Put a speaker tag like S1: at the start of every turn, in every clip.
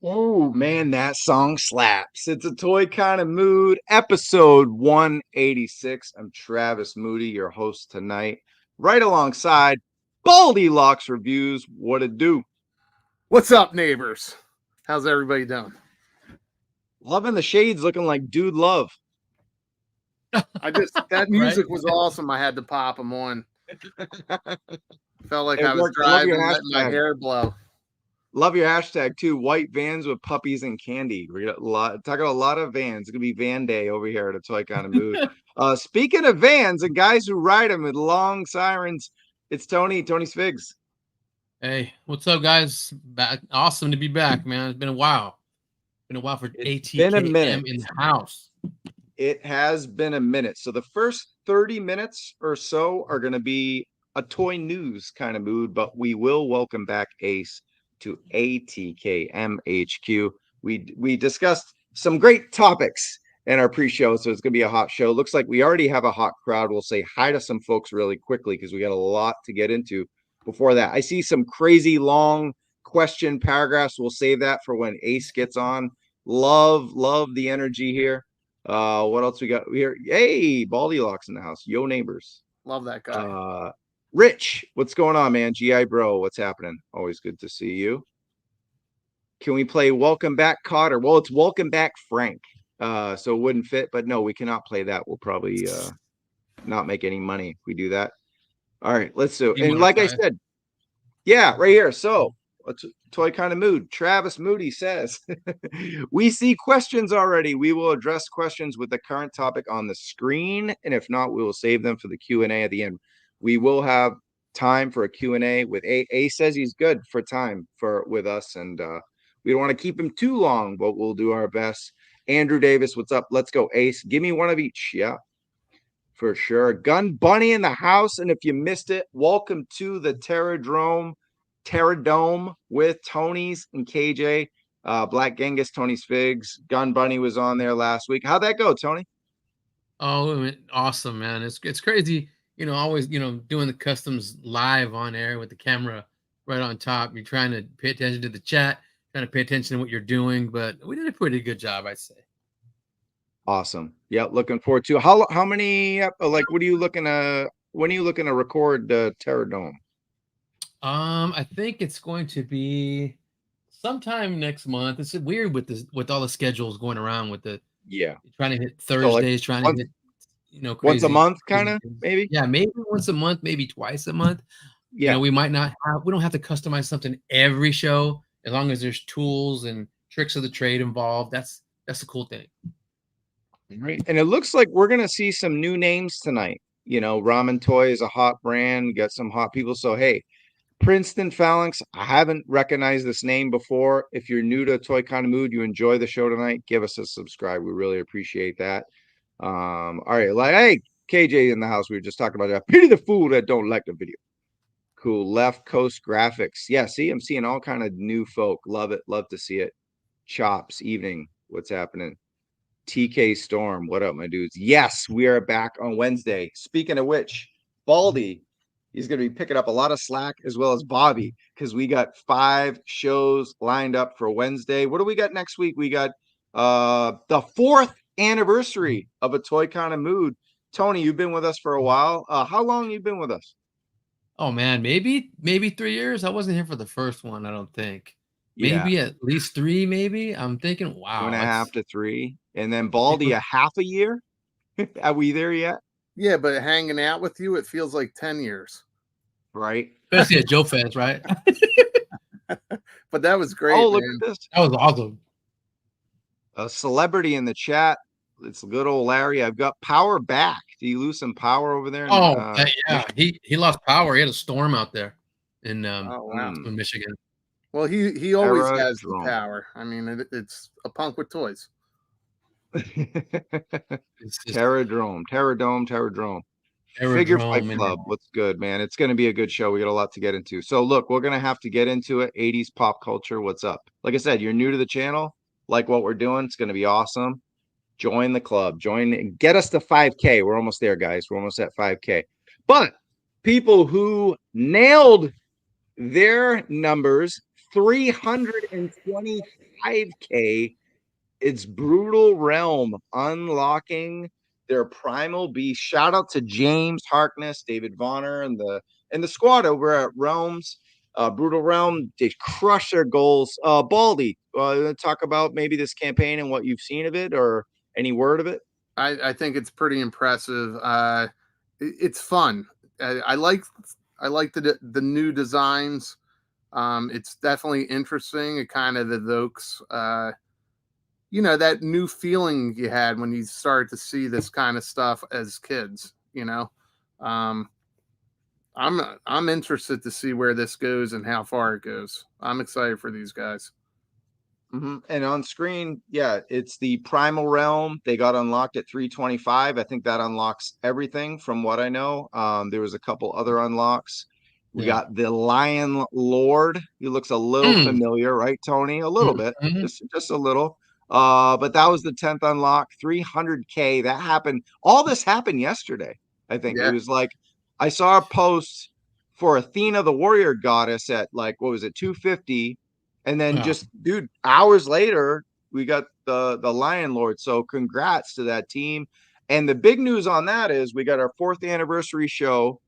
S1: Oh man, that song slaps. It's a toy kind of mood. Episode 186. I'm Travis Moody, your host tonight, right alongside Baldy Locks Reviews. What it do?
S2: What's up, neighbors? How's everybody doing?
S1: Loving the shades, looking like Dude Love.
S2: That music was awesome. I had to pop them on. Felt like
S1: It
S2: I was
S1: worked. I love your
S2: driving, letting my
S1: hashtag.
S2: hair blow.
S1: Love your hashtag too. White vans with puppies and candy. We got talking a lot of vans. It's gonna be Van Day over here at a Toy Kind of Mood. Speaking of vans and guys who ride them with long sirens, it's Tony Sfigs.
S3: Hey, what's up, guys? Back, awesome to be back, man. It's been a while. Been a while for ATKM in the house.
S1: It has been a minute. So the first 30 minutes or so are going to be a toy news kind of mood, but we will welcome back Ace to ATKM HQ. We discussed some great topics in our pre-show, so it's going to be a hot show. Looks like we already have a hot crowd. We'll say hi to some folks really quickly because we got a lot to get into before that. I see some crazy long question paragraphs. We'll save that for when Ace gets on. Love the energy here. What else we got here? Hey, Baldy Locks in the house. Yo, neighbors.
S2: Love that guy.
S1: Rich, what's going on, man? GI Bro, what's happening? Always good to see you. Can we play Welcome Back, Cotter? Well, it's Welcome Back, Frank. So it wouldn't fit, but no, we cannot play that. We'll probably not make any money if we do that. All right, let's do it. And like I said, yeah, right here. So let's Toy Kind of Mood. Travis Moody says, we see questions already. We will address questions with the current topic on the screen. And if not, we will save them for the Q&A at the end. We will have time for a Q&A with A. A says he's good for time with us. And we don't want to keep him too long, but we'll do our best. Andrew Davis, what's up? Let's go, Ace. Give me one of each. Yeah, for sure. Gun Bunny in the house. And if you missed it, welcome to the Terradome with Tony's and KJ, Black Genghis, Tony's Figs. Gun Bunny was on there last week. How'd that go, Tony?
S3: Oh, it went awesome, man. It's crazy. Always, doing the customs live on air with the camera right on top. You're trying to pay attention to the chat, trying to pay attention to what you're doing, but we did a pretty good job, I'd say.
S1: Awesome. Yeah, looking forward to how many like what are you looking to when are you looking to record the Terradome?
S3: I think it's going to be sometime next month. It's weird with all the schedules going around with the trying to hit Thursdays,
S1: so like
S3: trying to hit crazy,
S1: once a month, kind of maybe.
S3: Yeah, maybe once a month, maybe twice a month. Yeah, we might not have. We don't have to customize something every show as long as there's tools and tricks of the trade involved. That's the cool thing.
S1: Right, and it looks like we're gonna see some new names tonight. Ramen Toy is a hot brand. Got some hot people. So hey, Princeton Phalanx. I haven't recognized this name before. If you're new to Toy Kind of Mood, you enjoy the show tonight, give us a subscribe. We really appreciate that. All right, like hey, KJ in the house. We were just talking about that. Pity the fool that don't like the video. Cool. Left Coast Graphics. Yeah, see, I'm seeing all kind of new folk. Love it. Love to see it. Chops evening. What's happening? TK Storm. What up, my dudes? Yes, we are back on Wednesday. Speaking of which, Baldy, he's going to be picking up a lot of slack as well as Bobby because we got 5 shows lined up for Wednesday. What do we got next week? We got the 4th anniversary of a Toy Kind of Mood. Tony, you've been with us for a while. How long you been with us?
S3: Oh man, maybe 3 years. I wasn't here for the first one, I don't think. Maybe at least 3, maybe. I'm thinking, wow.
S1: 2.5 to 3. And then Baldy, a half a year? Are we there yet?
S2: Yeah, but hanging out with you, it feels like 10 years.
S1: Right.
S3: Especially at JoeFest, right?
S2: But that was great.
S1: Oh, look at this.
S3: That was awesome.
S1: A celebrity in the chat. It's good old Larry. I've got power back. Do you lose some power over there?
S3: Yeah. He lost power. He had a storm out there in Michigan.
S2: Well, he always has the power. I mean, it's a punk with toys.
S1: Terradome. Figure Fight Club. What's good, man? It's going to be a good show. We got a lot to get into. So look, we're going to have to get into it. 80s pop culture. What's up? Like I said, you're new to the channel. Like what we're doing. It's going to be awesome. Join the club. Get us to 5K. We're almost there, guys. We're almost at 5K. But people who nailed their numbers 325K. It's Brutal Realm unlocking their primal beast. Shout out to James Harkness, David Vonner, and the squad over at Realms. Brutal Realm, they crush their goals. Baldy, talk about maybe this campaign and what you've seen of it, or any word of it.
S2: I think it's pretty impressive. It's fun. I like the new designs. It's definitely interesting. It kind of evokes that new feeling you had when you started to see this kind of stuff as kids. I'm interested to see where this goes and how far it goes. I'm excited for these guys.
S1: And on screen, yeah, it's the Primal Realm. They got unlocked at 325. I think that unlocks everything from what I know. There was a couple other unlocks. We got the Lion Lord. He looks a little familiar, right, Tony? A little bit, just a little. But that was the 10th unlock, 300K. That happened. All this happened yesterday. I think it was like I saw a post for Athena, the warrior goddess, at like, what was it, 250. And then dude, hours later, we got the Lion Lord. So congrats to that team. And the big news on that is we got our 4th anniversary show,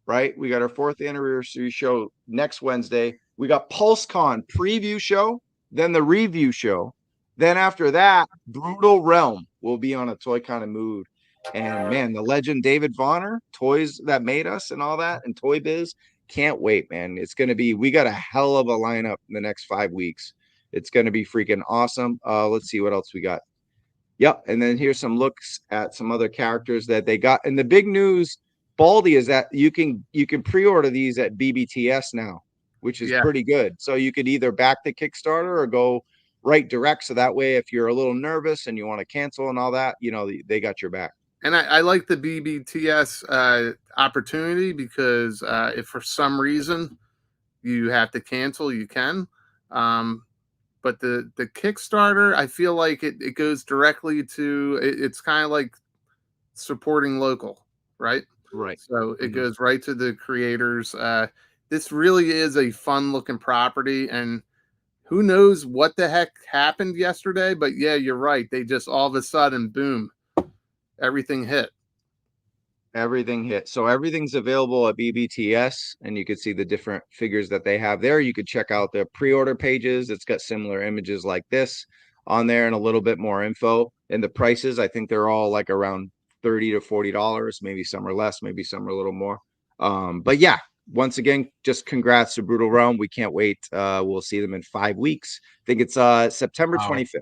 S1: right? We got our 4th anniversary show next Wednesday. We got PulseCon preview show, then the review show. Then after that, Brutal Realm will be on a toy kind of mood. And man, the legend David Vonner, Toys That Made Us and all that, and Toy Biz. Can't wait, man. It's going to be, we got a hell of a lineup in the next 5 weeks. It's going to be freaking awesome. Let's see what else we got. Yep. And then here's some looks at some other characters that they got. And the big news, Baldy, is that you can pre-order these at BBTS now, which is pretty good. So you could either back the Kickstarter or go right direct. So that way, if you're a little nervous and you want to cancel and all that, they got your back.
S2: And I like the BBTS opportunity because if for some reason you have to cancel, you can. But the Kickstarter, I feel like it goes directly to, it's kind of like supporting local, right?
S1: Right.
S2: So it goes right to the creators. This really is a fun looking property, and who knows what the heck happened yesterday, but yeah, you're right. They just all of a sudden, boom, everything hit.
S1: So everything's available at BBTS, and you can see the different figures that they have there. You could check out their pre-order pages. It's got similar images like this on there and a little bit more info. And the prices, I think they're all like around $30 to $40. Maybe some are less, maybe some are a little more. But yeah, once again, just congrats to Brutal Realm. We can't wait. We'll see them in 5 weeks. I think it's September 25th.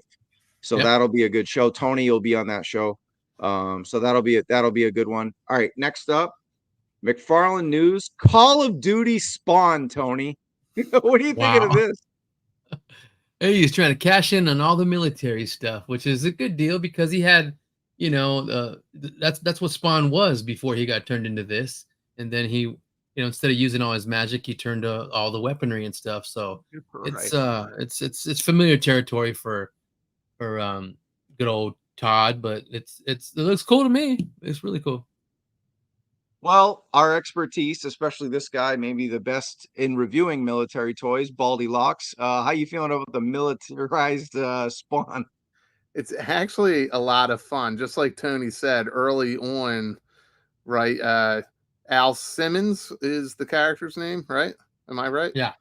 S1: So that'll be a good show. Tony, you'll be on that show. So that'll be a good one. All right, next up, McFarland news. Call of Duty Spawn, Tony. What are you thinking of this?
S3: Hey, he's trying to cash in on all the military stuff, which is a good deal because he had, that's what Spawn was before he got turned into this. And then he, instead of using all his magic, he turned to all the weaponry and stuff. So it's familiar territory for good old Todd, but it looks cool to me. It's really cool.
S1: Well, our expertise, especially this guy, maybe the best in reviewing military toys, Baldy Locks. How you feeling about the militarized Spawn?
S2: It's actually a lot of fun. Just like Tony said early on, right? Al Simmons is the character's name, right? Am I right?
S3: Yeah.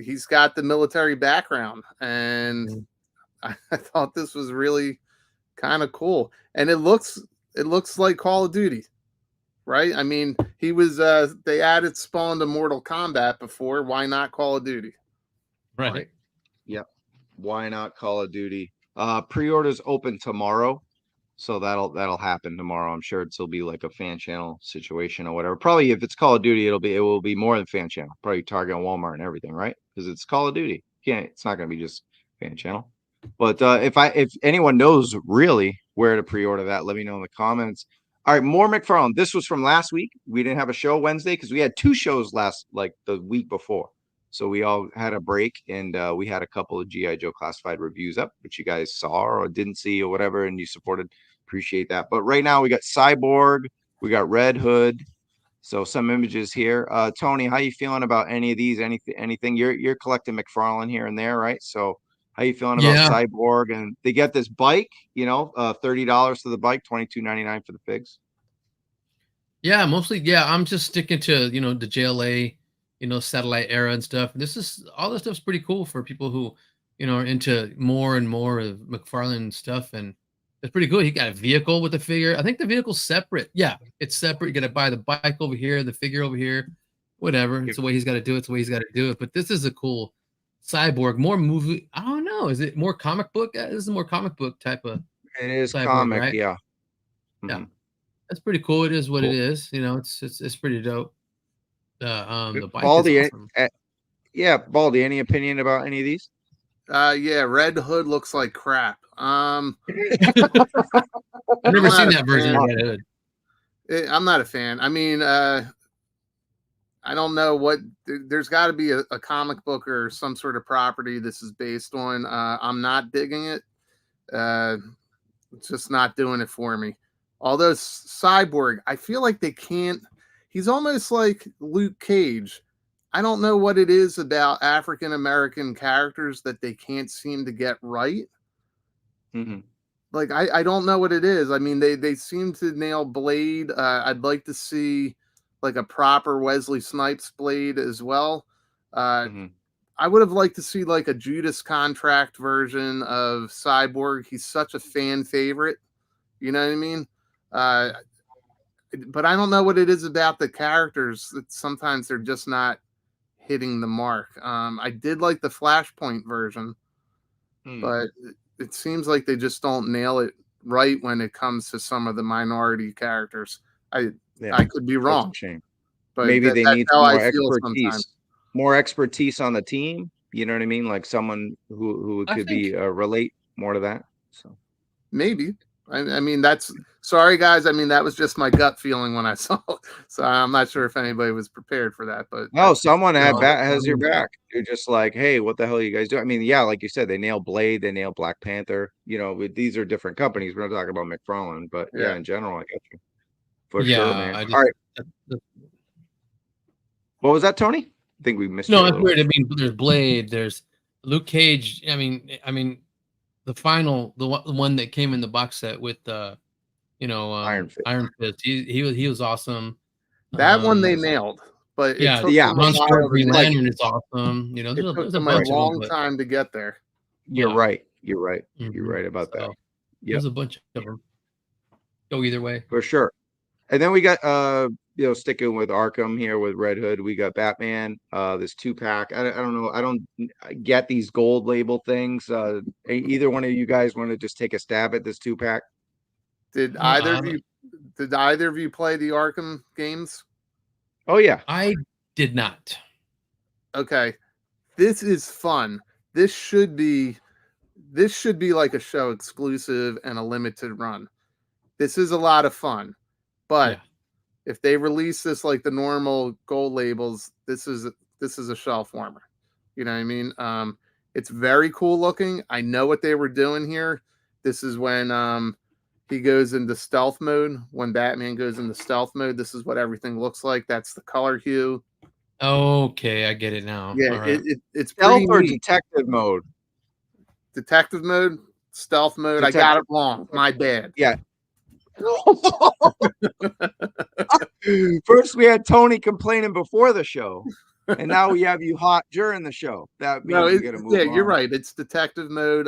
S2: He's got the military background, and I thought this was really kind of cool. And it looks like Call of Duty, right? I mean, he was they added Spawn to Mortal Kombat before. Why not Call of Duty?
S3: Right.
S1: Yep. Why not Call of Duty? Pre-orders open tomorrow. So that'll happen tomorrow. I'm sure it'll be like a fan channel situation or whatever. Probably if it's Call of Duty, it will be more than fan channel. Probably Target and Walmart and everything, right? Because it's Call of Duty. It's not gonna be just fan channel. But if anyone knows really where to pre-order that, let me know in the comments. All right, more McFarland. This was from last week. We didn't have a show Wednesday because we had 2 shows the week before. So we all had a break, and we had a couple of G.I. Joe classified reviews up, which you guys saw or didn't see or whatever, and you supported. Appreciate that. But right now we got Cyborg, we got Red Hood, So some images here. Tony, how you feeling about any of these? Anything? You're collecting McFarland here and there, right? So how you feeling about
S3: Yeah.
S1: Cyborg? And they get this bike, $30 for the bike, $22.99 for the figs.
S3: Yeah, mostly. Yeah, I'm just sticking to the JLA, satellite era and stuff. All this stuff's pretty cool for people who are into more and more of McFarlane stuff, and it's pretty cool. He got a vehicle with the figure. I think the vehicle's separate. Yeah, it's separate. You got to buy the bike over here, the figure over here, whatever. It's the way he's got to do it. It's the way he's got to do it. But this is a cool Cyborg, more movie. I don't know. Is it more comic book? This is a more comic book type of.
S1: It is
S3: Cyborg,
S1: comic,
S3: right?
S1: yeah.
S3: Yeah. That's pretty cool. It is what
S1: Cool.
S3: it is. It's pretty dope. The bike
S1: Baldy,
S3: is awesome.
S1: Baldy, any opinion about any of these?
S2: Yeah, Red Hood looks like crap.
S3: I've never seen that version of Red Hood.
S2: I'm not a fan. I mean, I don't know what. There's got to be a comic book or some sort of property this is based on. I'm not digging it. It's just not doing it for me. Although Cyborg, I feel like they can't. He's almost like Luke Cage. I don't know what it is about African American characters that they can't seem to get right.
S1: Mm-hmm.
S2: Like I don't know what it is. I mean, they seem to nail Blade. I'd like to see like a proper Wesley Snipes Blade as well.
S1: Mm-hmm.
S2: I would have liked to see like a Judas Contract version of Cyborg. He's such a fan favorite. You know what I mean? But I don't know what it is about the characters that sometimes they're just not hitting the mark. I did like the Flashpoint version, but it seems like they just don't nail it right when it comes to some of the minority characters. I could be wrong.
S1: That's a shame.
S2: But
S1: maybe they need more expertise.
S2: More
S1: expertise on the team. You know what I mean? Like someone who could be relate more to that. So
S2: maybe. I mean, sorry guys. I mean, that was just my gut feeling when I saw it. So I'm not sure if anybody was prepared for that, but
S1: no, someone has your back. You're just like, hey, what the hell are you guys doing? I mean, yeah, like you said, they nail Blade, they nail Black Panther. These are different companies. We're not talking about McFarlane, but yeah, in general, I get you. For sure, man. All right. What was that, Tony? I think we missed.
S3: No, it's weird. I mean, there's Blade, there's Luke Cage. I mean, the one that came in the box set with Iron Fist. He was awesome.
S2: That one they nailed, but
S3: Monster Green Lantern is awesome.
S2: It took them a long time to get there.
S1: You're right. Mm-hmm. You're right about that.
S3: Yeah, there's a bunch of them. Go either way
S1: for sure. And then we got sticking with Arkham here with Red Hood, we got Batman, this 2-pack. I don't know. I don't get these gold label things. Either one of you guys want to just take a stab at this 2-pack?
S2: Did either of you play the Arkham games?
S1: Oh yeah.
S3: I did not.
S2: Okay. This is fun. This should be like a show exclusive and a limited run. This is a lot of fun. But if they release this like the normal gold labels, this is a shelf warmer. You know what I mean? It's very cool looking. I know what they were doing here. This is when he goes into stealth mode. When Batman goes into stealth mode, this is what everything looks like. That's the color hue.
S3: Okay, I get it now.
S2: Yeah, right. It's
S1: stealth or detective mode.
S2: Detective mode, stealth mode. I got it wrong. My bad.
S1: Yeah. First we had Tony complaining before the show, and now we have you hot during the show. That means
S2: you're right. It's detective mode.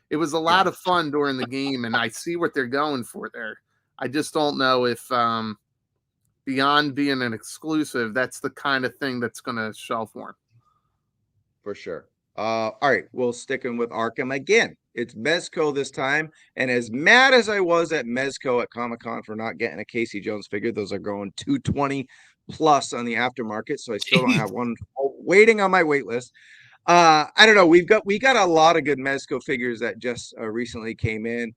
S2: It was a lot of fun during the game, and I see what they're going for there. I just don't know if beyond being an exclusive, that's the kind of thing that's going to shelf warm.
S1: For sure. All right, we'll sticking with Arkham again. It's Mezco this time, and as mad as I was at Mezco at Comic-Con for not getting a Casey Jones figure, those are going $220 plus on the aftermarket, so I still don't have one waiting on my wait list. I don't know. We got a lot of good Mezco figures that just recently came in.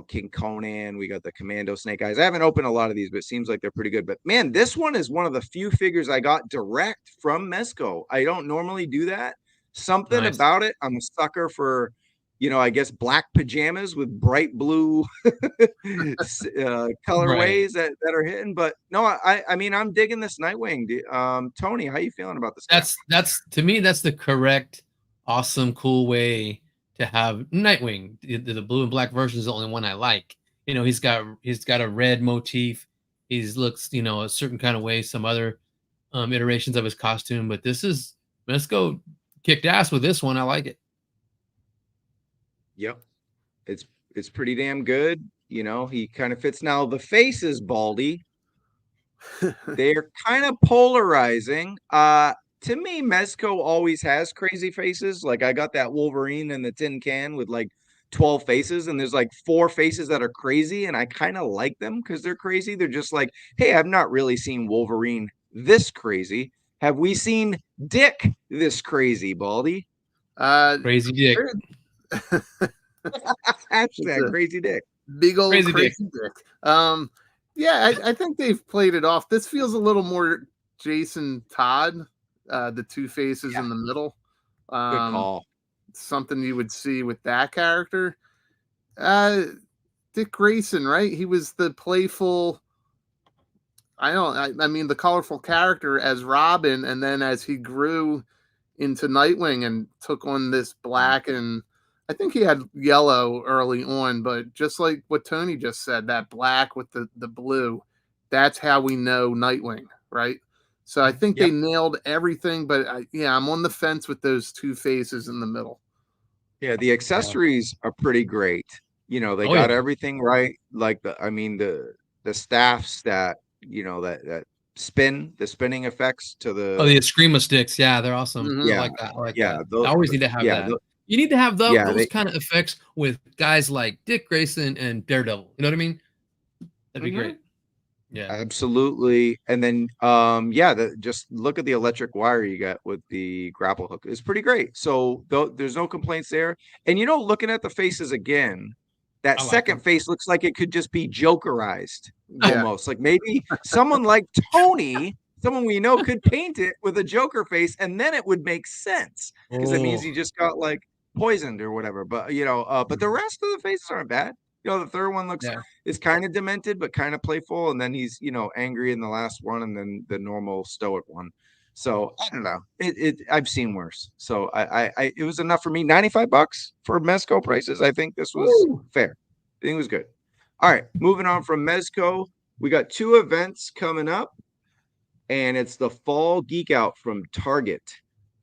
S1: King Conan. We got the Commando Snake Eyes. I haven't opened a lot of these, but it seems like they're pretty good. But man, this one is one of the few figures I got direct from Mezco. I don't normally do that. Something about it. I'm a sucker for I guess black pajamas with bright blue colorways that are hitting. But no, I mean, I'm digging this Nightwing. Tony, how you feeling about this guy?
S3: That's to me, that's the correct, awesome, cool way to have Nightwing. The blue and black version is the only one I like. He's got a red motif. He looks, a certain kind of way. Some other iterations of his costume, but let's go kicked ass with this one. I like it.
S1: Yep. It's pretty damn good. He kind of fits. Now the face is Baldy. They're kind of polarizing. To me, Mezco always has crazy faces. Like I got that Wolverine in the tin can with like 12 faces, and there's like 4 faces that are crazy, and I kind of like them because they're crazy. They're just like, hey, I've not really seen Wolverine this crazy. Have we seen Dick this crazy, Baldy?
S3: Crazy Dick.
S1: Hashtag crazy Dick.
S2: Big old crazy dick. Yeah, I think they've played it off. This feels a little more Jason Todd, the 2 faces in the middle.
S1: Good call.
S2: Something you would see with that character. Dick Grayson, right? He was the playful, I mean, the colorful character as Robin, and then as he grew into Nightwing and took on this black, and I think he had yellow early on, but just like what Tony just said, that black with the blue, that's how we know Nightwing, right? So I think they nailed everything, but I'm on the fence with those 2 faces in the middle.
S1: Yeah, the accessories are pretty great. They got everything right. Like the staffs that that spin, the spinning effects to the
S3: the Eskrima sticks. Yeah, they're awesome.
S1: Yeah,
S3: I like that. I like that.
S1: Those,
S3: I always need to have that. You need to have those kind of effects with guys like Dick Grayson and Daredevil. You know what I mean? That'd be great. Yeah,
S1: absolutely. And then just look at the electric wire you got with the grapple hook. It's pretty great. So there's no complaints there. And looking at the faces again, that second face looks like it could just be Jokerized almost. Like maybe someone like Tony, someone we know, could paint it with a Joker face, and then it would make sense because it means he just got like poisoned or whatever. But but the rest of the faces aren't bad. The third one is kind of demented but kind of playful, and then he's angry in the last one, and then the normal stoic one. So I don't know. I've seen worse. So I it was enough for me. $95 for Mezco prices. I think this was fair. I think it was good. All right, moving on from Mezco, we got 2 events coming up, and it's the Fall Geek-Out from Target,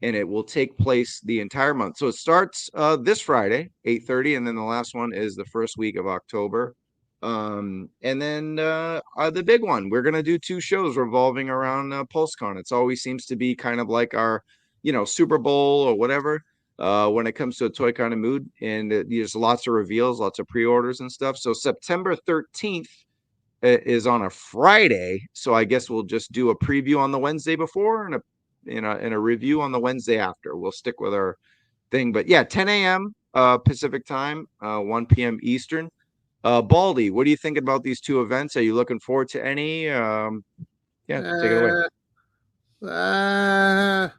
S1: and it will take place the entire month. So it starts this Friday, 8:30, and then the last one is the first week of October. And then the big one, we're gonna do 2 shows revolving around PulseCon. It's always seems to be kind of like our Super Bowl or whatever when it comes to a toy kind of mood, and there's lots of reveals, lots of pre-orders and stuff. So September 13th is on a Friday, so I guess we'll just do a preview on the Wednesday before and a review on the Wednesday after. We'll stick with our thing, but 10 a.m. Pacific time, 1 p.m. Eastern. Baldy, what do you think about these 2 events? Are you looking forward to any? Take it away.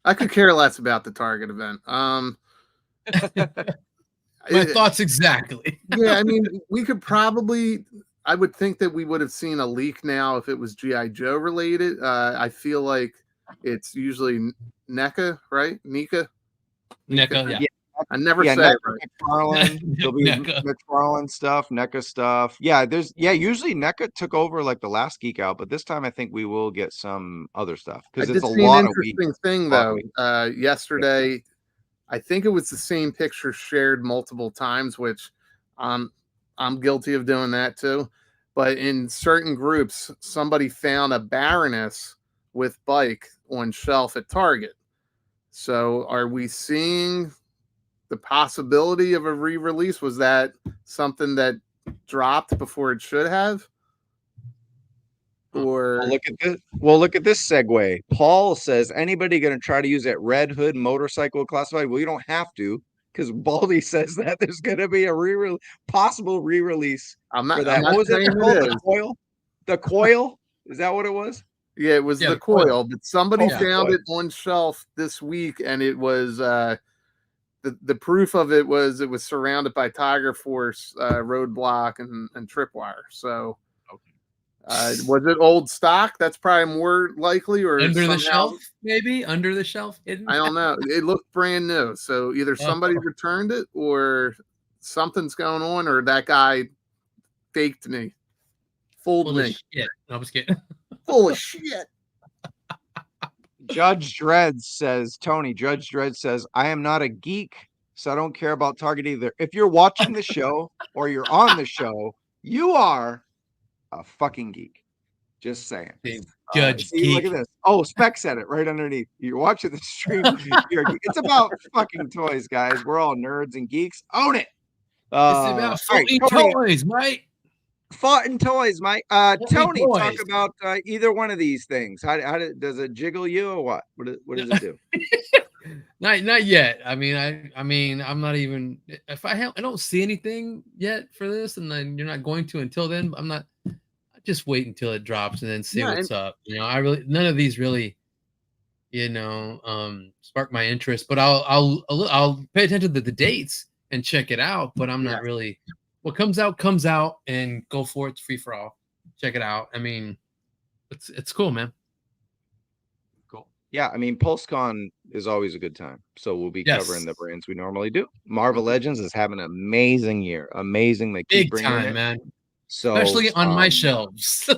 S2: I could care less about the Target event.
S3: My thoughts exactly.
S2: I mean, we could probably. I would think that we would have seen a leak now if it was G.I. Joe related. I feel like it's usually NECA, right? NECA,
S3: yeah.
S2: I never said it right.
S1: McFarland, there'll be McFarland stuff, NECA stuff. Usually NECA took over like the last Geek Out, but this time I think we will get some other stuff because it's a lot of
S2: interesting thing though. Yesterday, I think it was the same picture shared multiple times, which I'm guilty of doing that too. But in certain groups, somebody found a Baroness with bike on shelf at Target. So are we seeing the possibility of a re-release? Was that something that dropped before it should have? Or
S1: look at this segue. Paul says, anybody going to try to use that Red Hood motorcycle classified? Well, you don't have to, because Baldy says that there's going to be a possible re-release.
S2: I'm not.
S1: For that. What was it called? The coil. The coil. Is that what it was?
S2: Yeah, it was the coil. But somebody found it on shelf this week, and it was the proof of it was surrounded by Tiger Force roadblock and tripwire. So was it old stock? That's probably more likely, or
S3: under
S2: somehow,
S3: the shelf, maybe under the shelf hidden.
S2: I don't know. It looked brand new. So either somebody returned it, or something's going on, or that guy faked me, fooled me.
S3: Shit. No, I'm just kidding.
S2: Full of shit.
S1: Judge Dredd says, Tony, Judge Dredd says, I am not a geek, so I don't care about Target either. If you're watching the show or you're on the show, you are a fucking geek. Just saying.
S3: Judge
S1: see,
S3: Geek.
S1: look at this. Oh, Spec said it right underneath. You're watching the stream. You're a geek. It's about fucking toys, guys. We're all nerds and geeks. Own it.
S3: It's about fucking toys, Mike.
S1: Fought toys, Mike. Tony,
S3: toys.
S1: talk about either one of these things. How does it jiggle you or what? What does it do?
S3: Not yet. I mean, I'm not even. If I don't see anything yet for this, and then you're not going to until then. I'm not. Just wait until it drops and then see what's up. You know, none of these really, spark my interest. But I'll pay attention to the dates and check it out. But I'm not really. What comes out, and go for it. It's free for all. Check it out. I mean, it's cool, man.
S1: Cool. Yeah, I mean, PulseCon is always a good time. So we'll be covering the brands we normally do. Marvel Legends is having an amazing year. Amazing. They keep bringing
S3: time,
S1: it,
S3: man.
S1: So
S3: especially on my shelves.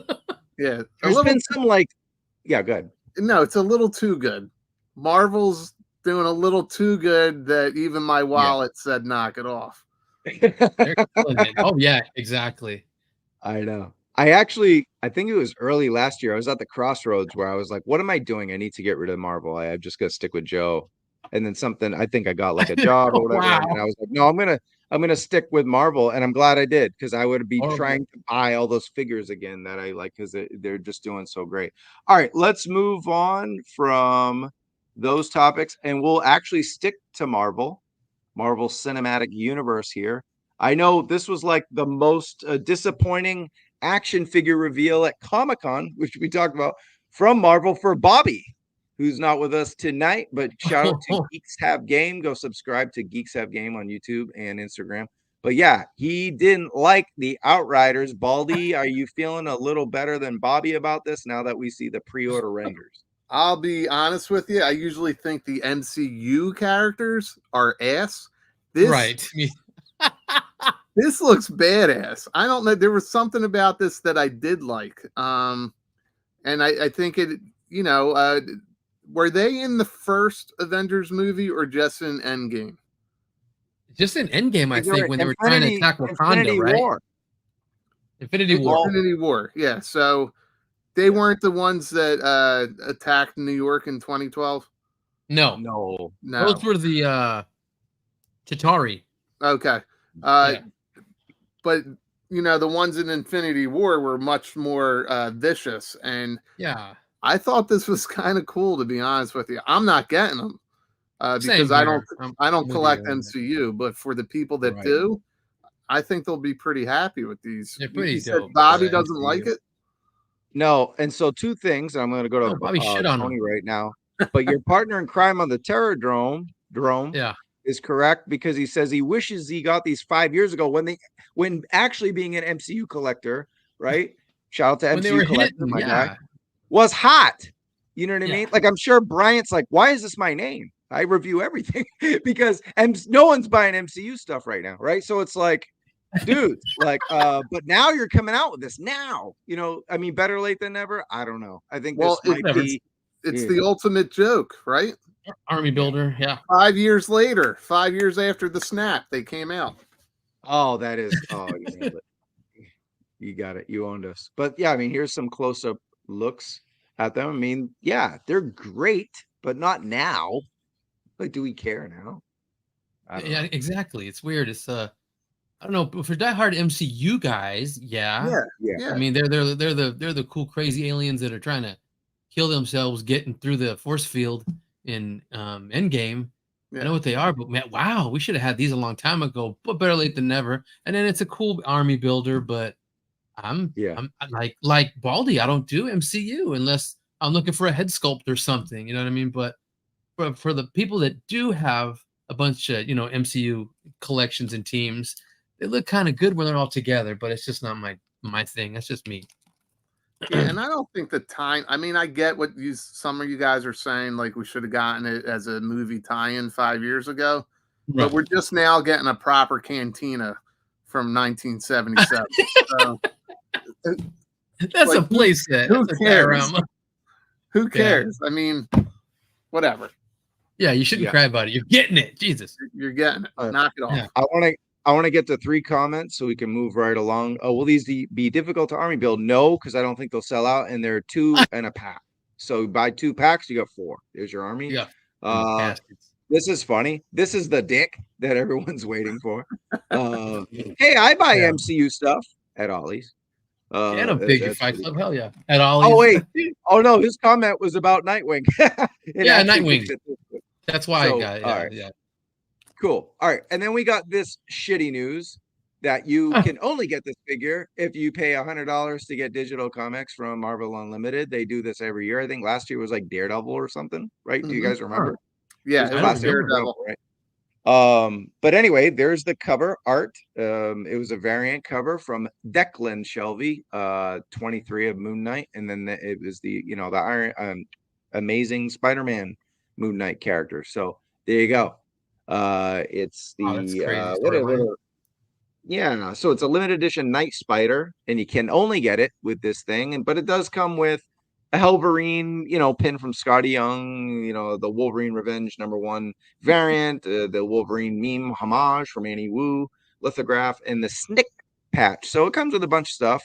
S2: Yeah,
S1: there's been some good.
S2: No, it's a little too good. Marvel's doing a little too good that even my wallet said knock it off.
S3: Oh yeah, exactly.
S1: I know. I think it was early last year. I was at the crossroads where I was like, what am I doing? I need to get rid of Marvel. I've just got to stick with Joe. And then I think I got like a job or whatever.
S3: Wow.
S1: And I was like, no, I'm going to stick with Marvel. And I'm glad I did, because I would be trying to buy all those figures again that I like, because they're just doing so great. All right, let's move on from those topics. And we'll actually stick to Marvel Cinematic Universe here. I know this was like the most disappointing action figure reveal at Comic-Con, which we talked about, from Marvel for Bobby, who's not with us tonight, but shout out to Geeks Have Game. Go subscribe to Geeks Have Game on YouTube and Instagram. But yeah, he didn't like the Outriders. Baldy, are you feeling a little better than Bobby about this now that we see the pre-order renders?
S2: I'll be honest with you. I usually think the MCU characters are ass.
S3: Right.
S2: This looks badass. I don't know. There was something about this that I did like. And I think it, were they in the first Avengers movie or just in Endgame?
S3: Just in Endgame, I think, when they were trying to attack Wakanda, right?
S1: War.
S3: Infinity War.
S2: Infinity War, yeah. So they weren't the ones that attacked New York in 2012?
S1: No.
S3: Those were the Chitauri.
S2: Okay. But, the ones in Infinity War were much more vicious. And I thought this was kind of cool, to be honest with you. I'm not getting them because I don't collect MCU, but for the people that do, I think they'll be pretty happy with these.
S3: They're pretty dope.
S2: Bobby doesn't like it.
S1: No, and so two things. I'm going to go to
S3: Bobby shit on
S1: Tony
S3: him
S1: right now. But your partner in crime on the Terror Drome, is correct, because he says he wishes he got these 5 years ago when actually being an MCU collector, right? Shout out to MCU collector, my guy, was hot. You know what I mean? Like, I'm sure Bryant's like, why is this my name? I review everything because no one's buying MCU stuff right now, right? So it's like, dude, like, but now you're coming out with this now. I mean, better late than never. I don't know. I think this might be.
S2: It's the ultimate joke, right?
S3: Army builder,
S2: 5 years later, 5 years after the snap, they came out.
S1: Oh, that is. Oh, you got it. You owned us. But yeah, I mean, here's some close-up looks at them. I mean, yeah, they're great, but not now. Like, do we care now?
S3: Yeah, exactly. It's weird. It's I don't know. But for diehard MCU guys, yeah. I mean, they're the cool, crazy aliens that are trying to kill themselves getting through the force field in Endgame. I know what they are, but man, wow, we should have had these a long time ago, but better late than never. And then it's a cool army builder, but I'm like Baldy, I don't do MCU unless I'm looking for a head sculpt or something, you know what I mean? But for the people that do have a bunch of MCU collections and teams. They look kind of good when they're all together, but it's just not my thing. That's just me.
S2: Yeah, and I don't think the time. I mean, I get what some of you guys are saying. Like we should have gotten it as a movie tie-in 5 years ago, but we're just now getting a proper cantina from 1977. So,
S3: that's like, a playset.
S2: Who cares? Who cares? I mean, whatever.
S3: Yeah, you shouldn't cry about it. You're getting it. Jesus,
S2: you're getting it. Knock it off. Yeah.
S1: I want to get to 3 comments so we can move right along. Oh, will these be difficult to army build? No, because I don't think they'll sell out, and they're 2 in a pack. So buy 2 packs, you got 4. There's your army.
S3: Yeah.
S1: This is funny. This is the dick that everyone's waiting for. Hey, I buy MCU stuff at Ollie's.
S3: And a big fight club. Hell yeah. At Ollie's.
S1: Oh wait. Oh no, his comment was about Nightwing.
S3: Yeah, Nightwing. That's why I got it.
S1: Yeah, yeah. Cool. All right. And then we got this shitty news that you can only get this figure if you pay $100 to get digital comics from Marvel Unlimited. They do this every year. I think last year was like Daredevil or something, right? Mm-hmm. Do you guys remember?
S2: Yeah,
S1: it was Daredevil, right? But anyway, there's the cover art. It was a variant cover from Declan Shelby, 23 of Moon Knight, and then it was the Iron Amazing Spider-Man Moon Knight character. So there you go. It's the yeah, so it's a limited edition Night Spider, and you can only get it with this thing, but it does come with a Wolverine, pin from Scotty Young, the Wolverine Revenge #1 variant, the Wolverine meme homage from Annie Wu lithograph, and the Snick patch. So it comes with a bunch of stuff.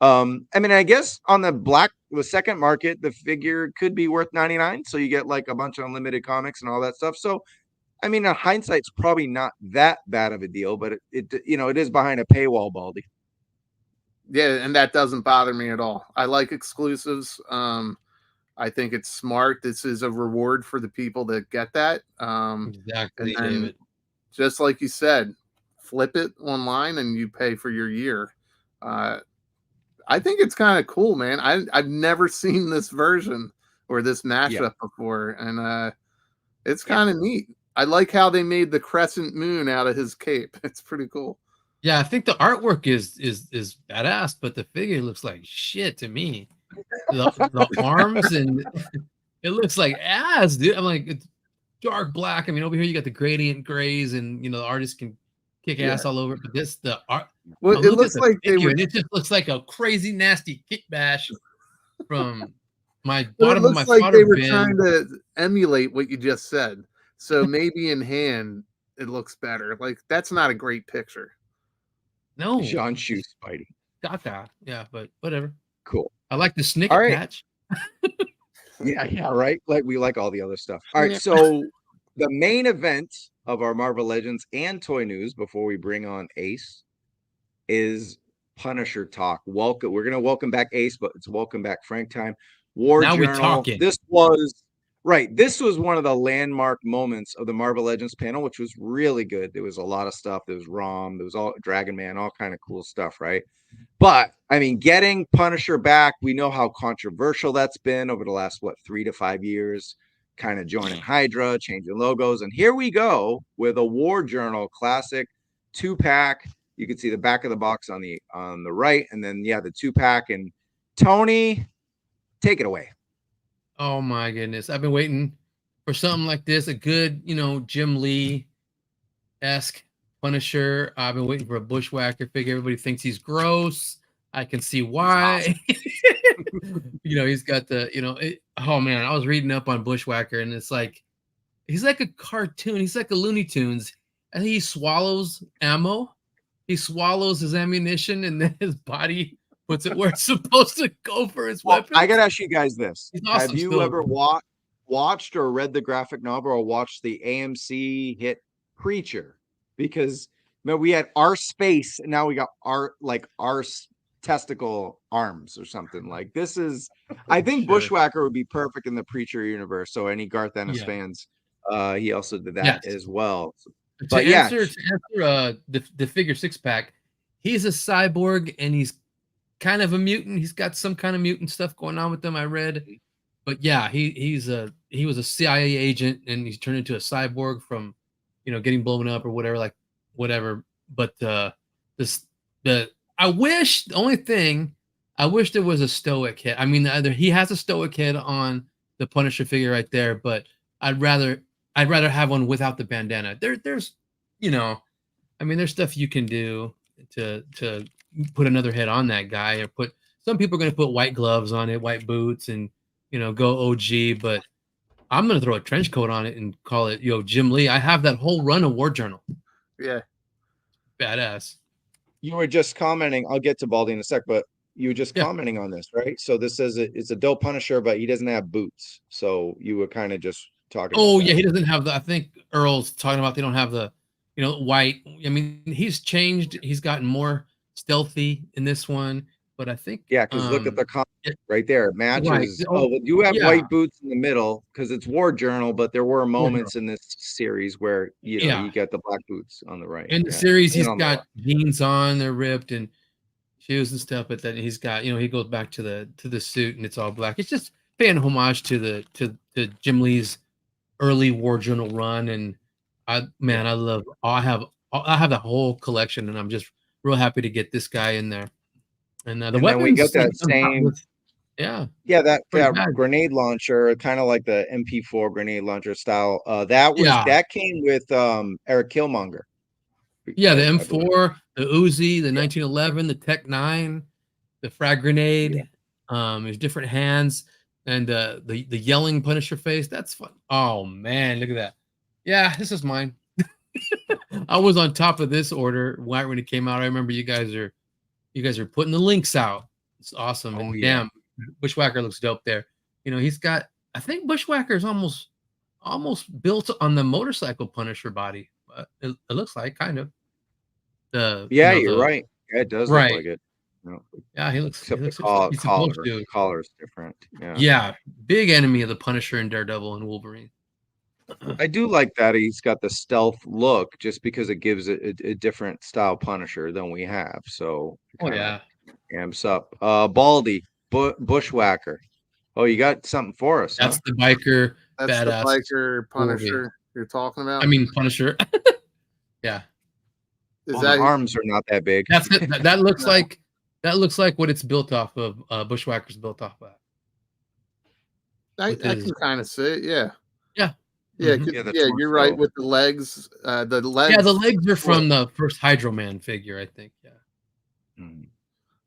S1: I mean, I guess on the second market, the figure could be worth $99, so you get like a bunch of unlimited comics and all that stuff. So I mean, in hindsight, it's probably not that bad of a deal, but it is behind a paywall, Baldy.
S2: Yeah, and that doesn't bother me at all. I like exclusives. I think it's smart. This is a reward for the people that get that.
S3: Exactly,
S2: and
S3: David.
S2: Just like you said, flip it online and you pay for your year. I think it's kind of cool, man. I've never seen this version or this mashup before, and it's kind of neat. I like how they made the crescent moon out of his cape. It's pretty cool.
S3: Yeah, I think the artwork is badass, but the figure looks like shit to me. The arms and it looks like ass, dude. I'm like, it's dark black. I mean, over here you got the gradient grays, and the artist can kick ass all over it. But the art.
S2: Well, it looks like
S3: it just looks like a crazy nasty kick bash from my bottom of my
S2: like they were trying to emulate what you just said. So maybe in hand it looks better. Like that's not a great picture.
S3: No,
S1: Jean Shoe Spidey.
S3: Yeah, but whatever.
S1: Cool.
S3: I like the Snicker patch.
S1: yeah, right. Like we like all the other stuff. All right, so the main event of our Marvel Legends and toy news before we bring on Ace is Punisher talk. We're gonna welcome back Ace, but it's welcome back Frank time. War
S3: now
S1: Journal.
S3: We're talking.
S1: This was one of the landmark moments of the Marvel Legends panel, which was really good. There was a lot of stuff. There was ROM, there was all Dragon Man, all kind of cool stuff, right? But I mean, getting Punisher back, we know how controversial that's been over the last 3 to 5 years, kind of joining Hydra, changing logos. And here we go with a War Journal classic 2-pack. You can see the back of the box on the right, and then the 2-pack. And Tony, take it away.
S3: Oh my goodness. I've been waiting for something like this, a good, Jim Lee-esque Punisher. I've been waiting for a Bushwacker figure. Everybody thinks he's gross. I can see why. He's got the, oh man, I was reading up on Bushwacker, and it's like, he's like a cartoon. He's like a Looney Tunes. I think he swallows ammo. He swallows his ammunition, and then his body puts it where it's supposed to go for his weapon.
S1: I gotta ask you guys this:
S3: awesome.
S1: Have you ever watched or read the graphic novel or watched the AMC hit Preacher? Because we had our space, and now we got our testicle arms or something. Like this is, I think Bushwacker would be perfect in the Preacher universe. So any Garth Ennis fans, he also did that as well. But
S3: to answer the figure 6-pack, he's a cyborg and he's kind of a mutant. He's got some kind of mutant stuff going on with him, I read. But yeah, he was a CIA agent and he's turned into a cyborg from getting blown up or whatever, like whatever. But the only thing I wish there was a stoic head. I mean, either he has a stoic head on the Punisher figure right there, but I'd rather have one without the bandana. There's I mean, there's stuff you can do to put another head on that guy, or some people are going to put white gloves on it, white boots, and go OG. But I'm going to throw a trench coat on it and call it Jim Lee. I have that whole run of War Journal.
S2: Yeah,
S3: badass.
S1: You were just commenting. I'll get to Baldy in a sec, but you were just commenting on this, right? So this says it's a dope Punisher, but he doesn't have boots. So you were kind of just talking.
S3: Oh yeah, he doesn't have I think Earl's talking about they don't have the white. I mean, he's changed. He's gotten more stealthy in this one, but I think
S1: because look at the comment right there. It matches. Right. Oh, you have white boots in the middle because it's War Journal, but there were moments in this series where you get the black boots on the right.
S3: In the series, he's got jeans on, they're ripped, and shoes and stuff, but then he's got he goes back to the suit and it's all black. It's just paying homage to Jim Lee's early War Journal run, and I have the whole collection, and I'm just real happy to get this guy in there. And the weapons,
S1: we got that same
S3: that
S1: grenade launcher, kind of like the MP4 grenade launcher style. That came with Eric Killmonger.
S3: Yeah, the M4, the Uzi, the 1911, the Tech 9, the frag grenade. There's different hands, and the yelling Punisher face. That's fun. Oh man, look at that. Yeah, this is mine. I was on top of this order right when it came out. I remember you guys are putting the links out. It's awesome. And damn, Bushwacker looks dope there. He's got, I think Bushwacker's almost built on the motorcycle Punisher body. It looks like kind of.
S1: You're right. Yeah, it does look like it.
S3: Yeah, he looks.
S1: Except the collar is different.
S3: Yeah, big enemy of the Punisher and Daredevil and Wolverine.
S1: I do like that he's got the stealth look, just because it gives it a different style Punisher than we have. So amps up. Baldy Bushwacker. Oh, you got something for us?
S3: That's the biker.
S2: That's
S3: badass
S2: the biker Punisher you're talking about.
S3: I mean Punisher. Yeah.
S1: The arms are not that big.
S3: That's it. That looks like what it's built off of. Bushwacker's built off of.
S2: I can kind of see it. Yeah.
S3: Yeah,
S2: you're right with the legs. The legs.
S3: Yeah, the legs are from the first Hydro Man figure, I think. Yeah.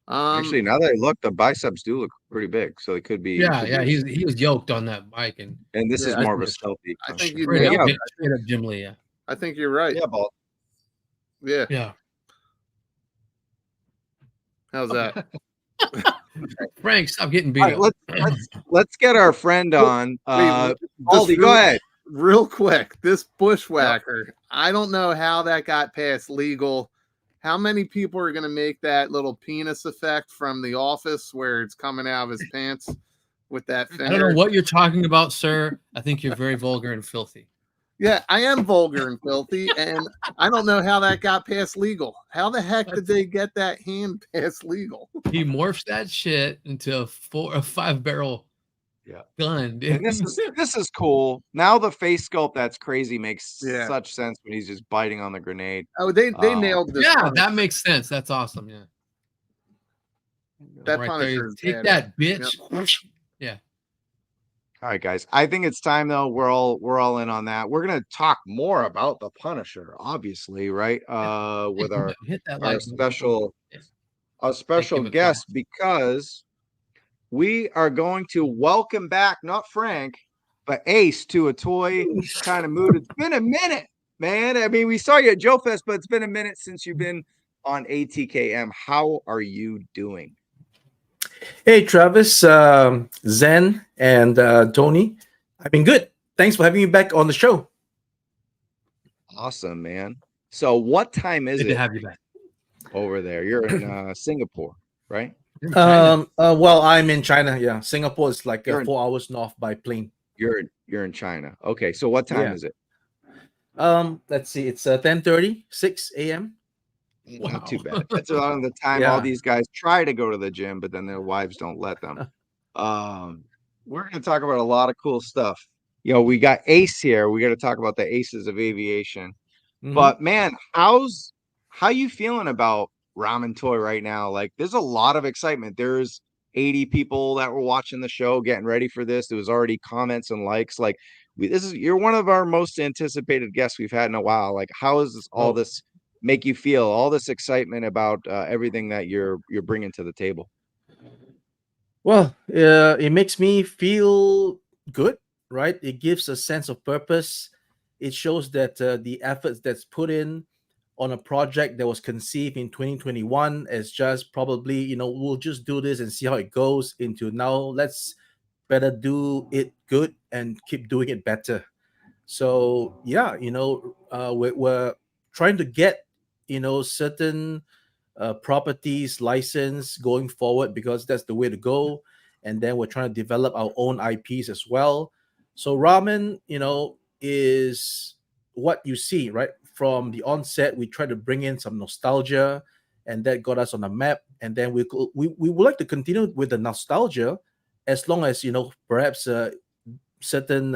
S1: Actually, now that I look, the biceps do look pretty big, so it could be.
S3: He was yoked on that bike, and
S1: this is more of a stealthy.
S2: I think
S3: straight up Jim Lee. Yeah,
S2: I think you're right.
S1: Yeah, Bald.
S2: Yeah. How's that?
S3: Frank, stop getting beat up.
S1: Let's get our friend on. Baldy, go ahead.
S2: Real quick, this Bushwacker, I don't know how that got past legal. How many people are going to make that little penis effect from The Office where it's coming out of his pants with that finger?
S3: I don't know what you're talking about, sir. I think you're very vulgar and filthy.
S2: Yeah, I am vulgar and filthy, and I don't know how that got past legal. How the heck did they get that hand past legal?
S3: He morphs that shit into a 5-barrel gun.
S1: And this is cool. Now the face sculpt that's crazy makes such sense when he's just biting on the grenade.
S2: Oh, they nailed this.
S3: Yeah, that makes sense. That's awesome. Yeah.
S2: That Punisher.
S3: Take that, bitch. Yep. Yeah.
S1: All right, guys. I think it's time though. We're all in on that. We're gonna talk more about the Punisher, obviously, right? With our special guest, because we are going to welcome back not Frank, but Ace to a toy kind of mood. It's been a minute, man. I mean, we saw you at JoeFest, but it's been a minute since you've been on ATKM. How are you doing?
S4: Hey, Travis, Zen, and Tony. I've been good. Thanks for having me back on the show.
S1: Awesome, man. So what time is
S3: Good
S1: it
S3: to have you back
S1: over there? You're in Singapore, right?
S4: Well, I'm in China. Yeah, Singapore is like 4 hours north by plane.
S1: You're in China. Okay, so what time is it?
S4: Let's see. It's 10:30, 6 a.m.
S1: Wow. Not too bad. That's around the time all these guys try to go to the gym, but then their wives don't let them. We're going to talk about a lot of cool stuff. We got Ace here. We got to talk about the Aces of Aviation. But man, how you feeling about Ramen Toy right now? Like, there's a lot of excitement. There's 80 people that were watching the show, getting ready for this. There was already comments and likes. Like, you're one of our most anticipated guests we've had in a while. Like, how is all this make you feel? All this excitement about everything that you're bringing to the table.
S4: Well, it makes me feel good, right? It gives a sense of purpose. It shows that the efforts that's put in on a project that was conceived in 2021 as just probably, we'll just do this and see how it goes, into now let's better do it good and keep doing it better. So yeah, we're trying to get certain properties license going forward, because that's the way to go. And then we're trying to develop our own IPs as well. So ramen, is what you see right from the onset. We try to bring in some nostalgia, and that got us on the map. And then we would like to continue with the nostalgia, as long as perhaps certain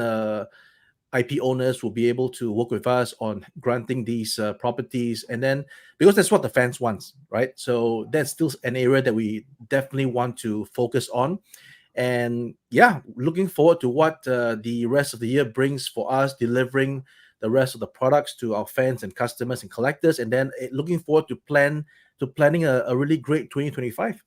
S4: IP owners will be able to work with us on granting these properties, and then because that's what the fans want, right? So that's still an area that we definitely want to focus on. And yeah, looking forward to what the rest of the year brings for us, delivering the rest of the products to our fans and customers and collectors, and then looking forward to planning a really great 2025.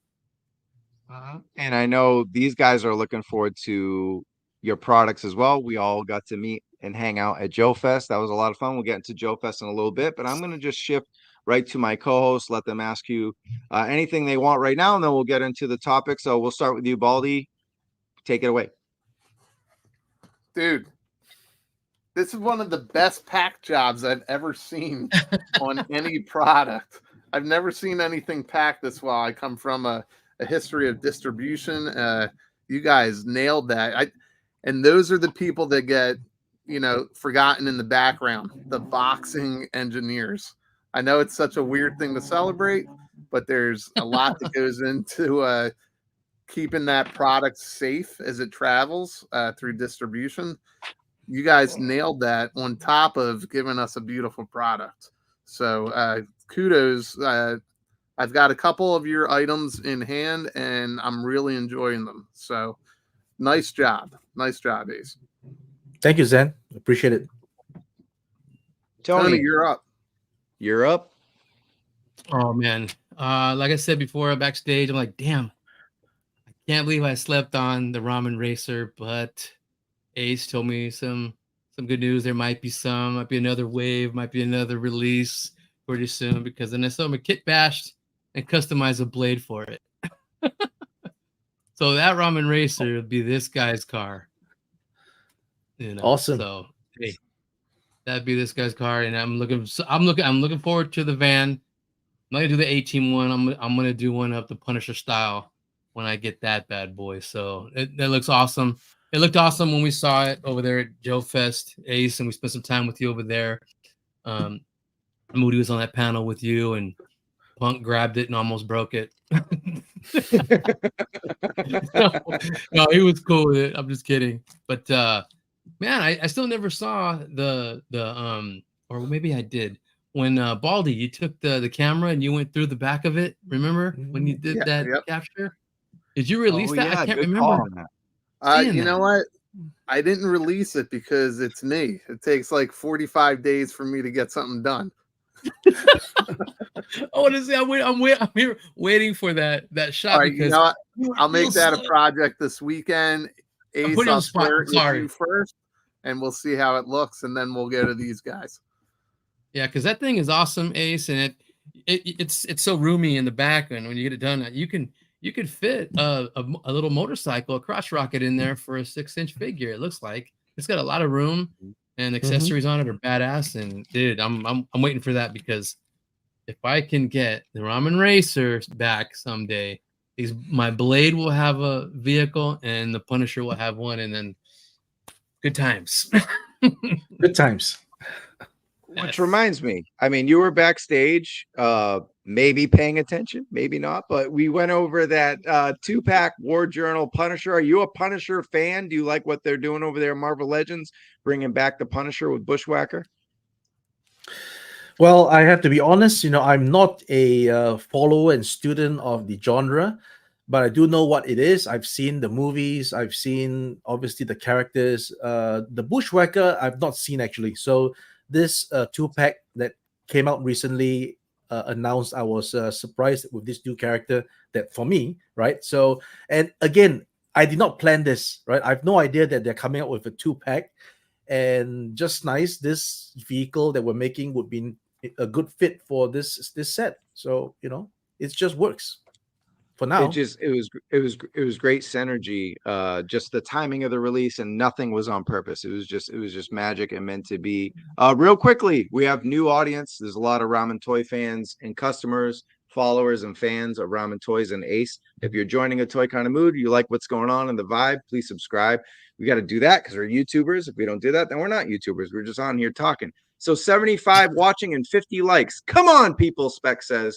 S1: And I know these guys are looking forward to your products as well. We all got to meet and hang out at JoeFest. That was a lot of fun. We'll get into JoeFest in a little bit, but I'm going to just shift right to my co-host, let them ask you anything they want right now, and then we'll get into the topic. So we'll start with you, Baldy. Take it away.
S2: Dude, this is one of the best pack jobs I've ever seen on any product. I've never seen anything packed this well. I come from a history of distribution. You guys nailed that. And those are the people that get, forgotten in the background, the boxing engineers. I know it's such a weird thing to celebrate, but there's a lot that goes into keeping that product safe as it travels through distribution. You guys nailed that, on top of giving us a beautiful product. So kudos. I've got a couple of your items in hand, and I'm really enjoying them. So nice job. Nice job, Ace.
S4: Thank you, Zen. Appreciate it.
S2: Tony, you're up.
S1: You're up.
S3: Oh, man. Like I said before, backstage, I'm like, damn, I can't believe I slept on the Ramen Racer, but Ace told me some good news. There might be another wave, might be another release pretty soon, because then I saw him kit bashed and customize a blade for it. So that Ramen Racer would be this guy's car.
S4: Awesome.
S3: So hey, that'd be this guy's car, and I'm looking forward to the van. I'm not gonna do the A-Team one. I'm gonna do one of the Punisher style when I get that bad boy. So that looks awesome. It looked awesome when we saw it over there at JoeFest, Ace, and we spent some time with you over there. Moody was on that panel with you, and Punk grabbed it and almost broke it. No, he was cool with it. I'm just kidding. But man, I still never saw the or maybe I did, when Baldy, you took the camera and you went through the back of it. Remember when you did that capture? Did you release that?
S1: Yeah,
S3: I can't remember.
S2: You know what? I didn't release it because it's me. It takes like 45 days for me to get something done.
S3: Honestly, I'm here waiting for that shot.
S2: All right,
S3: because
S2: I'll make that a project this weekend. Ace, I'll share it with you first, and we'll see how it looks, and then we'll go to these guys.
S3: Yeah, because that thing is awesome, Ace, and it's so roomy in the back, and when you get it done, you could fit a little motorcycle, a crotch rocket in there for a 6-inch figure. It looks like it's got a lot of room, and accessories on it are badass. And dude, I'm waiting for that, because if I can get the Ramen Racer back someday, my blade will have a vehicle and the Punisher will have one, and then good times.
S4: Good times.
S1: Which reminds me, I mean, you were backstage, maybe paying attention, maybe not, but we went over that 2-pack War Journal Punisher. Are you a Punisher fan? Do you like what they're doing over there at Marvel Legends, bringing back the Punisher with Bushwacker?
S4: Well, I have to be honest, I'm not a follower and student of the genre, but I do know what it is. I've seen the movies, I've seen obviously the characters. The Bushwacker, I've not seen actually. So this two-pack that came out recently announced, I was surprised with this new character that for me, right? So, and again, I did not plan this, right? I have no idea that they're coming out with a two-pack, and just nice, this vehicle that we're making would be a good fit for this set. So it just works for
S1: It
S4: now.
S1: just it was great synergy. Just the timing of the release, and nothing was on purpose. It was just magic and meant to be. Real quickly, we have new audience. There's a lot of Ramen Toy fans and customers, followers and fans of Ramen Toys and Ace. If you're joining a Toy Kind of Mood, you like what's going on in the vibe, please subscribe. We got to do that because we're YouTubers. If we don't do that, then we're not YouTubers. We're just on here talking. So 75 watching and 50 likes. Come on, people, Spec says.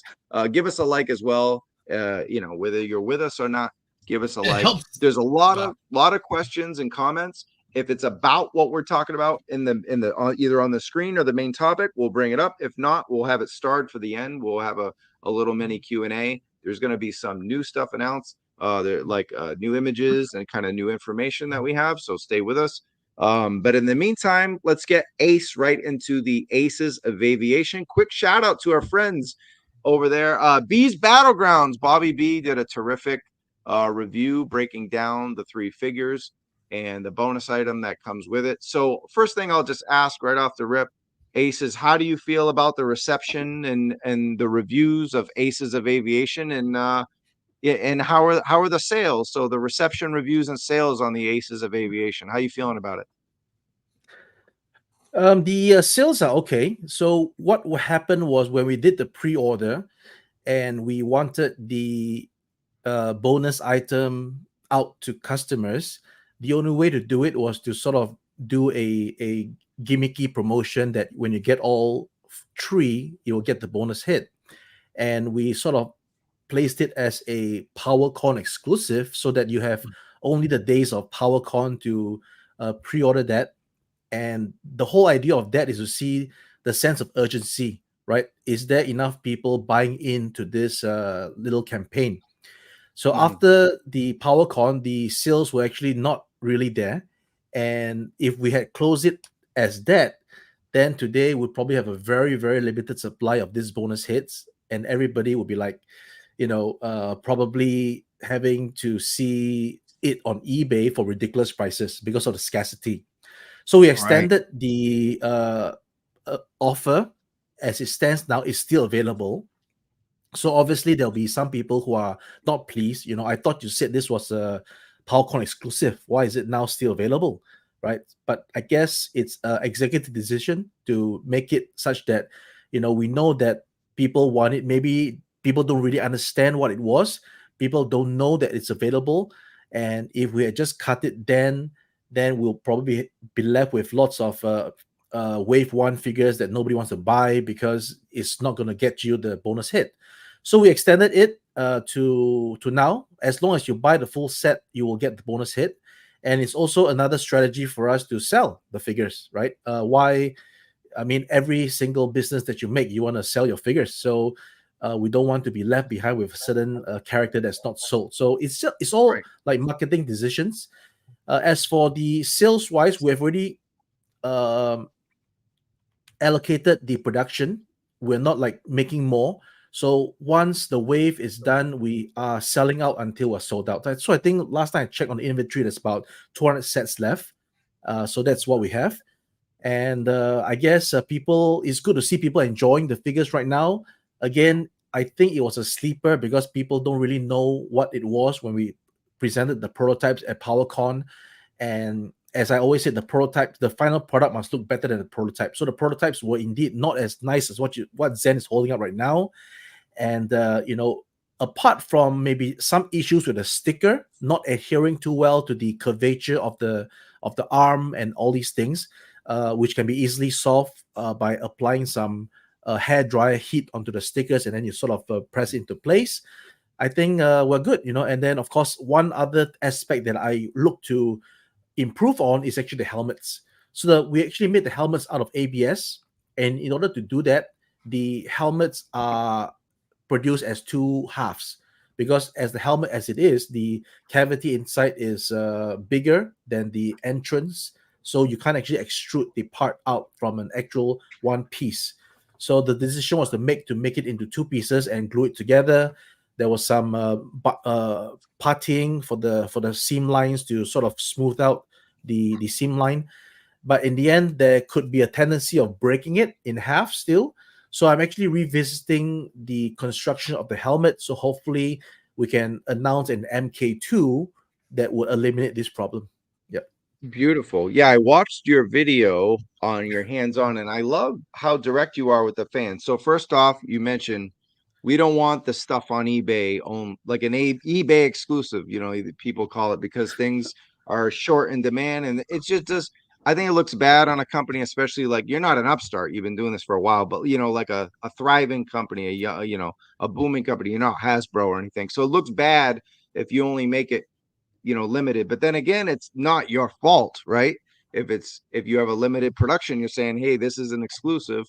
S1: Give us a like as well. Whether you're with us or not, give us a
S3: It
S1: like.
S3: helps.
S1: There's a lot of questions and comments. If it's about what we're talking about in the either on the screen or the main topic, we'll bring it up. If not, we'll have it starred for the end. We'll have a little mini Q&A. There's going to be some new stuff announced, there like new images and kind of new information that we have. So stay with us. But in the meantime, let's get Ace right into the Aces of Aviation. Quick shout out to our friends over there. B's Battlegrounds. Bobby B did a terrific review breaking down the three figures and the bonus item that comes with it. So first thing I'll just ask right off the rip, Aces, how do you feel about the reception and the reviews of Aces of Aviation, and how are the sales? So the reception, reviews, and sales on the Aces of Aviation. How are you feeling about it?
S4: The sales are okay. So what happened was when we did the pre-order and we wanted the bonus item out to customers, the only way to do it was to sort of do a gimmicky promotion that when you get all three, you'll get the bonus hit. And we sort of placed it as a PowerCon exclusive so that you have only the days of PowerCon to pre-order that. And the whole idea of that is to see the sense of urgency, right? Is there enough people buying into this little campaign? So after the PowerCon, the sales were actually not really there. And if we had closed it as that, then today we'd probably have a very, very limited supply of these bonus hits. And everybody would be like, probably having to see it on eBay for ridiculous prices because of the scarcity. So we extended the offer as it stands now. It's still available. So obviously there'll be some people who are not pleased. I thought you said this was a PowerCon exclusive. Why is it now still available, right? But I guess it's an executive decision to make it such that we know that people want it. Maybe people don't really understand what it was. People don't know that it's available, and if we had just cut it, then we'll probably be left with lots of wave one figures that nobody wants to buy because it's not going to get you the bonus hit. So we extended it to now. As long as you buy the full set, you will get the bonus hit. And it's also another strategy for us to sell the figures, right? Why? I mean, every single business that you make, you want to sell your figures. So we don't want to be left behind with a certain character that's not sold. So it's all like marketing decisions. As for the sales wise, we have already allocated the production. We're not like making more. So once the wave is done, we are selling out until we're sold out. So I think last time I checked on the inventory, there's about 200 sets left. So that's what we have. And I guess it's good to see people enjoying the figures right now. Again, I think it was a sleeper because people don't really know what it was when we presented the prototypes at PowerCon. And as I always said, the final product must look better than the prototype. So the prototypes were indeed not as nice as what Zen is holding up right now. And apart from maybe some issues with the sticker not adhering too well to the curvature of the arm and all these things, which can be easily solved by applying some hair dryer heat onto the stickers, and then you sort of press into place. I think we're good, And then of course, one other aspect that I look to improve on is actually the helmets. So that we actually made the helmets out of ABS, and in order to do that, the helmets are produced as two halves, because as the helmet as it is, the cavity inside is bigger than the entrance, so you can't actually extrude the part out from an actual one piece. So the decision was to make it into two pieces and glue it together. There was some puttying for the seam lines to sort of smooth out the seam line, but in the end there could be a tendency of breaking it in half still. So I'm actually revisiting the construction of the helmet, so hopefully we can announce an MK2 that will eliminate this problem. Yep.
S1: Beautiful. Yeah, I watched your video on your hands-on, and I love how direct you are with the fans. So first off, you mentioned we don't want the stuff on eBay on like an eBay exclusive, people call it, because things are short in demand, and it's just I think it looks bad on a company, especially like you're not an upstart, you've been doing this for a while, but like a thriving company, a booming company, you're not Hasbro or anything. So it looks bad if you only make it limited. But then again, it's not your fault, right? If you have a limited production, you're saying, hey, this is an exclusive,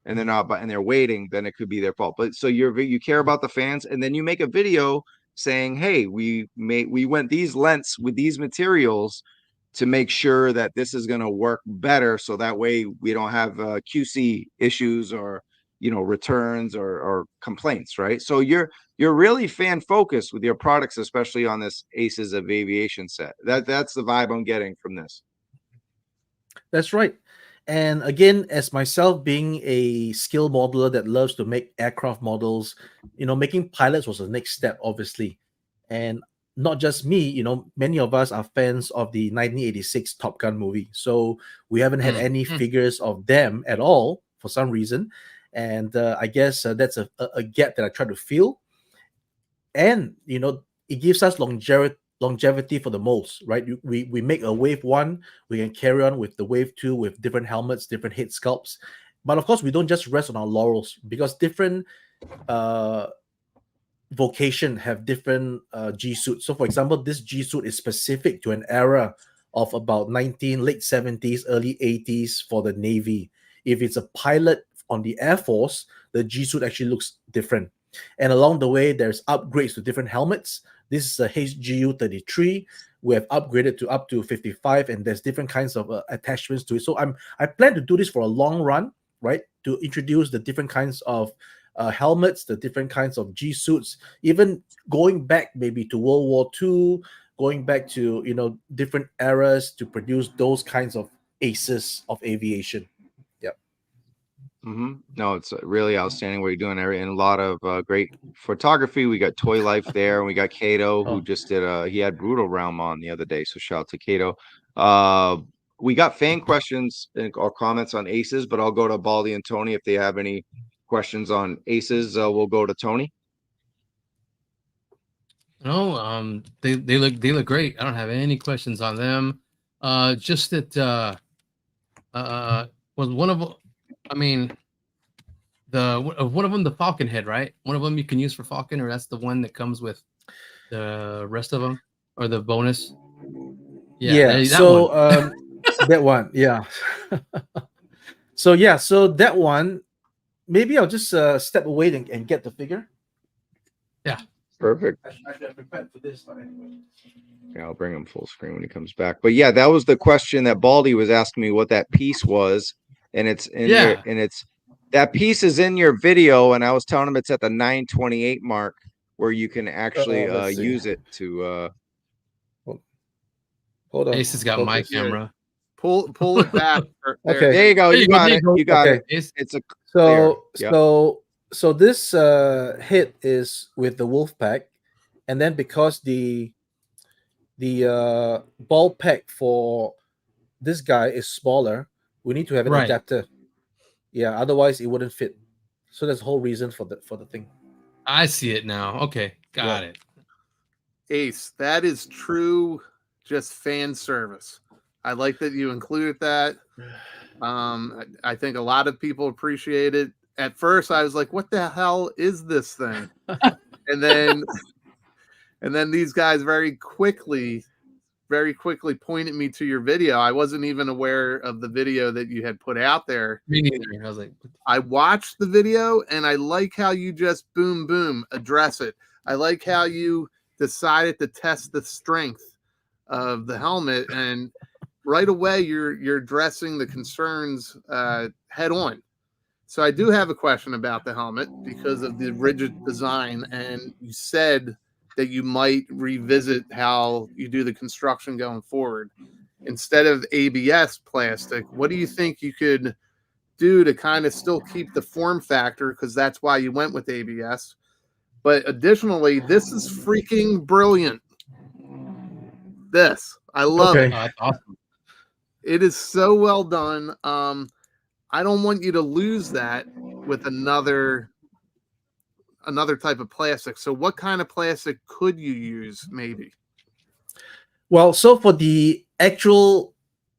S1: and they're not, and they're waiting, then it could be their fault. But so you care about the fans, and then you make a video saying, hey, we went these lengths with these materials to make sure that this is going to work better, so that way we don't have QC issues or returns or complaints, right? So you're really fan focused with your products, especially on this Aces of Aviation set. That's the vibe I'm getting from this.
S4: That's right. And again, as myself being a skill modeler that loves to make aircraft models, making pilots was the next step, obviously. And not just me, many of us are fans of the 1986 Top Gun movie. So we haven't had any figures of them at all for some reason. And I guess that's a gap that I try to fill. And, it gives us longevity for the molds, right? We make a wave 1, we can carry on with the wave 2 with different helmets, different head sculpts. But of course, we don't just rest on our laurels, because different vocation have different G suits. So for example, this G suit is specific to an era of about late 70s, early 80s for the Navy. If it's a pilot on the Air Force, the G suit actually looks different. And along the way, there's upgrades to different helmets. This is a HGU 33. We have upgraded to up to 55, and there's different kinds of attachments to it. So I plan to do this for a long run, right? To introduce the different kinds of helmets, the different kinds of G suits, even going back maybe to World War II, going back to different eras to produce those kinds of aces of aviation.
S1: No, it's really outstanding what you're doing, and a lot of great photography. We got Toy Life there, and we got Kato, who just did he had Brutal Realm on the other day, so shout out to Kato. We got fan questions or comments on Aces, but I'll go to Baldy and Tony if they have any questions on Aces. We'll go to Tony.
S3: No, they look great. I don't have any questions on them. Just that was one of them. I mean, one of them, the Falcon head, right? One of them you can use for Falcon, or that's the one that comes with the rest of them, or the bonus.
S4: Yeah. So that one, yeah. So that one, maybe I'll just step away and get the figure.
S3: Yeah.
S1: Perfect.
S4: I should have prepared for this, but anyway.
S1: Yeah, I'll bring him full screen when he comes back. But yeah, that was the question that Baldy was asking me, what that piece was. And it's in there, and that piece is in your video, and I was telling him it's at the 928 mark where you can actually use it to
S4: hold on.
S3: Ace has got my camera.
S2: Pull it back.
S4: Okay.
S1: There you go. You got it. You got it. It's a
S4: so this hit is with the wolf pack, and then because the ball pack for this guy is smaller, we need to have an adapter. Yeah, otherwise it wouldn't fit. So that's the whole reason for the thing.
S3: I see it now. Okay, got it.
S2: Ace, that is true, just fan service. I like that you included that. I think a lot of people appreciate it. At first, I was like, "What the hell is this thing?" and then these guys very quickly very quickly pointed me to your video. I wasn't even aware of the video that you had put out there.
S3: Me neither. I was like,
S2: I watched the video and I like how you just boom, address it. I like how you decided to test the strength of the helmet, and right away you're addressing the concerns head on. So I do have a question about the helmet because of the rigid design, and you said that you might revisit how you do the construction going forward. Instead of ABS plastic, what do you think you could do to kind of still keep the form factor, because that's why you went with ABS? But additionally, this is freaking brilliant. I love
S4: Okay.
S2: it.
S3: that's awesome.
S2: It is so well done. I don't want you to lose that with another type of plastic. So what kind of plastic could you use, maybe?
S4: Well, so for the actual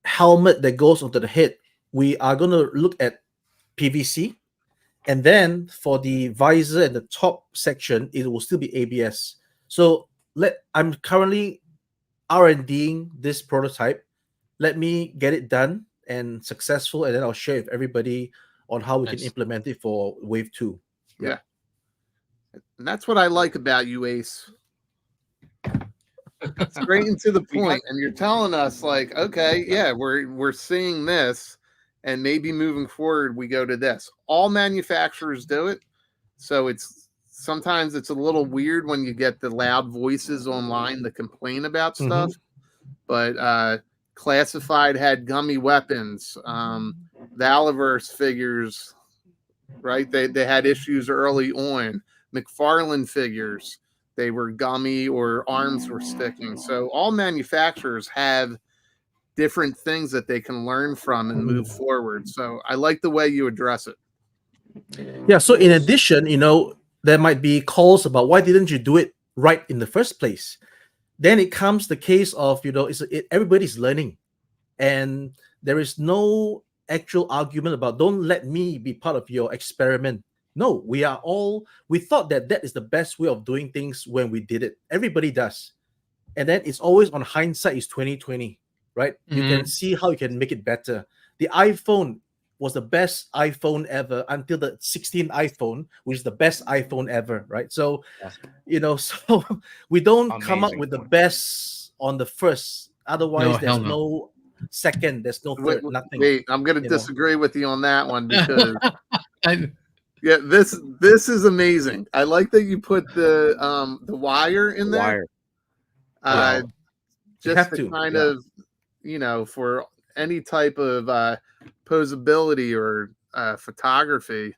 S4: helmet that goes onto the head, we are going to look at PVC. And then for the visor and the top section, it will still be ABS. So I'm currently R&Ding this prototype. Let me get it done and successful, and then I'll share with everybody on how we can implement it for Wave 2.
S2: Yeah. And that's what I like about you, Ace. Straight into the point, and you're telling us, like, okay, yeah, we're seeing this, and maybe moving forward we go to this. All manufacturers do it, so sometimes it's a little weird when you get the loud voices online that complain about stuff. But Classified had gummy weapons. Valiverse figures, right? They had issues early on. McFarland figures, they were gummy or arms were sticking. So all manufacturers have different things that they can learn from and move forward. So I like the way you address it.
S4: Yeah. So in addition, there might be calls about why didn't you do it right in the first place? Then it comes the case of, everybody's learning, and there is no actual argument about don't let me be part of your experiment. No, we thought that is the best way of doing things when we did it. Everybody does. And then it's always on hindsight is 2020, right? You can see how you can make it better. The iPhone was the best iPhone ever until the 16th iPhone, which is the best iPhone ever, right? So, so we don't come up with the best on the first. Otherwise, there's no second, there's no third, nothing.
S2: Wait, I'm going to disagree with you on that one, because yeah, this is amazing. I like that you put the wire in there. Just to kind of, for any type of posability or photography.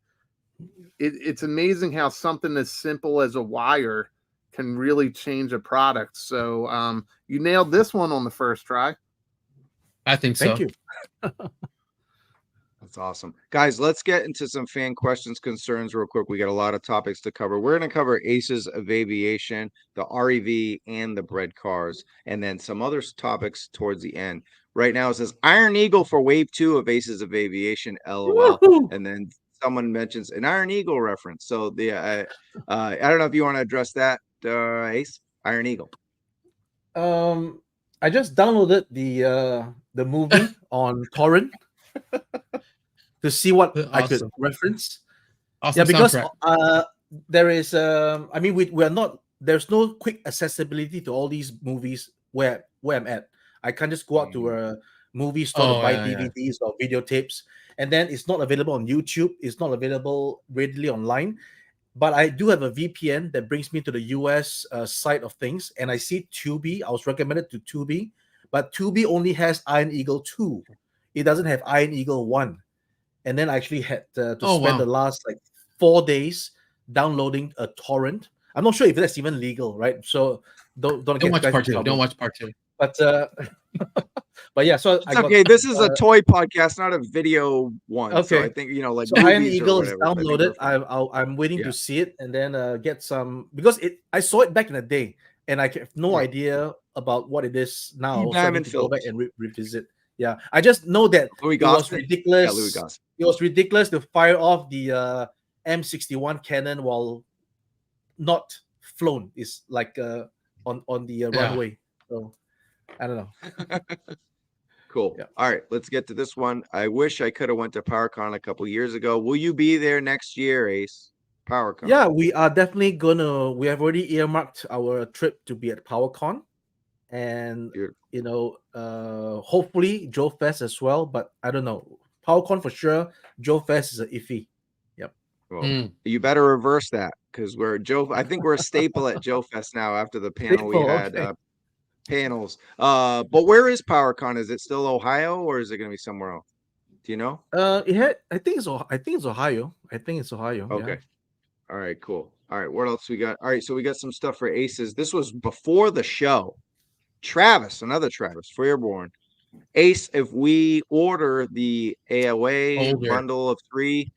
S2: It's amazing how something as simple as a wire can really change a product. So you nailed this one on the first try.
S3: I think so.
S4: Thank you.
S1: That's awesome. Guys, let's get into some fan questions, concerns real quick. We got a lot of topics to cover. We're going to cover Aces of Aviation, the REV, and the bread cars, and then some other topics towards the end. Right now it says Iron Eagle for Wave 2 of Aces of Aviation, LOL. Woohoo! And then someone mentions an Iron Eagle reference. So I don't know if you want to address that, Ace. Iron Eagle.
S4: I just downloaded the movie on torrent to see what I could reference.
S3: Awesome.
S4: Yeah, because there is we are not, there's no quick accessibility to all these movies where I'm at. I can't just go out to a movie store to buy DVDs or videotapes, and then it's not available on YouTube. It's not available readily online. But I do have a VPN that brings me to the US side of things, and I see Tubi. I was recommended to Tubi, but Tubi only has Iron Eagle 2. It doesn't have Iron Eagle 1. And then I actually had to spend the last 4 days downloading a torrent. I'm not sure if that's even legal, right? So don't
S3: watch part 2. Don't watch part 2.
S4: But but yeah, so
S1: it's okay. This is a toy podcast, not a video one.
S4: Okay,
S1: so I think
S4: so Iron Eagle is downloaded. I'm waiting to see it and then get some, because I saw it back in the day and I have no idea about what it is now. So I need to go back and revisit. Yeah, I just know that it was ridiculous. It was ridiculous to fire off the M61 cannon while not flown. It's like on the runway. So I don't know.
S1: Cool.
S4: Yeah.
S1: All right, let's get to this one. I wish I could have went to PowerCon a couple years ago. Will you be there next year, Ace? PowerCon.
S4: Yeah, we are definitely gonna. We have already earmarked our trip to be at PowerCon, and
S1: Beautiful.
S4: hopefully JoeFest as well. But I don't know. PowerCon for sure. JoeFest is a iffy. Yep.
S1: Well, you better reverse that because we're Joe. I think we're a staple at JoeFest now after the panel we
S4: Staple,
S1: had.
S4: okay.
S1: Panels. But where is PowerCon? Is it still Ohio or is it going to be somewhere else? Do you know?
S4: I think it's Ohio. I think it's Ohio.
S1: Okay.
S4: Yeah.
S1: All right, cool. All right, what else we got? All right, so we got some stuff for Aces. This was before the show. Travis, another Travis, Freeborn. Ace, if we order the AOA bundle of 3,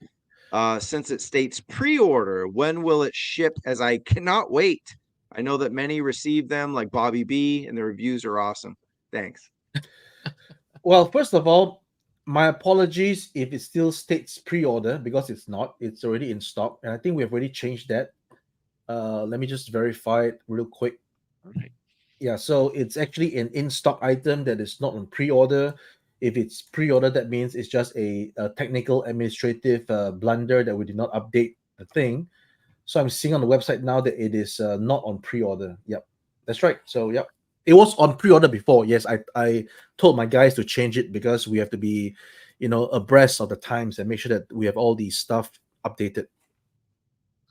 S1: since it states pre-order, when will it ship? As I cannot wait. I know that many received them, like Bobby B, and the reviews are awesome. Thanks.
S4: Well, first of all, my apologies if it still states pre-order because it's not. It's already in stock, and I think we have already changed that. Let me just verify it real quick.
S1: All right.
S4: Yeah, so it's actually an in-stock item that is not on pre-order. If it's pre-order, that means it's just a technical administrative blunder that we did not update the thing. So I'm seeing on the website now that it is not on pre-order. Yep, that's right. So yep, it was on pre-order before. Yes, I told my guys to change it because we have to be, abreast of the times and make sure that we have all these stuff updated.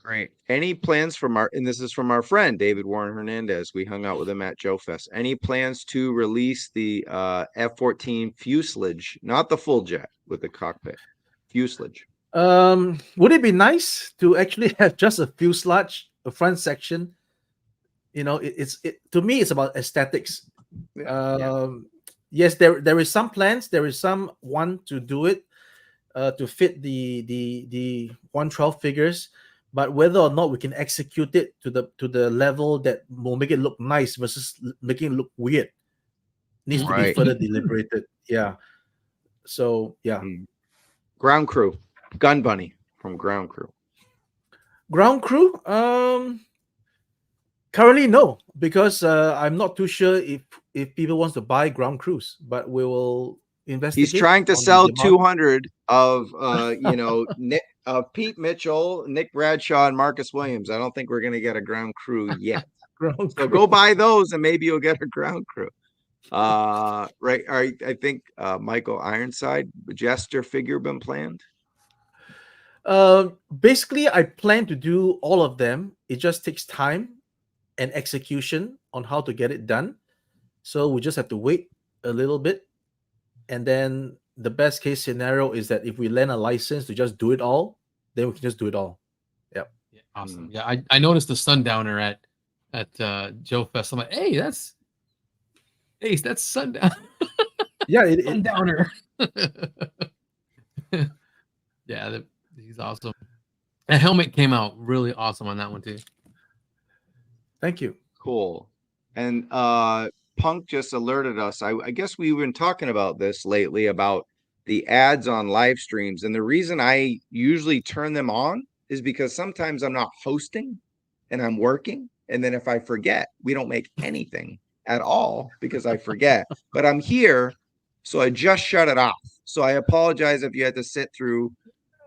S1: Great. Any plans from and this is from our friend David Warren Hernandez. We hung out with him at JoeFest. Any plans to release the F-14 fuselage, not the full jet with the cockpit fuselage?
S4: Would it be nice to actually have just a fuselage, a front section? To me, it's about aesthetics. Yes, there is some plans. There is some want to do it to fit the 112 figures. But whether or not we can execute it to the level that will make it look nice versus making it look weird needs to be further deliberated. Yeah. So yeah.
S1: Ground crew, Gun Bunny from Ground Crew.
S4: Ground crew. Currently no, because I'm not too sure if people wants to buy ground crews, but we will investigate.
S1: He's trying to sell 200 of Nick. Pete Mitchell, Nick Bradshaw, and Marcus Williams. I don't think we're going to get a ground crew yet. So go buy those and maybe you'll get a ground crew. Right. I think Michael Ironside, Jester figure been planned?
S4: Basically, I plan to do all of them. It just takes time and execution on how to get it done. So we just have to wait a little bit. And then the best case scenario is that if we land a license to just do it all, then we can just do it all. Yep.
S3: Yeah, awesome. Yeah, I noticed the Sundowner at JoeFest. I'm like, hey, that's Sundown.
S4: Yeah,
S3: Sundowner. Yeah, he's awesome. The helmet came out really awesome on that one too.
S4: Thank you.
S1: Cool. And Punk just alerted us. I guess we've been talking about this lately about the ads on live streams. And the reason I usually turn them on is because sometimes I'm not hosting and I'm working. And then if I forget, we don't make anything at all because I forget. But I'm here, so I just shut it off. So I apologize if you had to sit through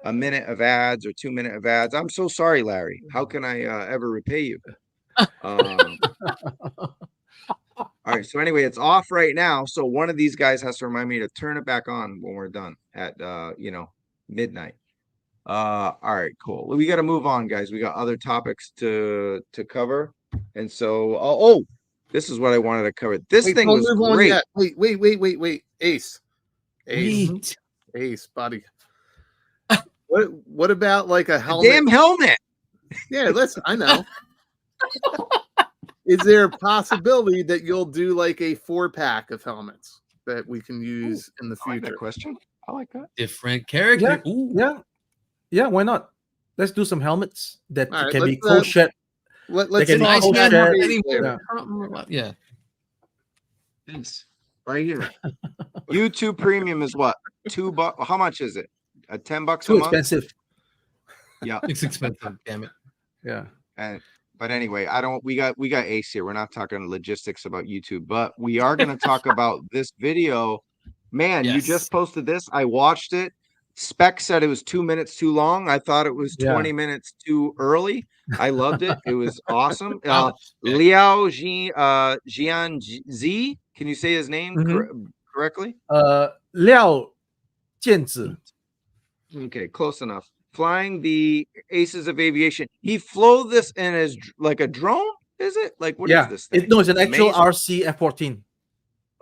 S1: a minute of ads or 2 minutes of ads. I'm so sorry, Larry. How can I ever repay you? All right. So anyway, it's off right now. So one of these guys has to remind me to turn it back on when we're done at midnight. All right, cool. We got to move on, guys. We got other topics to cover. And so this is what I wanted to cover. This thing was great.
S2: Wait. Ace, buddy. What about like a helmet?
S1: Damn helmet.
S2: Yeah, listen, I know. Is there a possibility that you'll do like a 4-pack of helmets that we can use in the future?
S1: I like that question. I like that.
S3: Different character.
S4: Yeah. Why not? Let's do some helmets that can be co-shed.
S2: Let's
S3: Yeah.
S1: This right here. YouTube Premium is what? $2? How much is it? $10
S4: Too
S1: a month?
S4: Expensive.
S1: Yeah,
S3: It's expensive. Damn it.
S4: Yeah.
S1: And But anyway, we got Ace here. We're not talking logistics about YouTube, but we are going to talk about this video. Man, you just
S3: Yes.
S1: posted this. I watched it. Spec said it was 2 minutes too long. I thought it was 20 minutes too early. I loved it. It was awesome.
S3: Ouch.
S1: Liao Jian Z. Can you say his name correctly?
S4: Liao Jianzi.
S1: Okay, close enough. Flying the Aces of Aviation. He flew this in as like a drone, is it? Like, what is this thing?
S4: No, it's an actual
S1: Amazing.
S4: RC F-14.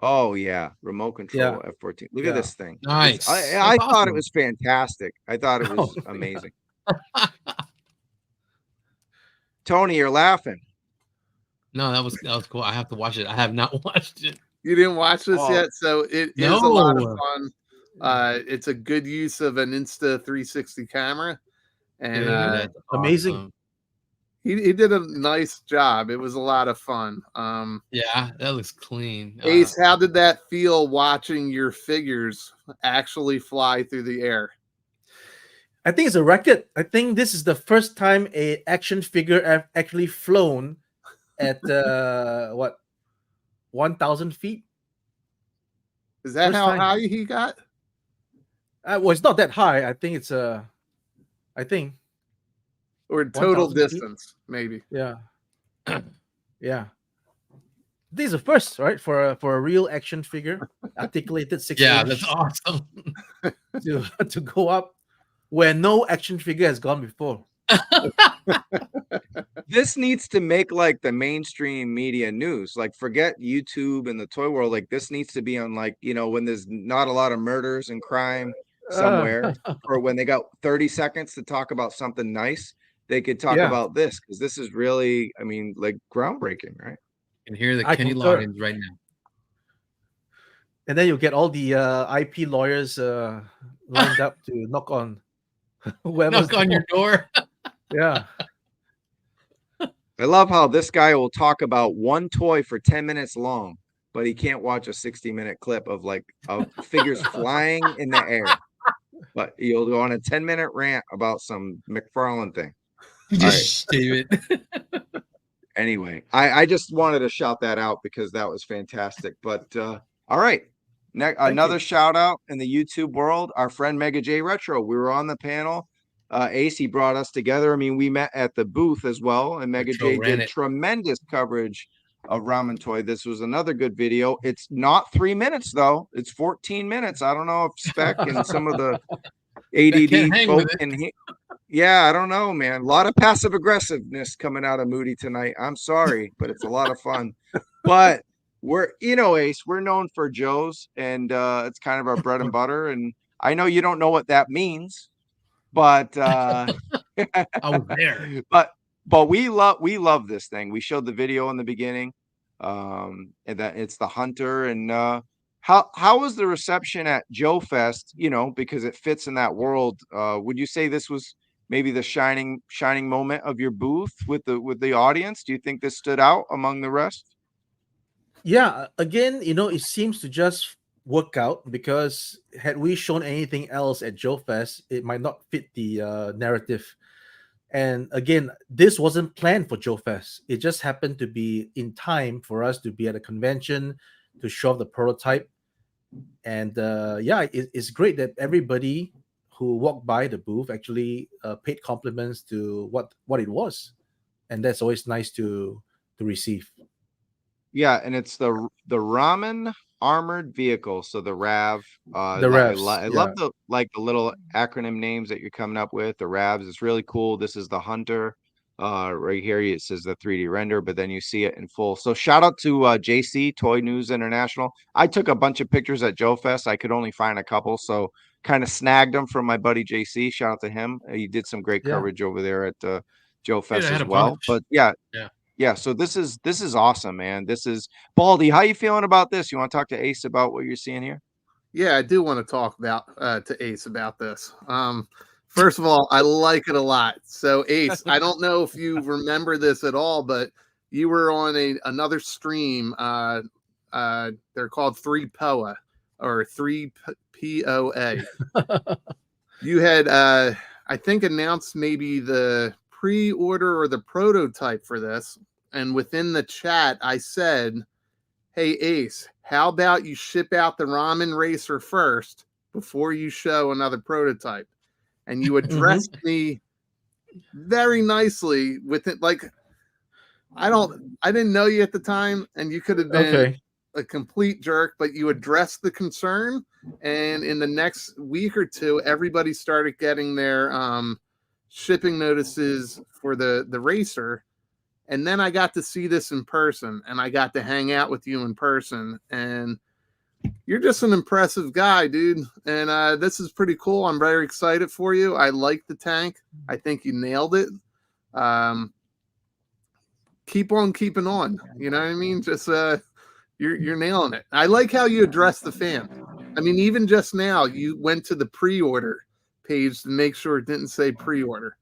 S1: Oh, yeah. Remote control F-14. Look at this thing.
S3: Nice.
S1: I thought it was fantastic. I thought it was amazing. Tony, you're laughing.
S3: No, that was cool. I have to watch it. I have not watched it.
S2: You didn't watch this yet, so it is a lot of fun. It's a good use of an Insta360 camera, and
S4: amazing.
S3: Awesome.
S2: He did a nice job. It was a lot of fun.
S3: Yeah, that looks clean.
S2: Ace, how did that feel watching your figures actually fly through the air?
S4: I think it's a record. I think this is the first time a action figure actually flown at 1,000 feet.
S2: Is that
S4: First
S2: how
S4: time.
S2: high he got?
S4: Well, it's not that high. I think it's
S2: Or total
S4: 1,000 feet?
S2: distance, maybe.
S4: Yeah. Yeah. This is the first, right? For a real action figure, articulated 6
S3: Yeah,
S4: inch
S3: that's awesome.
S4: to go up where no action figure has gone before.
S1: This needs to make like the mainstream media news. Like, forget YouTube and the toy world. Like, this needs to be on, like, you know, when there's not a lot of murders and crime somewhere, or when they got 30 seconds to talk about something nice, they could talk about this, because this is really, I mean, like, groundbreaking, right?
S3: And hear the
S4: I
S3: Kenny
S4: concur.
S3: Loggins right now.
S4: And then you get all the IP lawyers lined up to knock on whoever's
S3: Knock on your door.
S4: Yeah.
S1: I love how this guy will talk about one toy for 10 minutes long, but he can't watch a 60-minute clip of like figures flying in the air. But he'll go on a 10-minute rant about some McFarland thing.
S3: Just save it.
S1: Anyway, I just wanted to shout that out because that was fantastic. But all right. Another shout out in the YouTube world, our friend Mega J Retro. We were on the panel. AC brought us together. I mean, we met at the booth as well, and Mega J did tremendous coverage of Ramen Toy. This was another good video. It's not 3 minutes though; it's 14 minutes. I don't know if Spec and some of the ADD folk can. Yeah, I don't know, man. A lot of passive aggressiveness coming out of Moody tonight. I'm sorry, but it's a lot of fun. But we're, you know, Ace, we're known for Joe's, and it's kind of our bread and butter. And I know you don't know what that means. But but we love this thing. We showed the video in the beginning, and that it's the Hunter. And how was the reception at JoeFest? You know, because it fits in that world. Would you say this was maybe the shining moment of your booth with the audience? Do you think this stood out among the rest?
S4: Yeah, again, you know, it seems to just work out, because had we shown anything else at JoeFest, it might not fit the narrative. And again, this wasn't planned for JoeFest. It just happened to be in time for us to be at a convention to show off the prototype. And it's great that everybody who walked by the booth actually paid compliments to what it was, and that's always nice to receive. Yeah,
S1: and it's the Ramen Armored Vehicle, so the RAV.
S4: The RAVs.
S1: I love the little acronym names that you're coming up with. The RAVs, it's really cool. This is the Hunter. Right here it says the 3D render, but then you see it in full. So shout out to JC, Toy News International. I took a bunch of pictures at JoeFest. I could only find a couple, so kind of snagged them from my buddy JC. Shout out to him. He did some great coverage over there at JoeFest as well. But yeah, so this is awesome, man. This is Baldy. How you feeling about this? You want to talk to Ace about what you're seeing here?
S2: Yeah, I do want to talk about to Ace about this. First of all, I like it a lot. So Ace, I don't know if you remember this at all, but you were on another stream. They're called 3 POA or 3 POA. You had I think announced maybe the pre-order or the prototype for this, and within the chat, I said, "Hey Ace, how about you ship out the Ramen Racer first before you show another prototype?" And you addressed me very nicely with it. Like, I didn't know you at the time, and you could have been a complete jerk, but you addressed the concern. And in the next week or two, everybody started getting their shipping notices for the racer. And then I got to see this in person, and I got to hang out with you in person. And you're just an impressive guy, dude. And this is pretty cool. I'm very excited for you. I like the tank. I think you nailed it. Keep on keeping on. You know what I mean? Just you're nailing it. I like how you address the fan. I mean, even just now, you went to the pre-order page to make sure it didn't say pre-order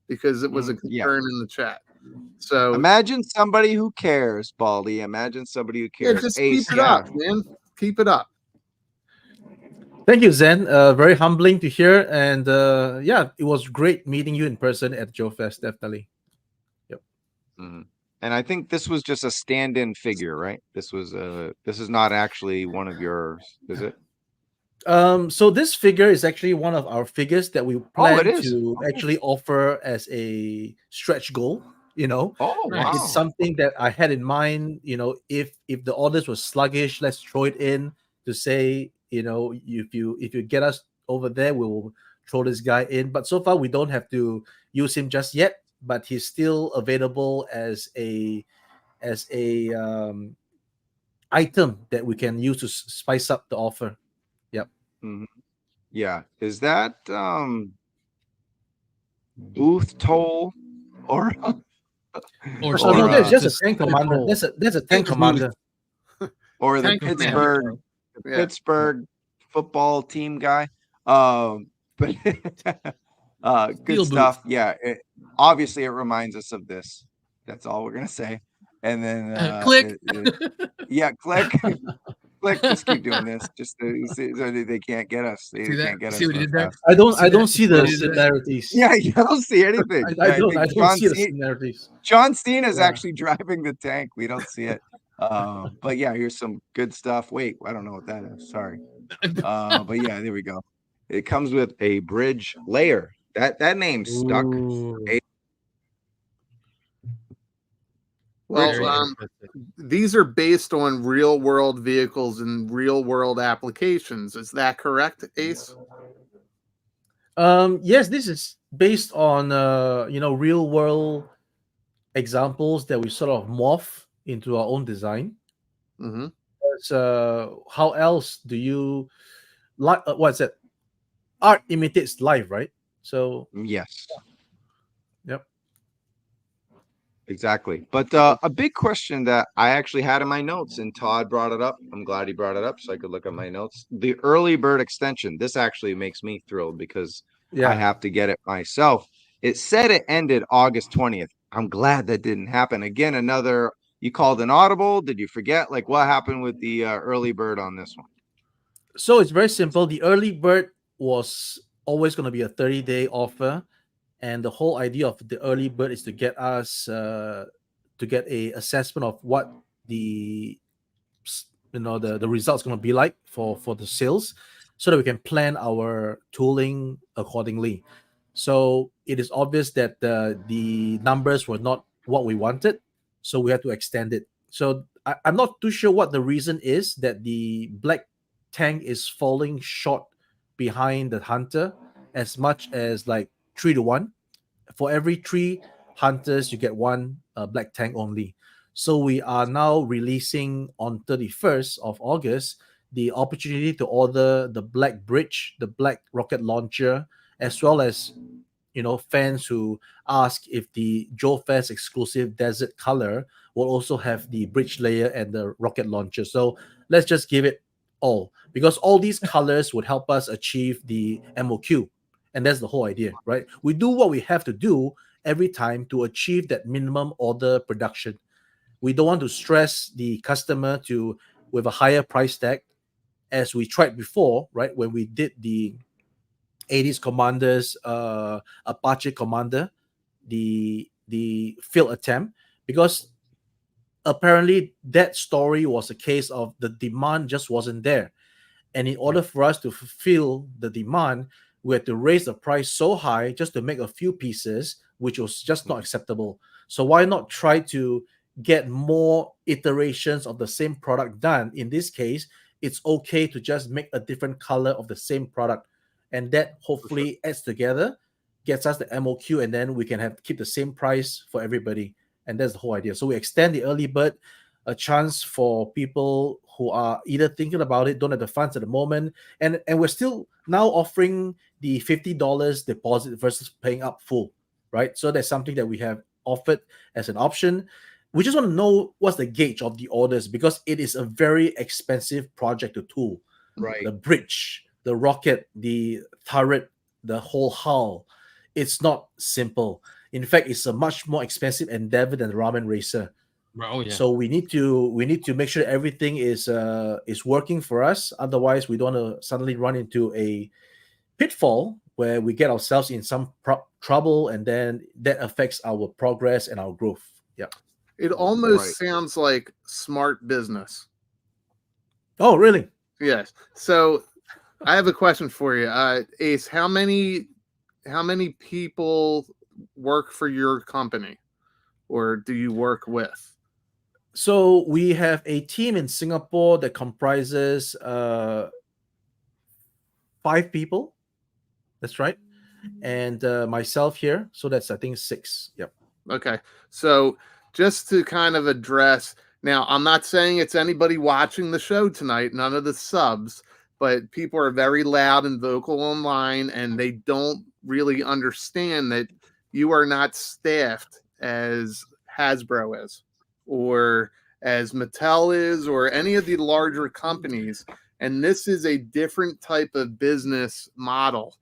S2: because it was a concern in the chat. So
S1: imagine somebody who cares, Baldy. Imagine somebody who cares.
S2: Yeah, just keep it up, man. Keep it up.
S4: Thank you, Zen. Very humbling to hear, and yeah, it was great meeting you in person at JoeFest. Definitely. Yep.
S1: And I think this was just a stand-in figure, right? This is not actually one of yours, is it?
S4: So this figure is actually one of our figures that we plan
S1: it is.
S4: to actually offer as a stretch goal. You know,
S3: Wow.
S4: it's something that I had in mind. You know, if the orders were sluggish, let's throw it in to say, you know, if you get us over there, we will throw this guy in. But so far, we don't have to use him just yet. But he's still available as a item that we can use to spice up the offer. Yep.
S1: Yeah. Is that booth toll or
S3: Or
S4: no, there's just a
S3: just
S4: tank commander. There's a tank commander.
S1: or the
S2: Tank
S1: Pittsburgh
S2: Yeah.
S1: Pittsburgh football team guy. But good
S3: Steel
S1: stuff. Yeah. Obviously, it reminds us of this. That's all we're gonna say. And then
S3: click.
S1: Yeah, click. Click. Just keep doing this. Just so they can't get us. They
S3: See that?
S1: can't get
S3: See
S1: us.
S3: what he did there?
S4: I don't
S3: that?
S4: see the
S3: See that?
S4: similarities.
S1: Yeah, you don't see anything.
S4: I don't
S1: John
S4: see the
S1: Cena-
S4: similarities.
S1: John Cena is
S4: Yeah.
S1: actually driving the tank. We don't see it. But yeah, here's some good stuff. Wait, I don't know what that is. Sorry. But yeah, there we go. It comes with a bridge layer. That name stuck.
S4: Ooh.
S2: Well, these are based on real world vehicles and real world applications. Is that correct, Ace?
S4: Yes, this is based on you know, real world examples that we sort of morph into our own design.
S2: Mm-hmm.
S4: How else do you like? What's that? Art imitates life, right? So
S1: Yes.
S4: Yep.
S1: Exactly. But a big question that I actually had in my notes, and Todd brought it up. I'm glad he brought it up so I could look at my notes. The early bird extension. This actually makes me thrilled because I have to get it myself. It said it ended August 20th. I'm glad that didn't happen. Again, another, you called an audible. Did you forget? Like, what happened with the early bird on this one?
S4: So it's very simple. The early bird was always going to be a 30-day offer. And the whole idea of the early bird is to get us to get a assessment of what the the results going to be like for the sales, so that we can plan our tooling accordingly. So it is obvious that the numbers were not what we wanted, so we had to extend it. So I'm not too sure what the reason is that the black tank is falling short behind the hunter as much as like 3-1. For every 3 hunters, you get 1 black tank only. So we are now releasing on 31st of August the opportunity to order the black bridge, the black rocket launcher, as well as, you know, fans who ask if the JoeFest exclusive desert color will also have the bridge layer and the rocket launcher. So let's just give it all, because all these colors would help us achieve the MOQ. And that's the whole idea, right? We do what we have to do every time to achieve that minimum order production. We don't want to stress the customer with a higher price tag, as we tried before, right? When we did the 80s Commanders, Apache Commander, the failed attempt, because apparently that story was a case of the demand just wasn't there. And in order for us to fulfill the demand, we had to raise the price so high just to make a few pieces, which was just not acceptable. So why not try to get more iterations of the same product done? In this case, it's okay to just make a different color of the same product. And that hopefully adds together, gets us the MOQ, and then we can keep the same price for everybody. And that's the whole idea. So we extend the early bird, a chance for people who are either thinking about it, don't have the funds at the moment, and we're still now offering the $50 deposit versus paying up full, right? So that's something that we have offered as an option. We just want to know what's the gauge of the orders, because it is a very expensive project to tool.
S1: Right.
S4: The bridge, the rocket, the turret, the whole hull. It's not simple. In fact, it's a much more expensive endeavor than the Ramen Racer.
S3: Oh, yeah.
S4: So we need to make sure everything is working for us. Otherwise, we don't want to suddenly run into a pitfall where we get ourselves in some trouble, and then that affects our progress and our growth. Yeah.
S2: It almost sounds like smart business.
S4: Oh, really?
S2: Yes. So I have a question for you, Ace. How many people work for your company, or do you work with?
S4: So we have a team in Singapore that comprises 5 people. That's right. And myself here. So that's, I think, 6. Yep.
S2: Okay. So just to kind of address, now I'm not saying it's anybody watching the show tonight, none of the subs, but people are very loud and vocal online, and they don't really understand that you are not staffed as Hasbro is, or as Mattel is, or any of the larger companies. And this is a different type of business model.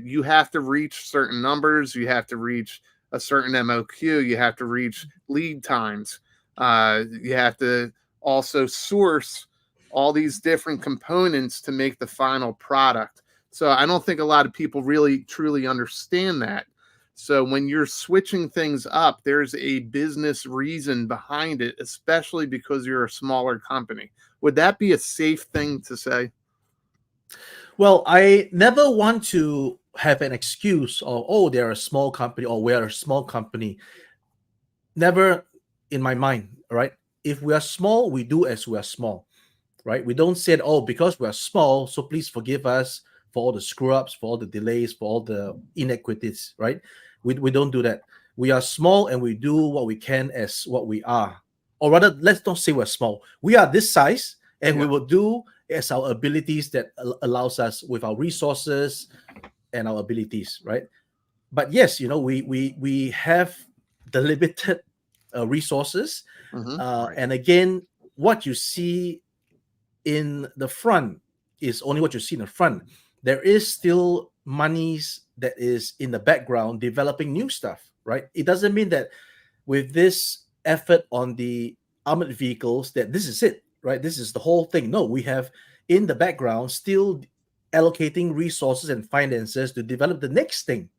S2: You have to reach certain numbers. You have to reach a certain MOQ. You have to reach lead times. You have to also source all these different components to make the final product. So I don't think a lot of people really truly understand that. So when you're switching things up, there's a business reason behind it, especially because you're a smaller company. Would that be a safe thing to say?
S4: Well, I never want to have an excuse of, oh, they're a small company, or we're a small company. Never in my mind, right? If we are small, we do as we are small, right? We don't say, oh, because we are small, so please forgive us for all the screw-ups, for all the delays, for all the inequities, right? We don't do that. We are small, and we do what we can as what we are. Or rather, let's not say we're small. We are this size, and we will do as our abilities that allows us with our resources and our abilities, right? But yes, we have the limited resources. And again, what you see in the front is only what you see in the front. There is still monies that is in the background developing new stuff, right? It doesn't mean that with this effort on the armored vehicles that this is it, right? This is the whole thing. No, we have in the background still allocating resources and finances to develop the next thing.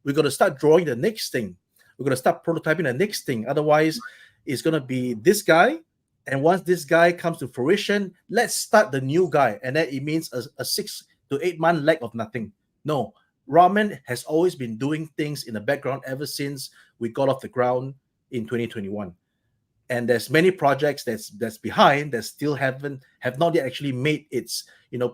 S4: We're going to start drawing the next thing. We're going to start prototyping the next thing. Otherwise, it's going to be this guy. And once this guy comes to fruition, let's start the new guy. And then it means a 6 to 8 month lag of nothing. No, Ramen has always been doing things in the background ever since we got off the ground in 2021. And there's many projects that's behind that still have not yet actually made its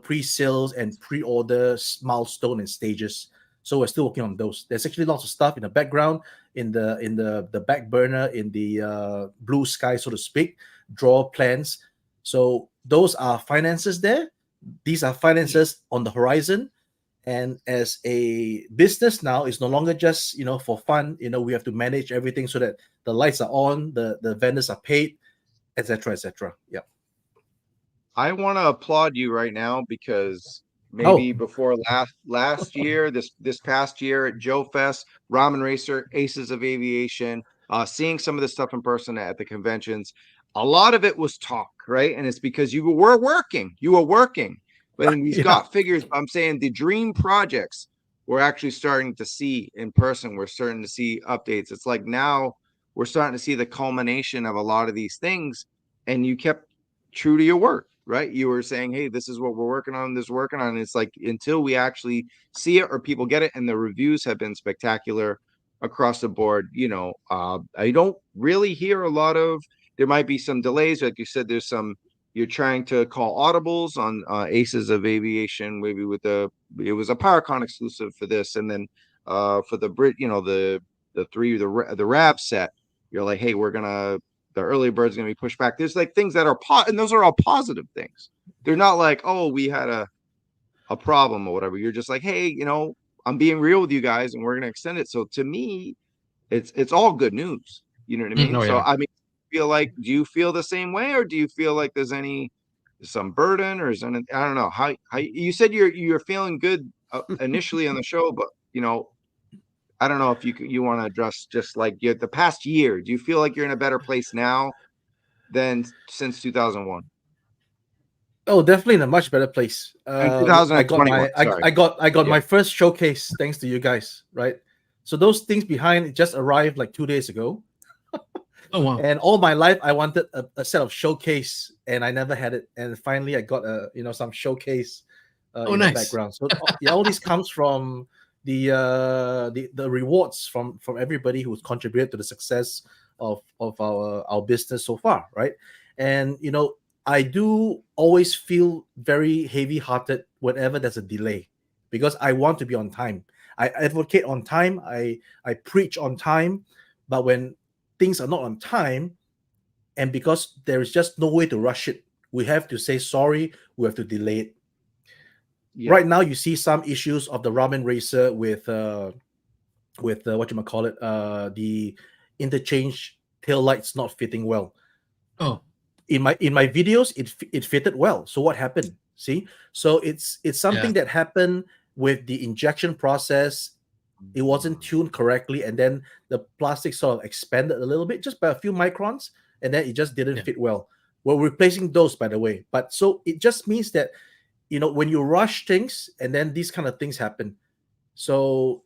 S4: pre-sales and pre-order milestone and stages. So we're still working on those. There's actually lots of stuff in the background, in the back burner, in the blue sky, so to speak, draw plans. So those are finances there. These are finances on the horizon. And as a business now, it's no longer just for fun. We have to manage everything so that the lights are on, the vendors are paid, etc., etc. Yeah.
S1: I want to applaud you right now, because maybe before last year, this past year at JoeFest, Ramen Racer, Aces of Aviation, seeing some of this stuff in person at the conventions, a lot of it was talk, right? And it's because you were working. But we've got figures. I'm saying the dream projects we're actually starting to see in person. We're starting to see updates. It's like now we're starting to see the culmination of a lot of these things, and you kept true to your word, right? You were saying, hey, this is what we're working on, this working on. It's like until we actually see it or people get it, and the reviews have been spectacular across the board. I don't really hear a lot of, there might be some delays. Like you said, there's some, you're trying to call audibles on Aces of Aviation, maybe with it was a PowerCon exclusive for this. And then for the Brit, the RAV set, you're like, hey, the early bird's going to be pushed back. There's like things that are and those are all positive things. They're not like, oh, we had a problem or whatever. You're just like, hey, I'm being real with you guys and we're going to extend it. So to me, it's all good news. You know what I mean?
S3: Oh,
S1: So
S3: yeah.
S1: I mean, do you feel the same way, or do you feel like there's some burden, or is any, I don't know how you said you're feeling good initially on the show, but I don't know if you want to address just like the past year. Do you feel like you're in a better place now than since 2001?
S4: Oh, definitely in a much better place.
S1: And
S4: I got
S1: 2021.
S4: my
S1: Sorry.
S4: I got
S1: Yeah.
S4: my first showcase thanks to you guys, right? So those things behind just arrived like 2 days ago.
S3: Oh wow.
S4: And all my life I wanted a set of showcase, and I never had it. And finally I got some showcase in
S3: nice.
S4: the background. So all this comes from the rewards from everybody who's contributed to the success of our business so far, right? And I do always feel very heavy-hearted whenever there's a delay, because I want to be on time. I advocate on time. I preach on time. But when things are not on time, and because there is just no way to rush it, we have to say sorry. We have to delay it. Yeah. Right now, you see some issues of the Ramen Racer with what you might call it, the interchange tail lights not fitting well.
S3: Oh.
S4: In my videos, it fitted well. So what happened? See, so it's something that happened with the injection process. It wasn't tuned correctly, and then the plastic sort of expanded a little bit, just by a few microns, and then it just didn't fit well. We're replacing those, by the way. But so it just means that when you rush things, and then these kind of things happen. So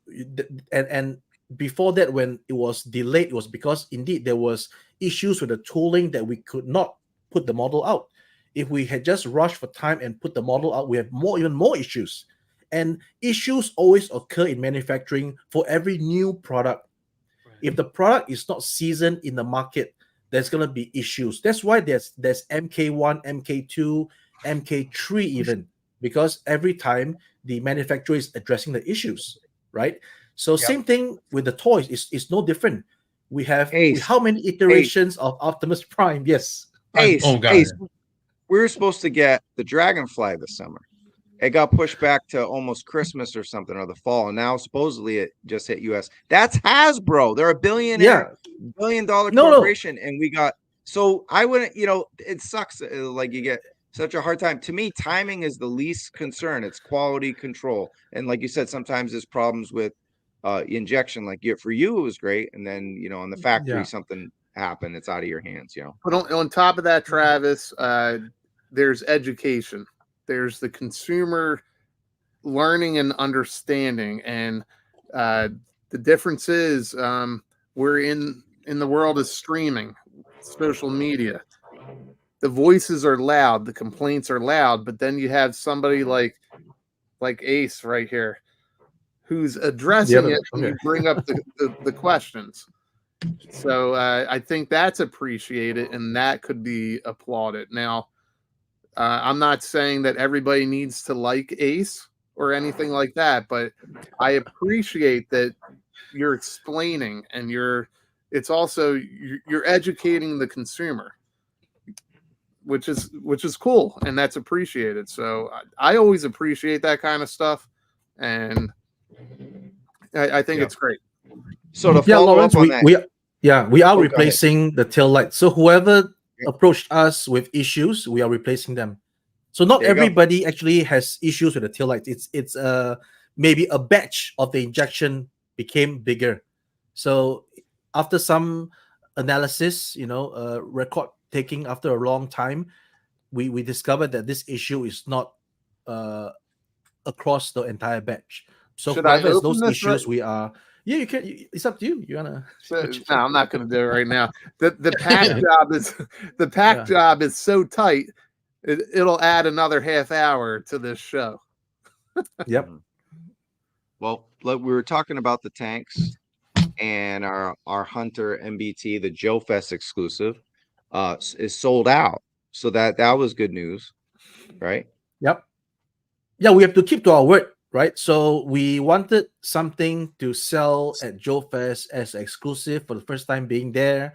S4: and before that, when it was delayed, it was because indeed there was issues with the tooling that we could not put the model out. If we had just rushed for time and put the model out, we have even more issues. And issues always occur in manufacturing for every new product. Right. If the product is not seasoned in the market, there's going to be issues. That's why there's MK1, MK2, MK3 even, because every time the manufacturer is addressing the issues, right? So same thing with the toys. It's no different. We have how many iterations of Optimus Prime? Yes.
S1: Ace, we were supposed to get the Dragonfly this summer. It got pushed back to almost Christmas or something, or the fall, and now supposedly it just hit US. That's Hasbro. They're a $1 billion corporation, and we got. So I wouldn't. It sucks. Like you get such a hard time. To me, timing is the least concern. It's quality control, and like you said, sometimes there's problems with injection. Like for you, it was great, and then on the factory something happened. It's out of your hands.
S2: But on top of that, Travis, there's education. There's the consumer learning and understanding, and the difference is we're in the world of streaming, social media. The voices are loud, the complaints are loud, but then you have somebody like Ace right here who's addressing it when you bring up the questions. So I think that's appreciated, and that could be applauded. Now, I'm not saying that everybody needs to like Ace or anything like that, but I appreciate that you're explaining, and you're educating the consumer, which is cool, and that's appreciated. So I always appreciate that kind of stuff, and I think it's great.
S1: So to follow
S4: Lawrence,
S1: up on that,
S4: we are replacing the tail light. So whoever approached us with issues, we are replacing them. So not everybody actually has issues with the tail light. It's maybe a batch of the injection became bigger. So after some analysis, record taking after a long time, we discovered that this issue is not across the entire batch. So
S2: Should I
S4: whoever
S2: open
S4: those
S2: this
S4: issues,
S2: right-
S4: we are. Yeah, you can. It's up to you. You wanna?
S2: No, I'm not going to do it right now. The pack
S3: Yeah.
S2: job is the pack
S4: Yeah.
S2: job is so tight. It'll add another half hour to this show.
S4: Yep.
S1: Well, look, we were talking about the tanks and our Hunter MBT, the JoeFest exclusive, is sold out. So that was good news, right?
S4: Yep. Yeah, we have to keep to our word, right? So we wanted something to sell at Joe Fest as exclusive for the first time being there.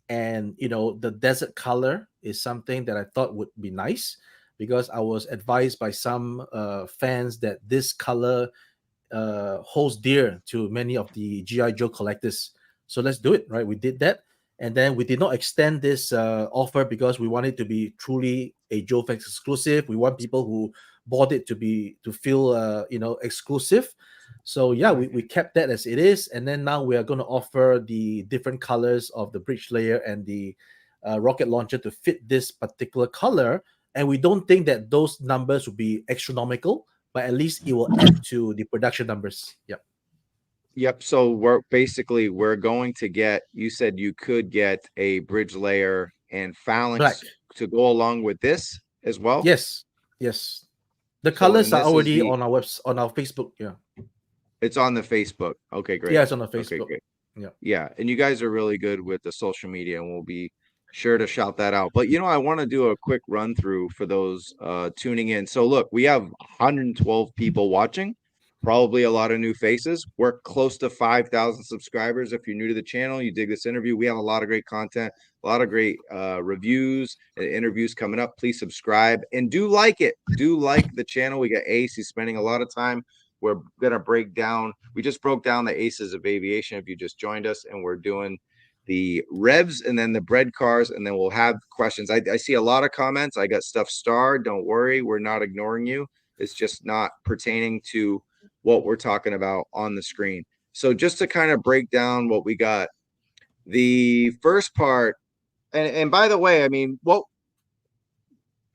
S4: And the desert color is something that I thought would be nice, because I was advised by some fans that this color holds dear to many of the GI Joe collectors. So let's do it, right? We did that, and then we did not extend this offer because we want it to be truly a Joe Fest exclusive. We want people who bought it to feel exclusive. So yeah, we kept that as it is, and then now we are going to offer the different colors of the bridge layer and the rocket launcher to fit this particular color. And we don't think that those numbers will be astronomical, but at least it will add to the production numbers. Yep.
S1: Yep. So we're going to get, you said you could get a bridge layer and
S4: Black.
S1: phalanx to go along with this as well.
S4: Yes. Yes. The
S1: So,
S4: colors
S1: and
S4: are
S1: this is
S4: already
S1: the-
S4: on our Facebook. Yeah.
S1: It's on the Facebook. Okay, great.
S4: Yeah, it's on the
S1: Okay,
S4: Facebook.
S1: great.
S4: Yeah.
S1: Yeah. And you guys are really good with the social media, and we'll be sure to shout that out. But I want to do a quick run through for those tuning in. So look, we have 112 people watching, probably a lot of new faces. We're close to 5,000 subscribers. If you're new to the channel, you dig this interview, we have a lot of great content, a lot of great reviews and interviews coming up. Please subscribe and do like it. Do like the channel. We got Ace. He's spending a lot of time. We're going to break down. We just broke down the Aces of Aviation if you just joined us, and we're doing the revs and then the bread cars, and then we'll have questions. I see a lot of comments. I got stuff starred. Don't worry, we're not ignoring you. It's just not pertaining to what we're talking about on the screen. So just to kind of break down what we got, the first part, and by the way, I mean, what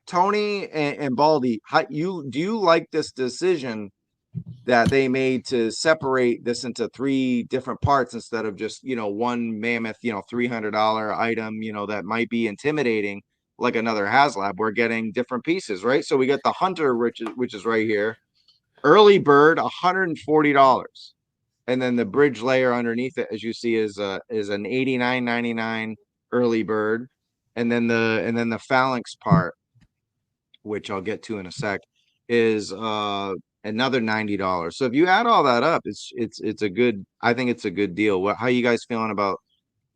S1: Tony and Baldy, do you like this decision that they made to separate this into 3 different parts instead of just one mammoth $300 item that might be intimidating like another HasLab? We're getting different pieces, right? So we got the Hunter, which is right here, early bird, $140, and then the bridge layer underneath it, as you see, is an $89.99 early bird, and then the phalanx part, which I'll get to in a sec, is another $90. So if you add all that up, it's a good, I think it's a good deal. How you guys feeling about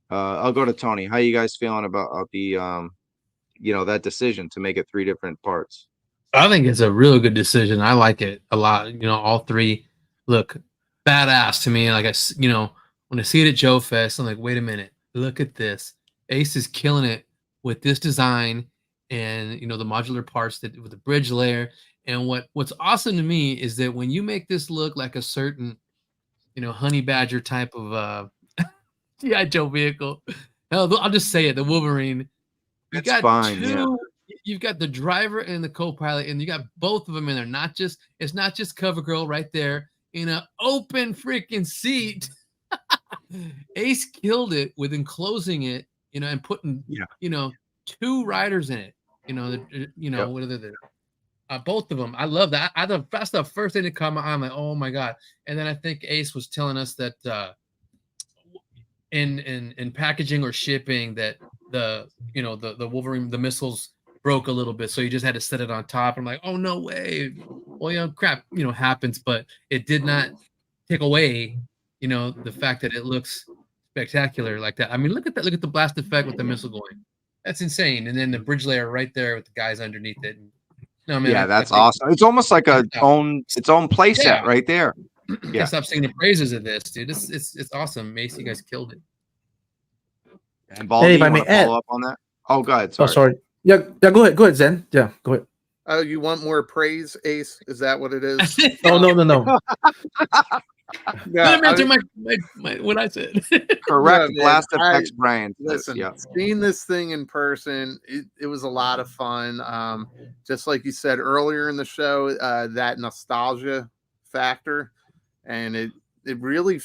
S1: I'll go to Tony. How you guys feeling about the that decision to make it 3 different parts?
S3: I think it's a really good decision. I like it a lot. All 3 look badass to me. Like when I see it at Joe Fest, I'm like, wait a minute, look at this. Ace is killing it with this design and the modular parts with the bridge layer. And what's awesome to me is that when you make this look like a certain honey badger type of GI Joe vehicle, hell, I'll just say it, the Wolverine. You got
S1: fine,
S3: 2.
S1: yeah.
S3: You've got the driver and the co-pilot, and you got both of them in there. It's not just CoverGirl right there in an open freaking seat. Ace killed it with enclosing it, and putting 2 riders in it.
S1: Yep.
S3: What are they? Both of them. I love that. That's the first thing that caught my eye. I'm like, oh my god. And then I think Ace was telling us that in packaging or shipping that the Wolverine, the missiles broke a little bit, so you just had to set it on top. I'm like, oh no way. Well, crap, happens, but it did not take away, the fact that it looks spectacular like that. I mean, look at that. Look at the blast effect with the missile going. That's insane. And then the bridge layer right there with the guys underneath it. No, man,
S1: Yeah, that's awesome. It's almost like its own playset right there.
S3: Yeah. Can't stop singing the praises of this, dude. It's awesome. Mace, you guys killed it.
S1: And Baldy, you want to follow up on that? Oh, go ahead. Sorry.
S4: Oh, sorry. Yeah, go ahead, Zen. Yeah, go ahead.
S2: Oh, you want more praise, Ace? Is that what it is?
S4: Oh, no.
S2: Yeah,
S3: Let me answer my what I said.
S1: Correct.
S2: Yeah,
S1: Blast effects, Brian.
S2: Listen,
S1: Yeah.
S2: seeing this thing in person, it was a lot of fun. Just like you said earlier in the show, that nostalgia factor and it really,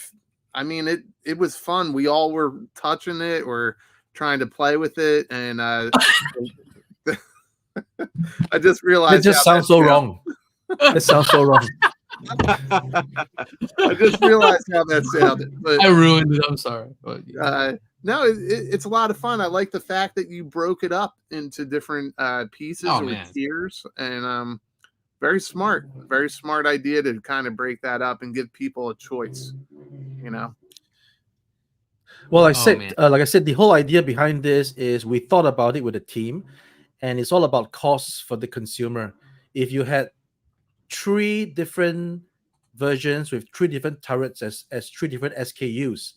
S2: I mean, it was fun. We all were touching it or trying to play with it, and I just
S4: That
S2: realized
S4: just
S2: how
S4: sounds so
S2: sounded.
S4: wrong. That sounds so wrong.
S2: I just realized how that sounded. But
S3: I ruined it. I'm sorry. But,
S2: no, it's a lot of fun. I like the fact that you broke it up into different pieces
S3: Oh,
S2: or
S3: man.
S2: tiers, and very smart idea to kind of break that up and give people a choice. You know,
S4: Well,
S3: man.
S4: like I said, the whole idea behind this is we thought about it with the team, and it's all about costs for the consumer. If you had 3 different versions with 3 different turrets as 3 different SKUs,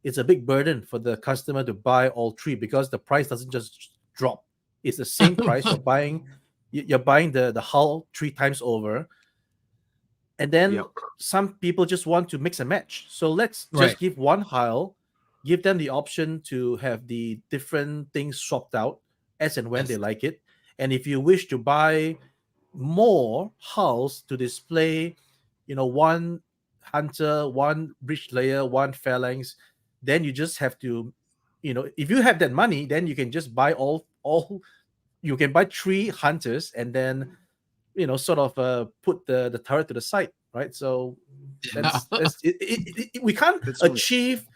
S4: it's a big burden for the customer to buy all 3 because the price doesn't just drop. It's the same price. You're buying the hull 3 times over, and then
S1: Yep.
S4: some people just want to mix and match. So let's just
S3: Right.
S4: give one hull, give them the option to have the different things swapped out as and when
S3: Yes.
S4: they like it. And if you wish to buy more hulls to display, one hunter, one bridge layer, one phalanx, then you just have to, if you have that money, then you can just buy all you can buy 3 hunters and then sort of put the turret to the side, right? So we can't
S1: That's right.
S4: achieve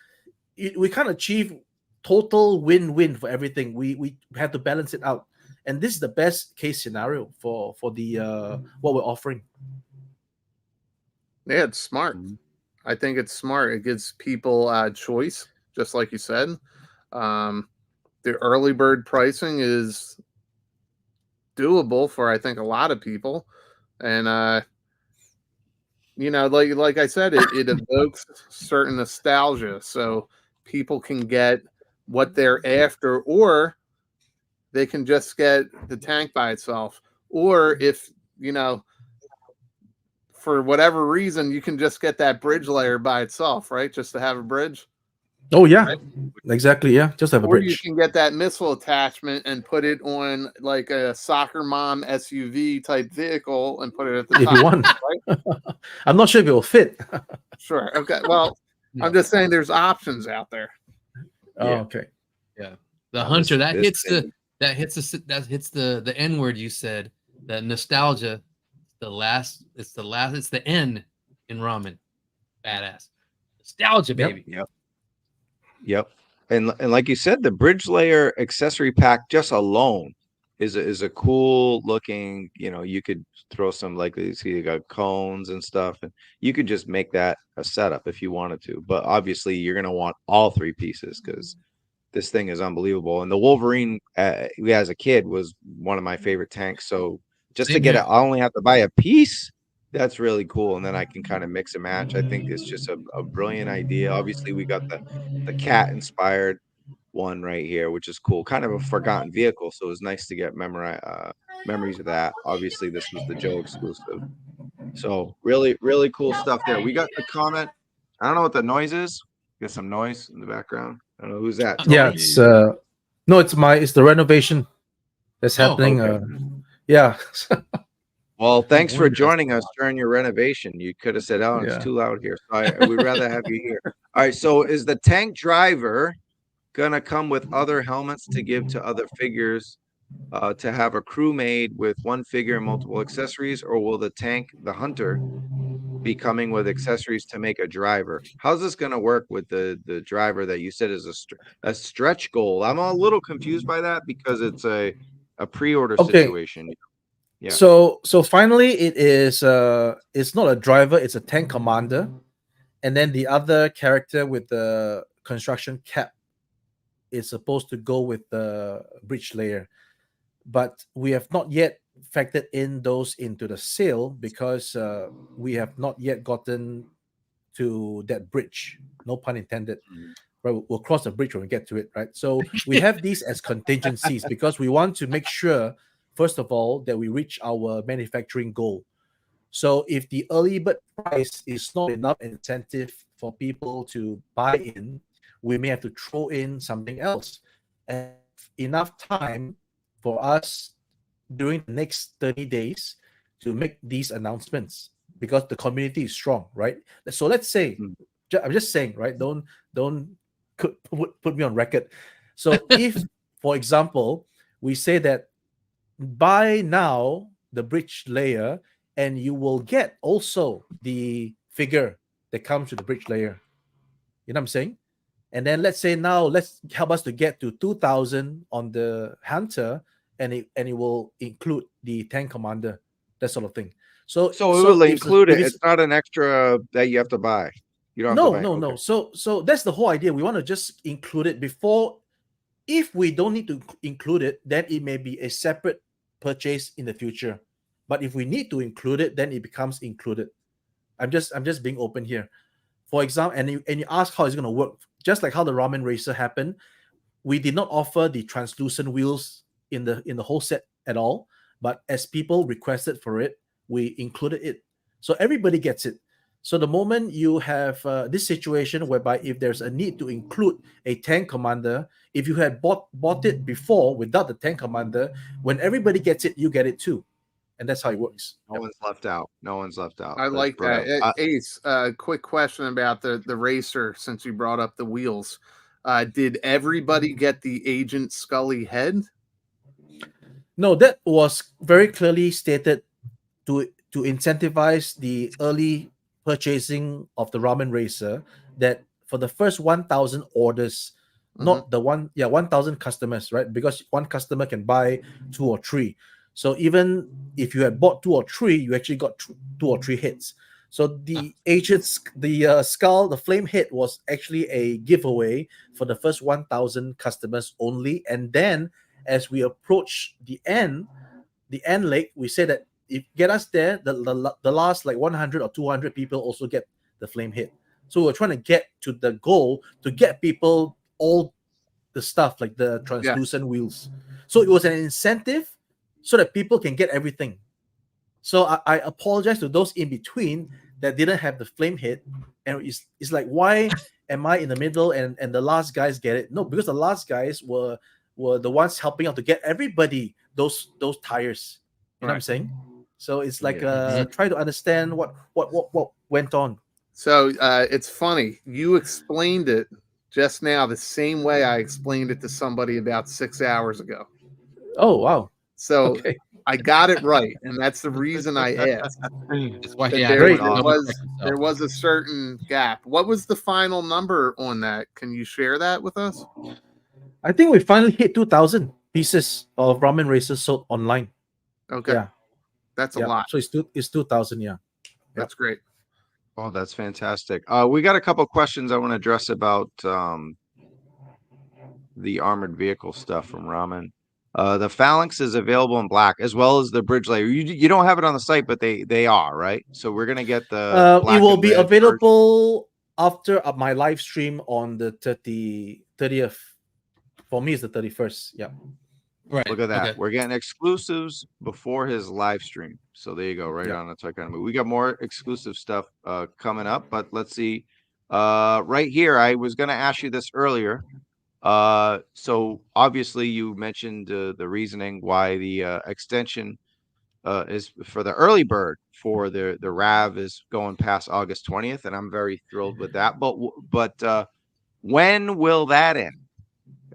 S4: total win-win for everything. We have to balance it out, and this is the best case scenario for the what we're offering.
S2: yeah, it's smart.
S1: Mhm.
S2: I think it's smart. It gives people choice, just like you said. The early bird pricing is doable for I think a lot of people, and like I said, it evokes certain nostalgia, so people can get what they're after, or they can just get the tank by itself, or if for whatever reason you can just get that bridge layer by itself, right? Just to have a bridge.
S4: Oh yeah,
S2: Right.
S4: exactly. Yeah, just have a
S2: Or you
S4: bridge.
S2: can get that missile attachment and put it on like a soccer mom SUV type vehicle and put it at the
S4: If
S2: top.
S4: you want.
S2: Right?
S4: I'm not sure if it will fit.
S2: Sure. Okay. Well, I'm just saying there's options out there.
S4: Oh,
S1: Yeah.
S4: okay.
S3: Yeah. The
S1: Now,
S3: hunter
S1: this
S3: hits the N word you said. That nostalgia. It's the N in ramen. Badass. Nostalgia,
S4: Yep.
S3: baby.
S1: Yep. And like you said, the bridge layer accessory pack just alone is a cool looking, you could throw some, like you see you got cones and stuff, and you could just make that a setup if you wanted to. But obviously you're gonna want all 3 pieces because this thing is unbelievable. And the Wolverine as a kid was one of my favorite tanks. So just to
S3: Same
S1: get it,
S3: here.
S1: I only have to buy a piece. That's really cool. And then I can kind of mix and match. I think it's just a brilliant idea. Obviously, we got the cat inspired one right here, which is cool. Kind of a forgotten vehicle. So it was nice to get memories of that. Obviously, this was the Joe exclusive. So really, really cool stuff there. We got the comment. I don't know what the noise is. Get some noise in the background. I don't know who's that. Tony?
S4: Yeah, it's no, it's the renovation that's
S3: Oh,
S4: happening.
S1: okay.
S4: Yeah.
S1: Well, thanks for
S3: warned us.
S1: joining us during your renovation. You could have said, "Oh, it's
S4: Yeah.
S1: too loud here." So I would rather have you here. All right. So is the tank driver gonna come with other helmets to give to other figures to have a crew made with one figure and multiple accessories, or will the hunter, be coming with accessories to make a driver? How's this gonna work with the driver that you said is a stretch goal? I'm a little confused by that because it's a pre-order
S4: Okay.
S1: situation. Yeah.
S4: So finally it is it's not a driver, it's a tank commander. And then the other character with the construction cap is supposed to go with the bridge layer. But we have not yet factored in those into the sale because we have not yet gotten to that bridge. No pun intended. Right, we'll cross the bridge when we get to it, right? So we have these as contingencies because we want to make sure, first of all, that we reach our manufacturing goal. So if the early bird price is not enough incentive for people to buy in, we may have to throw in something else. And enough time for us during the next 30 days to make these announcements. because the community is strong, right? So let's say,
S1: Mm.
S4: I'm just saying, right? Don't put me on record. So if, for example, we say that buy now the bridge layer, and you will get also the figure that comes with the bridge layer. You know what I'm saying? And then let's say now let's help us to get to 2,000 on the hunter, and it will include the tank commander, that sort of thing. So
S1: it will
S4: if
S1: include
S4: if
S1: it. It's not an extra that you have to buy. You don't have to buy.
S4: no.
S1: Okay.
S4: So that's the whole idea. We want to just include it before. If we don't need to include it, then it may be a separate purchase in the future. But if we need to include it, then it becomes included. I'm just being open here. For example, and you ask how it's going to work. Just like how the Ramen Racer happened, we did not offer the translucent wheels in the whole set at all. But as people requested for it, we included it, so everybody gets it. So the moment you have this situation whereby if there's a need to include a tank commander, if you had bought it before without the tank commander, when everybody gets it, you get it too, and that's how it works.
S1: No one's left out. No one's left out.
S2: I
S1: That's
S2: like that.
S1: brilliant.
S2: Ace, quick question about the racer, since you brought up the wheels. Did everybody get the Agent Scully head?
S4: No, that was very clearly stated to incentivize the early purchasing of the Ramen Racer, that for the first 1,000 orders, not the 1,000 customers, right? Because one customer can buy 2 or 3. So even if you had bought 2 or 3, you actually got 2 or 3 hits. So the agents, the skull, the flame hit was actually a giveaway for the first 1,000 customers only. And then as we approach the end leg, we say that if get us there, the last like 100 or 200 people also get the flame hit. So we're trying to get to the goal to get people all the stuff like the translucent wheels. So it was an incentive so that people can get everything. So I apologize to those in between that didn't have the flame hit, and it's like, why am I in the middle and the last guys get it? No, because the last guys were the ones helping out to get everybody those tires. You know what I'm saying? So it's like try to understand what went on.
S2: So it's funny. You explained it just now the same way I explained it to somebody about 6 hours ago.
S4: Oh, wow.
S2: So
S4: Okay.
S2: I got it right, and that's the reason I asked.
S3: That's why
S2: There was a certain gap. What was the final number on that? Can you share that with us?
S4: I think we finally hit 2,000 pieces of Ramen Racers sold online.
S2: Okay.
S4: Yeah.
S2: That's a lot.
S4: So it's 2,000, yeah.
S2: That's great.
S1: Oh, that's fantastic. We got a couple questions I want to address about the armored vehicle stuff from Ramen. The Phalanx is available in black as well as the bridge layer. You don't have it on the site, but they are, right? So we're gonna get the
S4: it will be available after my live stream on the 30th. For me, it's the 31st. Yeah.
S3: Right.
S1: Look at that.
S3: Okay.
S1: We're getting exclusives before his live stream. So there you go, right on the Toy Kind of Movie. We got more exclusive stuff coming up, but let's see. Right here, I was gonna ask you this earlier. So obviously you mentioned the reasoning why the extension is for the early bird for the RAV is going past August 20th, and I'm very thrilled with that. But when will that end?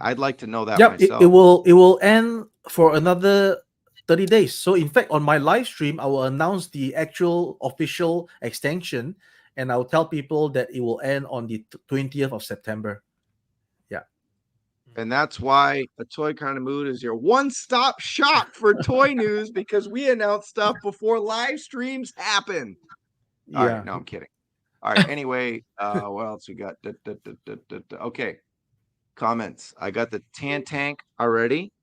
S1: I'd like to know that myself.
S4: It will end for another 30 days. So in fact, on my live stream, I will announce the actual official extension, and I will tell people that it will end on the 20th of September.
S1: And that's why a Toy Kind of Mood is your one-stop shop for toy news, because we announce stuff before live streams happen. All right, no, I'm kidding. All right, anyway, what else we got? Okay, comments. I got the Tan Tank already,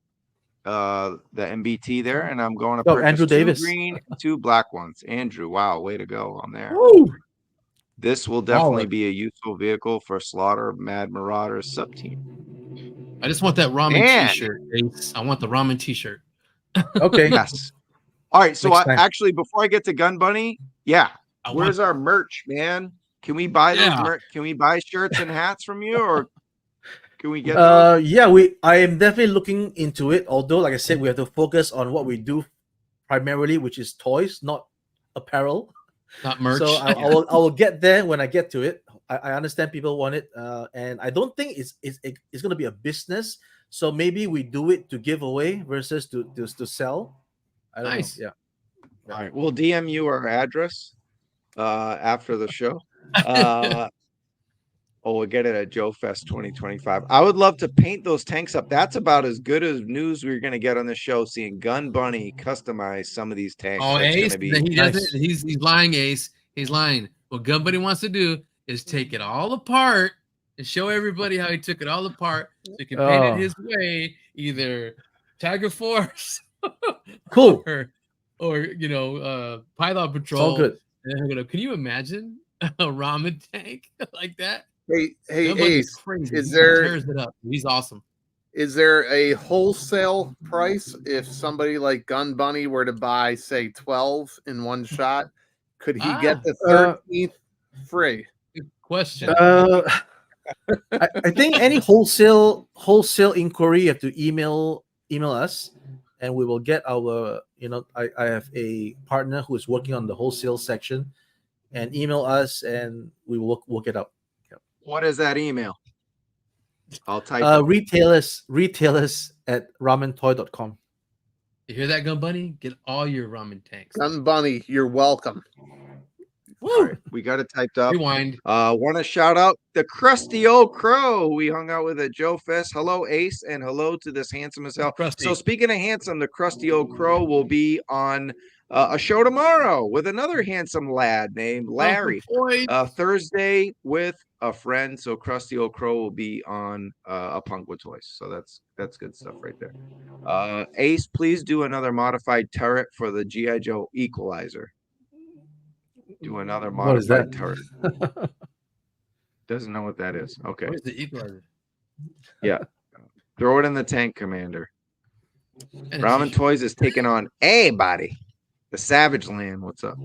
S1: the MBT there, and I'm going to purchase
S4: Andrew
S1: 2
S4: Davis.
S1: green and 2 black ones. Andrew, wow, way to go on there.
S4: Woo!
S1: This will definitely be a useful vehicle for Slaughter of Mad Marauders sub-team.
S3: I just want that ramen t-shirt. Ace. I want the ramen t-shirt.
S4: Okay.
S1: Yes. All right. So actually, before I get to Gun Bunny, where's our merch, man? Can we buy those? Can we buy shirts and hats from you, or can we get those?
S4: I am definitely looking into it. Although, like I said, we have to focus on what we do primarily, which is toys, not apparel.
S3: Not merch.
S4: So I will get there when I get to it. I understand people want it, and I don't think it's going to be a business. So maybe we do it to give away versus to sell. I don't
S3: Nice.
S4: know. Yeah.
S1: All right, we'll DM you our address after the show. We'll get it at JoeFest 2025. I would love to paint those tanks up. That's about as good as news we're going to get on the show, seeing Gun Bunny customize some of these tanks.
S3: Oh,
S1: That's
S3: Ace,
S1: going to be
S3: he
S4: nice.
S3: doesn't. He's lying, Ace. He's lying. What Gumbuddy wants to do is take it all apart and show everybody how he took it all apart, so he can paint it his way, either Tiger Force,
S4: Cool.
S3: or Python Patrol.
S4: It's all good.
S3: And can you imagine a ramen tank like that?
S2: Hey,
S3: Gumbuddy's
S2: Ace,
S3: crazy.
S2: is
S3: He
S2: there-
S3: tears it up. He's awesome.
S2: is there a wholesale price if somebody like Gun Bunny were to buy, say, 12 in one shot? Could he get the 13th free?
S3: Good question.
S4: I think any wholesale inquiry you have to email us, and we will get our. I have a partner who is working on the wholesale section, and email us, and we will work it out.
S1: what is that email? I'll type it.
S4: Retailers at ramentoy.com.
S3: You hear that, Gun Bunny? Get all your ramen tanks.
S2: Gun Bunny, you're welcome.
S1: All right, we got it typed up.
S3: Rewind.
S1: Want to shout out the crusty old crow we hung out with at JoeFest. Hello, Ace, and hello to this handsome as hell.
S3: Crusty.
S1: So speaking of handsome, the crusty old crow will be on a show tomorrow with another handsome lad named Larry. Thursday with a friend. So crusty old crow will be on a punk with toys. So that's good stuff right there. Ace, please do another modified turret for the GI Joe Equalizer. Do another
S4: What is
S1: modified
S4: that?
S1: turret. Doesn't know what that is. Okay.
S3: Where's the equalizer?
S1: Yeah. Throw it in the tank, Commander.
S3: And
S1: Ramen Toys is taking on body. The Savage Land. What's up?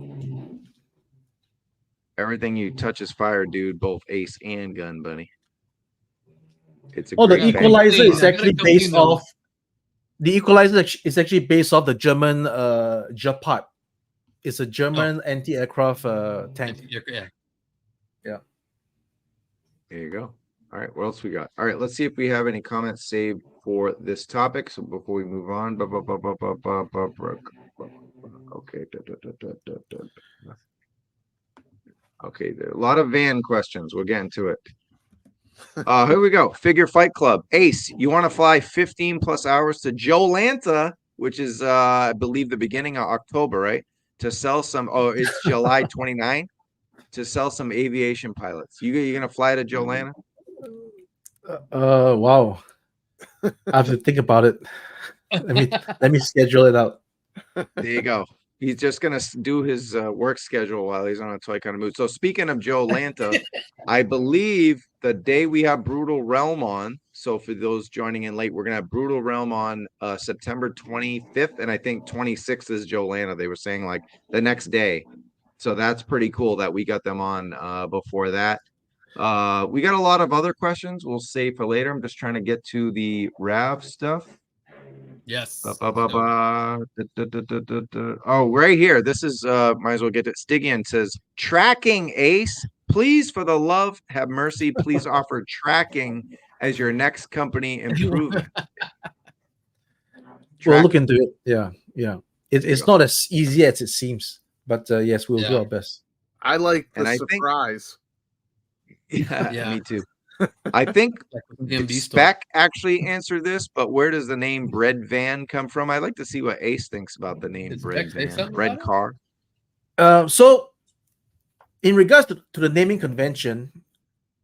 S1: Everything you touch is fire, dude. Both Ace and Gun Bunny. It's a
S4: The
S1: great bang.
S4: equalizer is
S3: I gotta
S4: actually
S3: go
S4: based
S3: clean those.
S4: off. The equalizer is actually based off the German Japot. It's a German anti-aircraft tank.
S3: Yeah.
S1: There you go. All right, what else we got? All right, let's see if we have any comments saved for this topic. So before we move on, okay. Okay, there are a lot of van questions. We'll get into it. Here we go. Figure Fight Club. Ace, you want to fly 15 plus hours to Jolanta, which is I believe the beginning of October, right? To sell some. Oh, it's July 29. To sell some aviation pilots. You gonna fly to Jolanta?
S4: Wow. I have to think about it. Let me schedule it out.
S1: There you go. He's just gonna do his work schedule while he's on a toy kind of mood. So speaking of Jolanta, I believe the day we have Brutal Realm on. So for those joining in late, we're gonna have Brutal Realm on September 25th, and I think 26th is Jolanta. They were saying like the next day. So that's pretty cool that we got them on before that. We got a lot of other questions we'll save for later. I'm just trying to get to the RAV stuff.
S3: Yes.
S1: Oh, right here. This is might as well get it. Stygian says, tracking Ace. Please, for the love, have mercy. Please offer tracking as your next company improvement.
S4: We'll look into it. Yeah. It's not as easy as it seems. But yes, we'll do our best.
S2: I like the
S1: And I
S2: surprise.
S1: Yeah, me too. I think Spec actually answered this, but where does the name Bread Van come from? I'd like to see what Ace thinks about the name Bread Van. Red Car.
S4: So, in regards to the naming convention,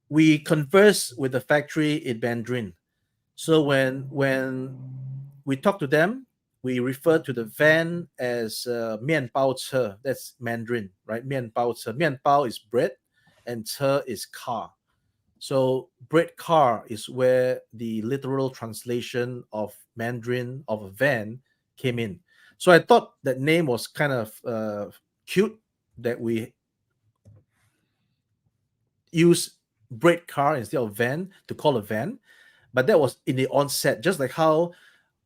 S4: we converse with the factory in Mandarin. So when we talk to them, we refer to the van as 面包车. That's Mandarin, right? 面包车. 面包 is bread, and 车 is car. So bread car is where the literal translation of Mandarin of a van came in. So I thought that name was kind of cute that we use bread car instead of van to call a van. But that was in the onset, just like how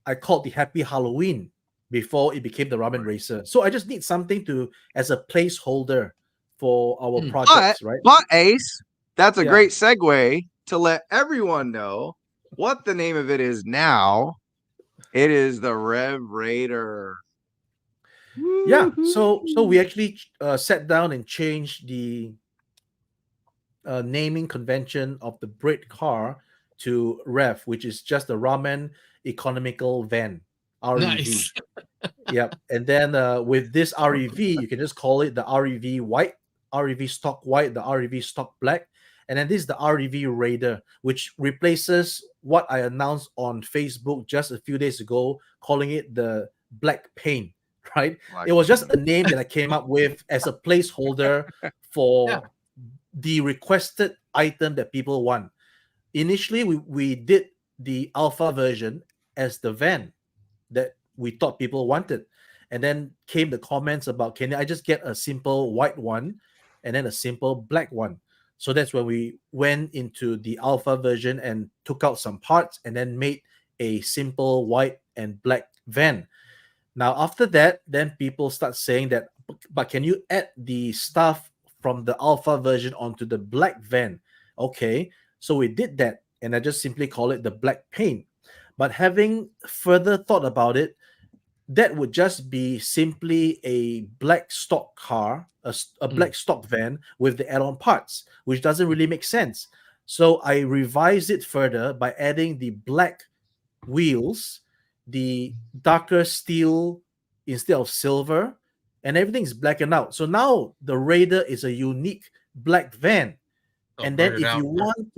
S4: I called the Happy Halloween before it became the Ramen Racer. So I just need something to as a placeholder for our
S3: Hmm.
S4: projects, right?
S1: But Ace, that's a
S4: Yeah.
S1: great segue to let everyone know what the name of it is now. It is the Rev Raider.
S4: Yeah. So we actually sat down and changed the naming convention of the Braid car to Rev, which is just the Ramen Economical Van, REV.
S3: Nice.
S4: Yep. And then with this REV, you can just call it the REV White, REV Stock White, the REV Stock Black. And then this is the REV Raider, which replaces what I announced on Facebook just a few days ago, calling it the Black Paint, right?
S1: Black
S4: It was just
S1: Paint.
S4: a name that I came up with as a placeholder for
S3: Yeah.
S4: the requested item that people want. Initially, we did the alpha version as the van that we thought people wanted. And then came the comments about, can I just get a simple white one and then a simple black one? So that's when we went into the alpha version and took out some parts and then made a simple white and black van. Now, after that, then people start saying that, but can you add the stuff from the alpha version onto the black van? Okay, so we did that, and I just simply call it the black paint. But having further thought about it, that would just be simply a black stock car, a black stock van with the add-on parts, which doesn't really make sense. So I revised it further by adding the black wheels, the darker steel instead of silver, and everything's blackened out. So now the Raider is a unique black van.
S3: Oh,
S4: And then
S3: blurred
S4: if
S3: out.
S4: you want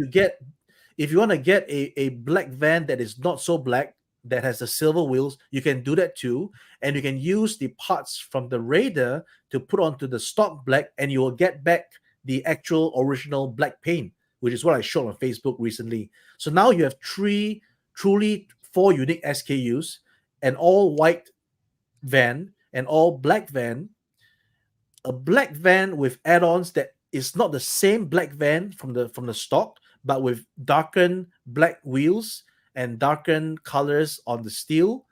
S4: to get a black van that is not so black, that has the silver wheels, you can do that too. And you can use the parts from the Raider to put onto the stock black, and you will get back the actual original black paint, which is what I showed on Facebook recently. So now you have four unique SKUs, an all white van, an all black van, a black van with add-ons that is not the same black van from the stock, but with darkened black wheels and darkened colors on the steel.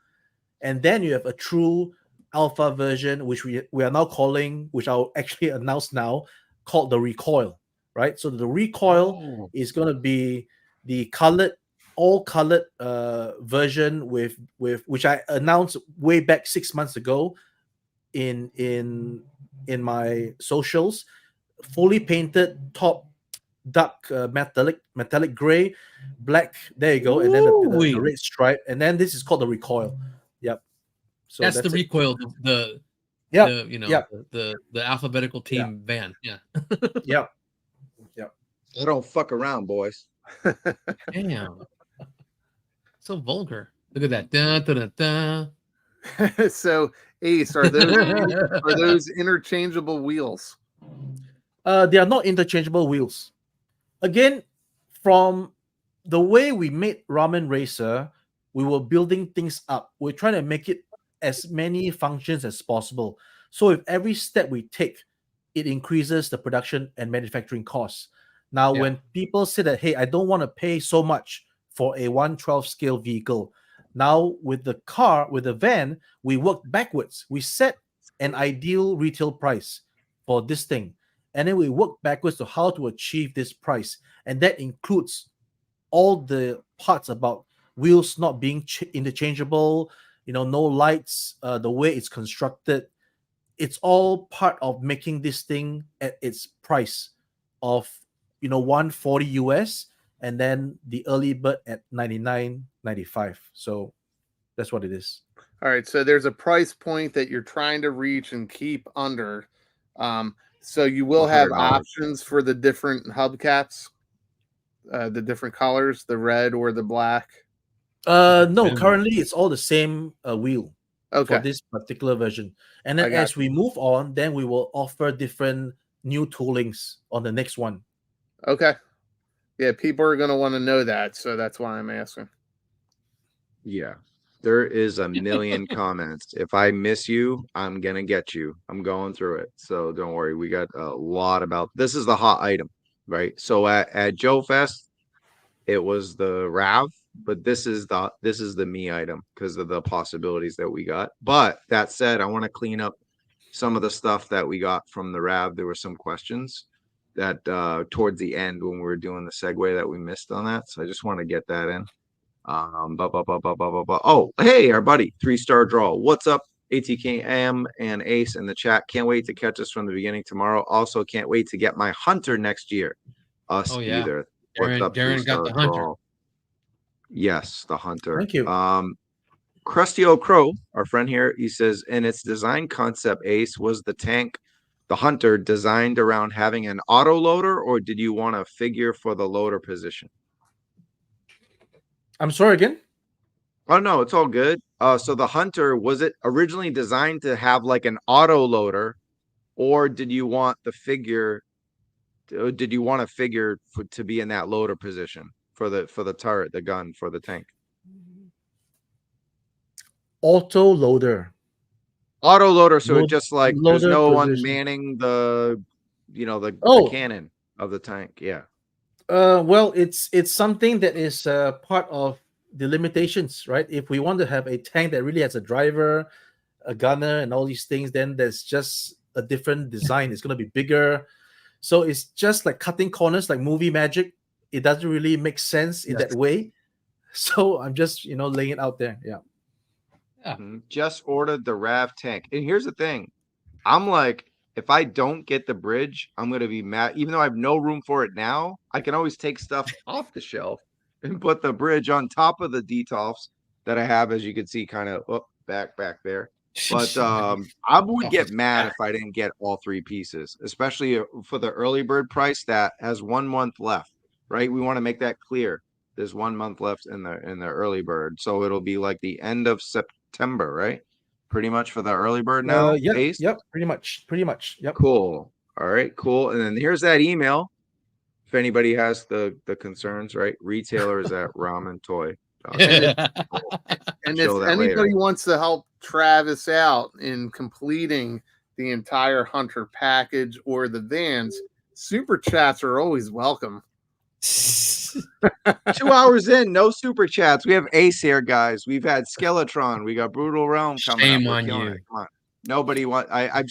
S4: And then you have a true alpha version, which we are now calling, which I'll actually announce now, called the Recoil, right? So the Recoil
S3: Oh.
S4: is going to be the all colored version with which I announced way back 6 months ago in my socials, fully painted top, dark metallic gray, black. There you go, and then the
S3: Ooh-wee.
S4: red stripe, and then this is called the Recoil. Yep. So
S3: That's the
S4: it.
S3: recoil, the
S4: Yep.
S3: you know
S4: Yep.
S3: the alphabetical team van. Yeah.
S4: Yep.
S1: I don't fuck around, boys.
S3: Damn. So vulgar. Look at that. Dun, dun, dun, dun.
S2: So, Ace, are those interchangeable wheels?
S4: They are not interchangeable wheels. Again, from the way we made Ramen Racer, we were building things up. We're trying to make it as many functions as possible. So if every step we take, it increases the production and manufacturing costs. Now,
S3: Yeah.
S4: when people say that, hey, I don't want to pay so much for a 1/12 scale vehicle. Now, with the van, we work backwards. We set an ideal retail price for this thing. And then we work backwards to how to achieve this price. And that includes all the parts about wheels not being interchangeable, no lights, the way it's constructed. It's all part of making this thing at its price of 140 US, and then the early bird at 99.95. So that's what it is.
S2: All right, so there's a price point that you're trying to reach and keep under. So you will have
S1: $100.
S2: options for the different hubcaps, the different colors, the red or the black.
S4: No,
S3: Yeah.
S4: currently it's all the same wheel for
S2: Okay,
S4: this particular version. And
S2: I
S4: then
S2: got
S4: as we move on, then we will offer different new toolings on the next one.
S2: okay. Yeah, people are going to want to know that, so that's why I'm asking.
S1: Yeah. There is a million comments. If I miss you, I'm gonna get you. I'm going through it. So don't worry. We got a lot about this is the hot item, right? So at JoeFest, it was the Rav, but this is the me item because of the possibilities that we got. But that said, I want to clean up some of the stuff that we got from the RAV. There were some questions that towards the end when we were doing the segue that we missed on that. So I just want to get that in. Oh, hey, our buddy, 3-star draw. What's up, ATKM and Ace in the chat? Can't wait to catch us from the beginning tomorrow. Also, can't wait to get my hunter next year. Us either. What's up,
S3: Darren got the hunter.
S1: draw? Yes, the hunter.
S4: Thank you.
S1: Krusty O Crow, our friend here, he says, in its design concept, Ace, was the tank, the hunter, designed around having an auto loader, or did you want a figure for the loader position?
S4: I'm sorry again.
S1: Oh no, it's all good. So the hunter, was it originally designed to have like an auto loader, or did you want the figure? Did you want a figure to be in that loader position for the turret, the gun, for the tank?
S4: Auto loader.
S1: Auto loader, so it just like there's
S4: loader
S1: no one
S4: position.
S1: manning the the
S4: Oh.
S1: cannon of the tank. Yeah.
S4: Well, it's something that is part of the limitations, right? If we want to have a tank that really has a driver, a gunner, and all these things, then there's just a different design. It's going to be bigger. So it's just like cutting corners, like movie magic. It doesn't really make sense in that way. So I'm just, laying it out there. Yeah.
S1: Just ordered the RAV tank. And here's the thing. I'm like, if I don't get the bridge, I'm going to be mad. Even though I have no room for it now, I can always take stuff off the shelf and put the bridge on top of the detolfs that I have, as you can see, kind of back there. But I would get mad if I didn't get all 3 pieces, especially for the early bird price that has 1 month left, right? We want to make that clear. There's 1 month left in the early bird. So it'll be like the end of September, right? Pretty much for the early bird now.
S4: Yep, pretty much. Yep.
S1: Cool. All right, cool. And then here's that email. If anybody has the concerns, right? Retailers at Ramen Toy.
S2: And if anybody wants to help Travis out in completing the entire hunter package or the vans, super chats are always welcome.
S1: 2 hours in, no super chats. We have Ace here, guys. We've had Skeletron. We got Brutal Realm coming
S3: Shame
S1: up.
S3: on you.
S1: Come on. Nobody want. I've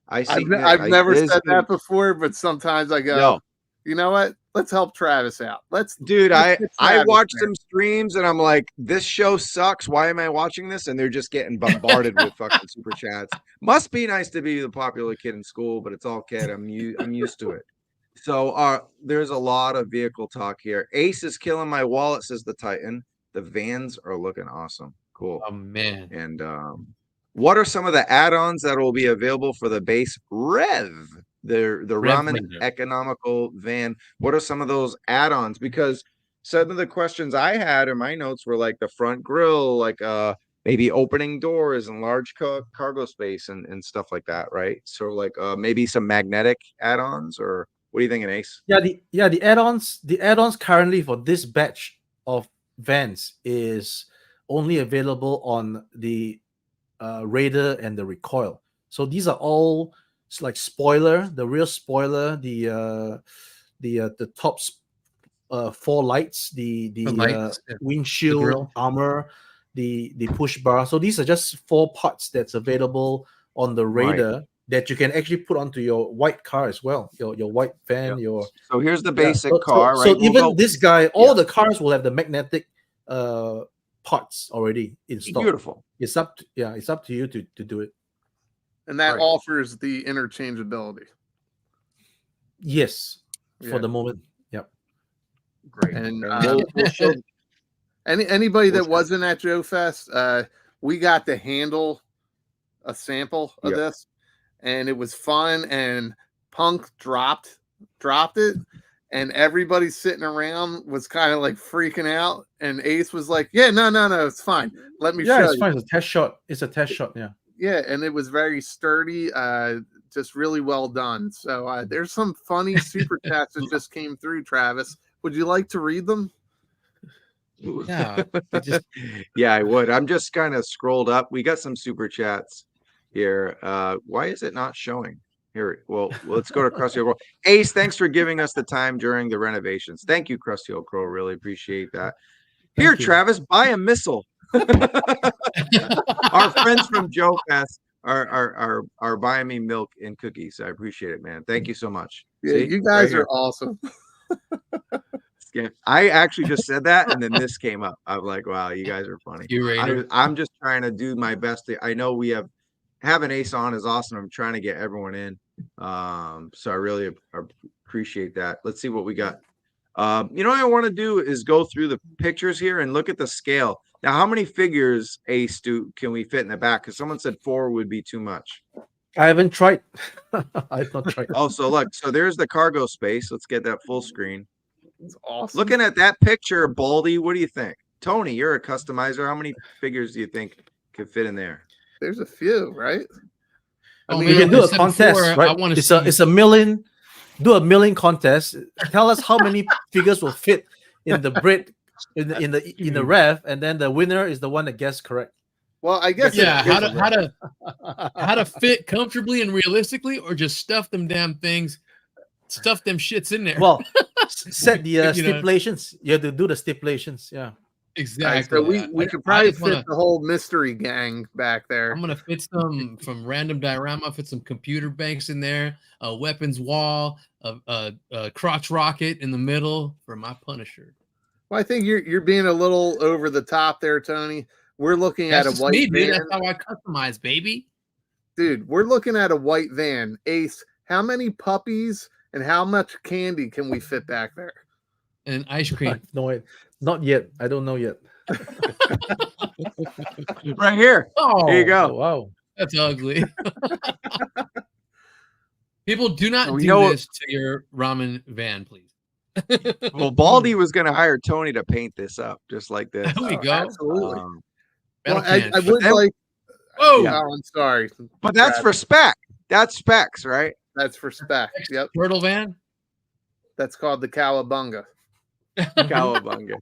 S2: never said that before, but sometimes I go,
S1: no.
S2: You know what? Let's help Travis out.
S1: I watch some streams and I'm like, this show sucks. Why am I watching this? And they're just getting bombarded with fucking super chats. Must be nice to be the popular kid in school, but it's all kid. I'm used to it. So there's a lot of vehicle talk here. Ace is killing my wallet, says the Titan. The vans are looking awesome. Cool.
S3: Oh man.
S1: And what are some of the add-ons that will be available for the base Rev? The Ramen economical van. What are some of those add-ons? Because some of the questions I had in my notes were like the front grille, like maybe opening doors and large cargo space and stuff like that, right? So like maybe some magnetic add-ons, or what are you thinking, Ace?
S4: The add-ons currently for this batch of vans is only available on the Raider and the Recoil. So these are all like spoiler, the real spoiler, the top 4 lights, the windshield armor, the push bar. So these are just 4 parts that's available on the Raider that you can actually put onto your white car as well, your white van.
S1: So here's the basic car, right?
S4: So even this guy, all the cars will have the magnetic parts already installed.
S1: Beautiful.
S4: It's up to you to do it.
S2: And that offers the interchangeability.
S4: Yes, for the moment. Yep.
S1: Great.
S2: And we'll show anybody that wasn't at JoeFest, we got to handle a sample of this, and it was fun. And Punk dropped it, and everybody sitting around was kind of like freaking out. And Ace was like, "Yeah, no, it's fine. Let me show you."
S4: Yeah, it's fine. It's a test shot. It's a test shot. Yeah.
S2: Yeah, and it was very sturdy, just really well done. So there's some funny super chats that just came through, Travis. Would you like to read them?
S3: Yeah,
S1: I would. I'm just kind of scrolled up. We got some super chats here. Why is it not showing? Here, well, let's go to Krusty O'Crow. Ace, thanks for giving us the time during the renovations. Thank you, Krusty O'Crow. Really appreciate that. Here, Travis, buy a missile. Our friends from JoeFest are buying me milk and cookies. I appreciate it, man. Thank you so much.
S2: Yeah,
S1: See?
S2: you guys
S1: Right
S2: are awesome.
S1: here. I actually just said that, and then this came up. I'm like, wow, you guys are funny.
S3: Curator.
S1: I'm just trying to do my best. I know we have an Ace on is awesome. I'm trying to get everyone in. So I really appreciate that. Let's see what we got. You know what I want to do is go through the pictures here and look at the scale. Now, how many figures, Ace, can we fit in the back? Because someone said 4 would be too much.
S4: I haven't tried. I've not tried.
S1: Oh, so look, so there's the cargo space. Let's get that full screen.
S2: It's awesome.
S1: Looking at that picture, Baldy, what do you think? Tony, you're a customizer. How many figures do you think could fit in there?
S2: There's a few, right?
S3: Oh,
S4: We
S3: man,
S4: can do a
S3: except
S4: contest,
S3: for, I
S4: right?
S3: want to
S4: It's a million. Do a milling contest. Tell us how many figures will fit in the bread in the rev, and then the winner is the one that guessed correct.
S2: Well, I guess
S3: Yeah,
S2: it-
S3: how to fit comfortably and realistically, or just stuff them damn things, stuff them shits in there.
S4: Well, set the
S3: You know.
S4: stipulations. You have to do the stipulations. Yeah.
S3: Exactly.
S2: So we could probably fit the whole mystery gang back there.
S3: I'm gonna fit some from random diorama, fit some computer banks in there, a weapons wall, a crotch rocket in the middle for my Punisher.
S2: Well, I think you're being a little over the top there, Tony. We're looking
S3: That's
S2: at a
S3: just
S2: white
S3: me,
S2: van.
S3: dude. That's how I customize, baby.
S2: Dude, we're looking at a white van. Ace, how many puppies and how much candy can we fit back there?
S3: And ice cream.
S4: No, not yet. I don't know yet.
S1: Right here.
S3: Oh,
S1: Here you
S4: Oh,
S1: go.
S4: wow.
S3: that's ugly. People, do not
S1: So we
S3: do
S1: know-
S3: this to your ramen van, please.
S1: Well, Baldy was going to hire Tony to paint this up just like this.
S3: There we go.
S2: Absolutely.
S3: Metal
S2: Well, I
S3: can.
S2: would
S1: then-
S2: like.
S3: Whoa,
S2: Oh, I'm sorry.
S1: But that's for spec. That's specs, right?
S2: That's for spec. Yep,
S3: turtle van.
S2: that's called the cowabunga.
S1: Cowabunga.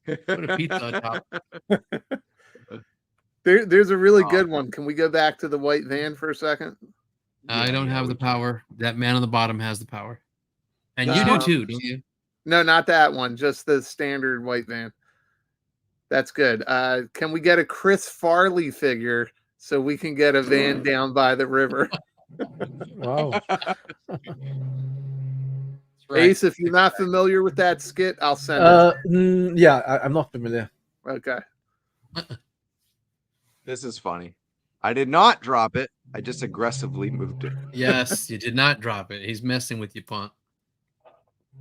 S3: Put a pizza on top.
S2: There's a really
S1: Oh.
S2: good one. Can we go back to the white van for a second?
S3: I don't have the power. That man on the bottom has the power, and you
S2: No.
S3: do too, don't you?
S2: No, not that one. Just the standard white van. That's good. Can we get a Chris Farley figure so we can get a van down by the river?
S4: Wow.
S3: Right.
S2: Ace, if you're not familiar with that skit, I'll send it.
S4: Yeah, I'm not familiar.
S2: Okay.
S1: This is funny. I did not drop it. I just aggressively moved it.
S3: Yes, you did not drop it. He's messing with you, punk.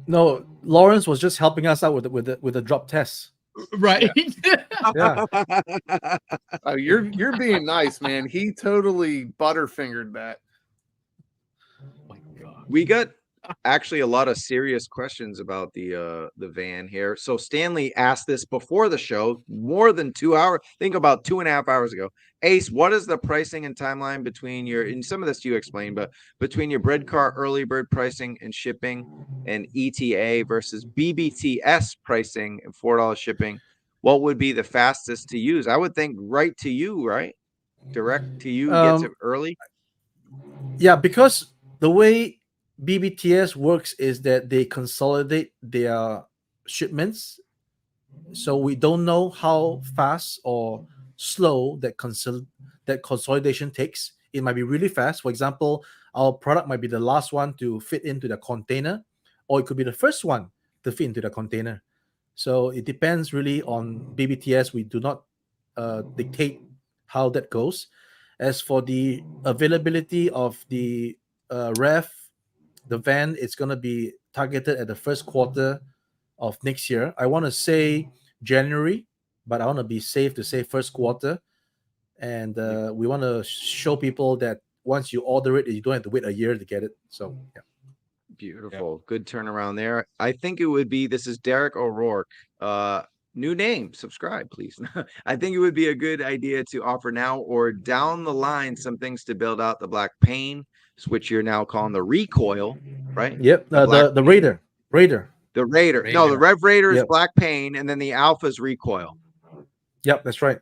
S4: No, Lawrence was just helping us out with the drop test.
S3: Right.
S4: Yeah.
S2: Oh, you're being nice, man. He totally butterfingered that.
S3: Oh my God.
S1: We got actually a lot of serious questions about the van here. So Stanley asked this before the show, more than 2 hours. Think about 2.5 hours ago. Ace, what is the pricing and timeline between your? And some of this you explained, but between your bread car early bird pricing and shipping, and ETA versus BBTS pricing and $4 shipping, what would be the fastest to use? I would think right to you, right? Direct to you gets it early.
S4: Yeah, because the way BBTS works is that they consolidate their shipments, so we don't know how fast or slow that consolidation takes. It might be really fast. For example, our product might be the last one to fit into the container, or it could be the first one to fit into the container. So it depends really on BBTS. We do not dictate how that goes. As for the availability of the ref, the van, it's going to be targeted at the first quarter of next year. I want to say January, but I want to be safe to say first quarter. And we want to show people that once you order it, you don't have to wait a year to get it. So, yeah.
S1: Beautiful. Good turnaround there. I think it would be, this is Derek O'Rourke. New name, subscribe, please. I think it would be a good idea to offer now or down the line some things to build out the black pain, which you're now calling the recoil, right?
S4: Yep. The Raider.
S1: The Raider. No, the Rev Raider is
S4: Yep.
S1: black pain, and then the Alpha's recoil.
S4: Yep, that's right.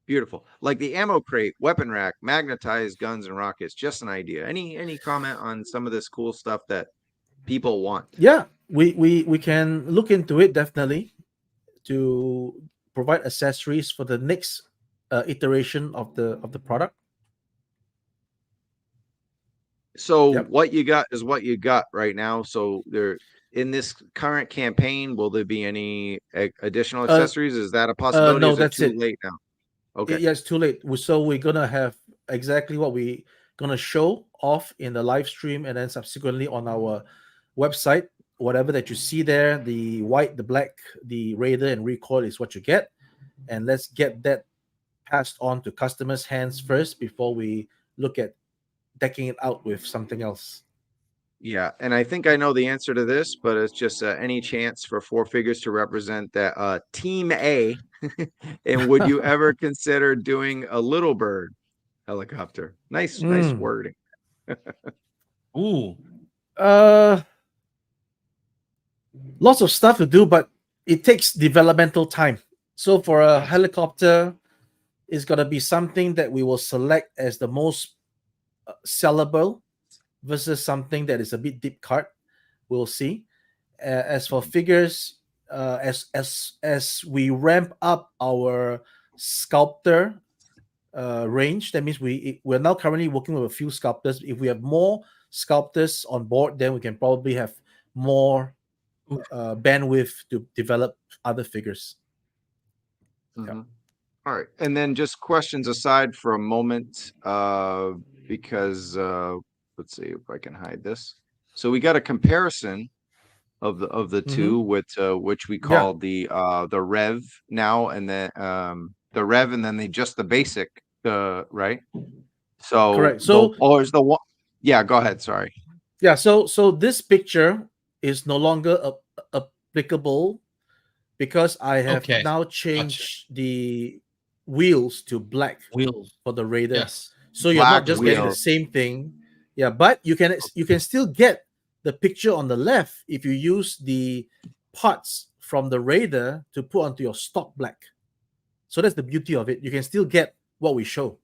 S1: Beautiful. Like the ammo crate, weapon rack, magnetized guns and rockets. Just an idea. Any comment on some of this cool stuff that people want?
S4: Yeah, we can look into it definitely to provide accessories for the next iteration of the product.
S1: So
S4: Yep.
S1: what you got is what you got right now. So there in this current campaign, will there be any additional accessories? Is that a possibility? Or
S4: No,
S1: is it
S4: that's
S1: too
S4: it.
S1: late now? Okay.
S4: Yeah, it's too late. So we're gonna have exactly what we gonna show off in the live stream, and then subsequently on our website. Whatever that you see there, the white, the black, the Raider and Recoil is what you get, and let's get that passed on to customers' hands first before we look at decking it out with something else.
S1: Yeah, and I think I know the answer to this, but it's just any chance for four figures to represent that Team A. And would you ever consider doing a Little Bird helicopter? Nice
S4: Mm.
S1: wording.
S3: Ooh.
S4: Lots of stuff to do, but it takes developmental time. So for a helicopter, it's gonna be something that we will select as the most sellable versus something that is a bit deep cut. We'll see. As for figures, as we ramp up our sculptor range, that means we're now currently working with a few sculptors. If we have more sculptors on board, then we can probably have more bandwidth to develop other figures.
S1: Mhm. All right, and then just questions aside for a moment, because let's see if I can hide this. So we got a comparison of the two, with which we call the Rev now, and then the Rev, and then just the basic, right? So
S4: Correct. So
S1: or is the one? Yeah, go ahead. Sorry.
S4: yeah, so this picture is no longer applicable because I have
S3: Okay.
S4: now changed the wheels to black
S3: Wheels.
S4: for the Raider.
S3: Yes.
S4: So you're not
S1: Black
S4: just getting the
S1: wheels.
S4: same thing. Yeah, but you can still get the picture on the left if you use the parts from the Raider to put onto your stock black. So that's the beauty of it. You can still get what we show.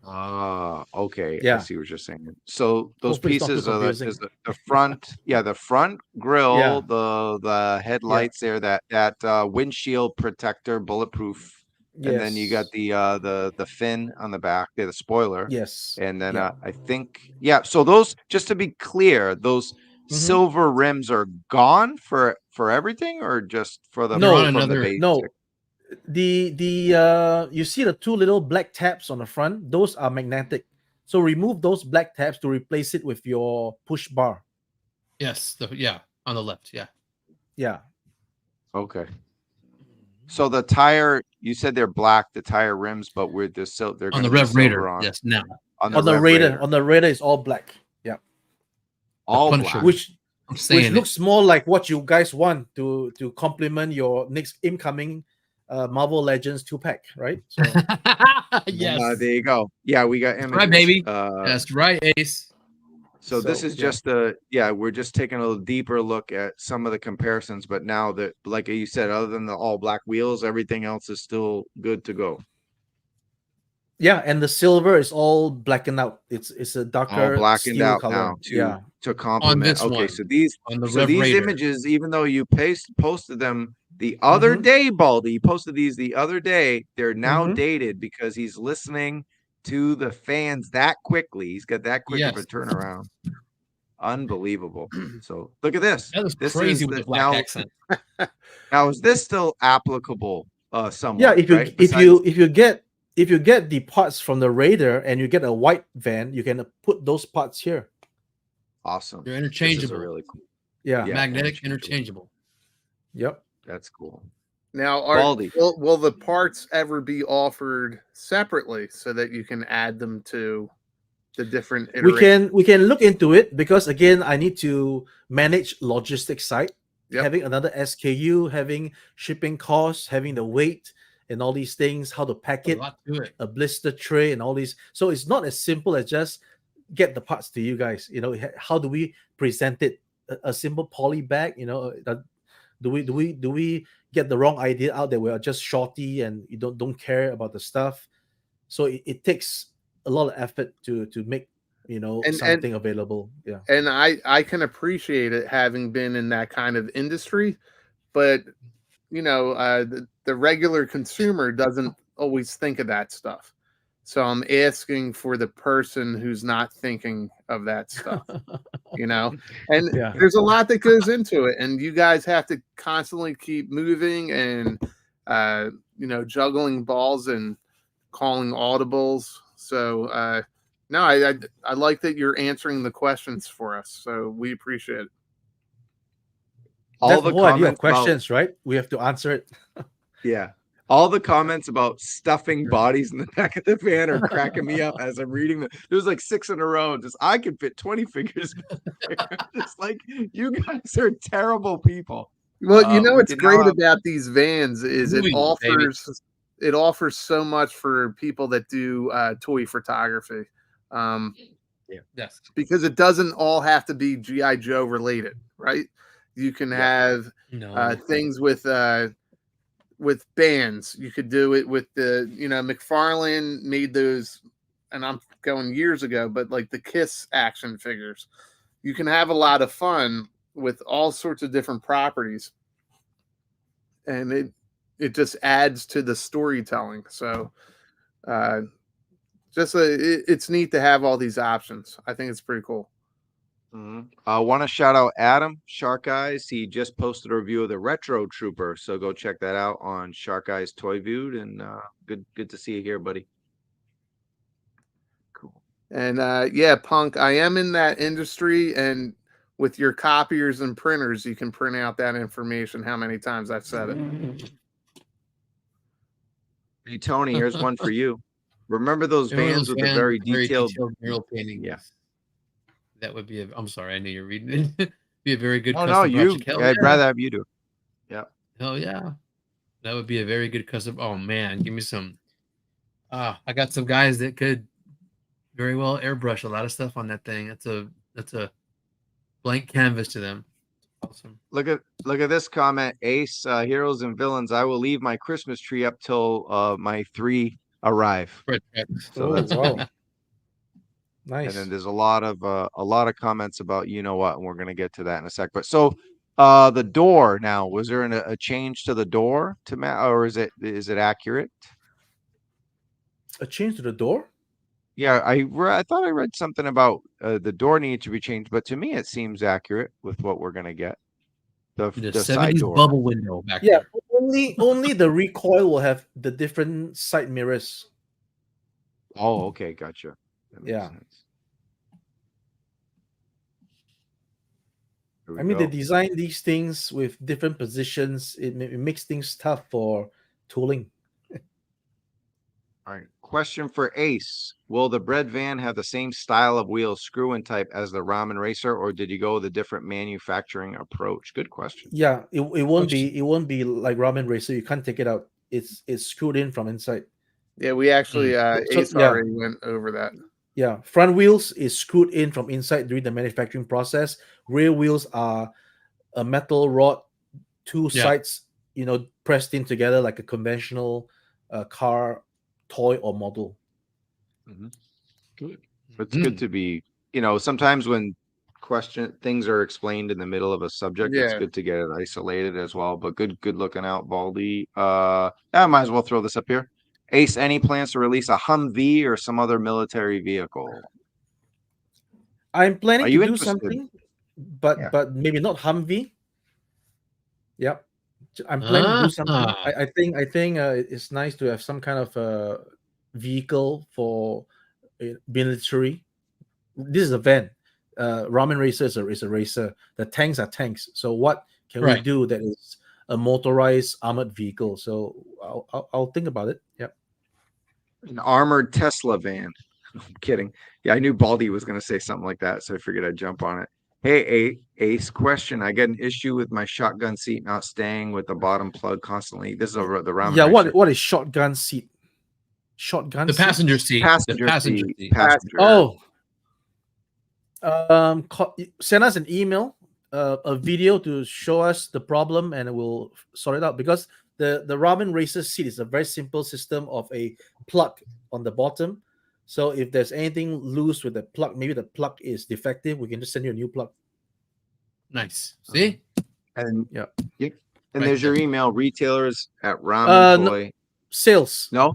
S1: Okay. I
S4: Yeah.
S1: see what you're saying. So those
S4: Hopefully it's not too
S1: pieces are
S4: confusing.
S1: the front, the front grill,
S4: Yeah.
S1: the headlights there, that windshield protector, bulletproof, and then you got
S4: Yes.
S1: the fin on the back there, the spoiler,
S4: Yes.
S1: and then
S4: Yeah.
S1: I think so those, just to be clear, those silver rims are gone for everything, or just for the
S3: They're on
S1: from the
S3: another.
S1: basic?
S4: No. You see the two little black tabs on the front, those are magnetic. So remove those black tabs to replace it with your push bar.
S3: Yes. On the left. Yeah.
S4: Yeah.
S1: Okay. So the tire, you said they're black, the tire rims, but they're
S3: On
S1: going
S3: the
S1: to be
S3: Rev
S1: silver
S3: Raider.
S1: on
S3: Yes. Now.
S1: on
S4: On the
S1: Rev
S4: Raider,
S1: Raider.
S4: on the Raider is all black. Yeah.
S1: All
S3: Punisher.
S1: black.
S3: I'm saying
S4: Which looks more like what you guys want to complement your next incoming Marvel Legends 2-pack, right? So
S3: yes.
S1: There you go. Yeah, we got
S3: That's
S1: images.
S3: right, baby. That's right, Ace.
S1: So this is just we're just taking a little deeper look at some of the comparisons, but now that, like you said, other than the all black wheels, everything else is still good to go.
S4: yeah, and the silver is all blackened out. It's a
S1: All
S4: darker
S1: blackened
S4: steel
S1: out
S4: color.
S1: now
S4: Yeah.
S1: to complement.
S3: this
S1: Okay,
S3: one,
S1: so these
S3: on the Rev
S1: these
S3: Raider.
S1: images, even though you posted them the other day, Baldy, you posted these the other day, they're now dated because he's listening to the fans that quickly. He's got that quick of a turnaround. Unbelievable. So look at this.
S3: That was
S1: This
S3: crazy
S1: is
S3: with the black accent.
S1: now is this still applicable somewhat?
S4: Yeah, if you
S1: right?
S4: if you get the parts from the Raider and you get a white van, you can put those parts here.
S1: Awesome.
S3: They're
S1: This is
S3: interchangeable.
S1: really cool.
S4: Yeah.
S3: Magnetic interchangeable.
S4: Yep.
S1: That's cool.
S2: Now,
S1: Baldy.
S2: will the parts ever be offered separately so that you can add them to the different iterations?
S4: We can look into it because again, I need to manage logistics side.
S2: Yep.
S4: Having another SKU, having shipping costs, having the weight and all these things, how to pack it, a blister tray and all these. So it's not as simple as just get the parts to you guys. You know, how do we present it? A simple poly bag, you know, do we get the wrong idea out that we are just shorty and you don't care about the stuff? So it takes a lot of effort to make something available. Yeah,
S2: and I can appreciate it, having been in that kind of industry, but the regular consumer doesn't always think of that stuff. So I'm asking for the person who's not thinking of that stuff, you know? And
S4: Yeah.
S2: there's a lot that goes into it. And you guys have to constantly keep moving and, juggling balls and calling audibles. So, no, I like that you're answering the questions for us. So we appreciate it.
S1: All
S4: That's
S1: the
S4: the whole idea of
S1: comments about,
S4: questions, right? We have to answer it.
S1: yeah, all the comments about stuffing bodies in the back of the van are cracking me up as I'm reading them. There's like 6 in a row. Just I could fit 20 figures. Just like, you guys are terrible people.
S2: Well, you know
S1: We
S2: what's
S1: can now
S2: great
S1: have-
S2: about these vans is
S3: Movies,
S2: it offers so much for people that do toy photography.
S3: Yes.
S2: Because it doesn't all have to be GI Joe related, right? You can have
S3: No.
S2: things with bands. You could do it with the McFarland made those, and I'm going years ago, but like the Kiss action figures. You can have a lot of fun with all sorts of different properties, and it just adds to the storytelling. So it's neat to have all these options. I think it's pretty cool.
S1: I want to shout out Adam Shark Eyes. He just posted a review of the Retro Trooper, so go check that out on Shark Eyes Toy Viewed. And good to see you here, buddy. Cool.
S2: And yeah, Punk, I am in that industry, and with your copiers and printers, you can print out that information. How many times I've said it.
S1: Hey Tony, here's one for you. Remember those vans with the very detailed
S3: mural paintings?
S1: Yeah.
S3: That would be I'm sorry, I knew you're reading it. Be a very good
S1: Oh
S3: custom
S1: no,
S3: project. Hell
S1: I'd
S3: yeah.
S1: rather have you do it. Yeah.
S3: Hell yeah. That would be a very good custom. Oh man, give me some. I got some guys that could very well airbrush a lot of stuff on that thing. That's a blank canvas to them. Awesome.
S1: Look at this comment. Ace, Heroes and Villains. I will leave my Christmas tree up till my 3 arrive. So that's
S4: wow.
S1: And
S4: Nice.
S1: then there's a lot of comments about and we're gonna get to that in a sec. But so the door now, was there a change to the door or is it accurate?
S4: A change to the door?
S1: Yeah, I thought I read something about the door needed to be changed, but to me it seems accurate with what we're gonna get. The
S3: 70s
S1: side door.
S3: bubble window back
S4: Yeah,
S3: there.
S4: only the recoil will have the different side mirrors.
S1: Oh, okay, gotcha. That makes
S4: Yeah.
S1: sense.
S4: I mean, they design these things with different positions. It makes things tough for tooling.
S1: All right. Question for Ace. Will the bread van have the same style of wheels, screw-in type as the Ramen Racer, or did you go with a different manufacturing approach? Good question.
S4: Yeah, it won't be like Ramen Racer. You can't take it out. It's screwed in from inside.
S2: Yeah, we actually
S4: So,
S2: Ace
S4: yeah.
S2: already went over that.
S4: Yeah, front wheels is screwed in from inside during the manufacturing process. Rear wheels are a metal rod, two sides, pressed in together like a conventional car, toy, or model.
S1: Good. It's good to be, sometimes when things are explained in the middle of a subject, it's
S2: Yeah.
S1: good to get it isolated as well. But good looking out, Baldy. I might as well throw this up here. Ace, any plans to release a Humvee or some other military vehicle?
S4: I'm planning
S1: Are you
S4: to do
S1: interested?
S4: something, but
S1: Yeah.
S4: but maybe not Humvee. Yep, I'm planning to do something. I think it's nice to have some kind of vehicle for military. This is a van. Ramen Racer is a racer. The tanks are tanks. So what can we do that is a motorized armored vehicle? So I'll think about it. Yep.
S1: An armored Tesla van. I'm kidding. Yeah, I knew Baldy was going to say something like that, so I figured I'd jump on it. Hey, Ace, question. I get an issue with my shotgun seat not staying with the bottom plug constantly. This is the Ramen.
S4: Yeah,
S1: Racer.
S4: what is shotgun seat? Shotgun
S3: The
S4: seat?
S3: passenger seat.
S1: Passenger seat. Passenger.
S4: Oh. Send us an email, a video to show us the problem, and we'll sort it out. Because the Ramen Racer seat is a very simple system of a plug on the bottom. So if there's anything loose with the plug, maybe the plug is defective, we can just send you a new plug.
S3: Nice. See?
S1: And
S4: yeah.
S1: And there's your email, retailers at Ramen Toy.
S4: No, sales.
S1: No?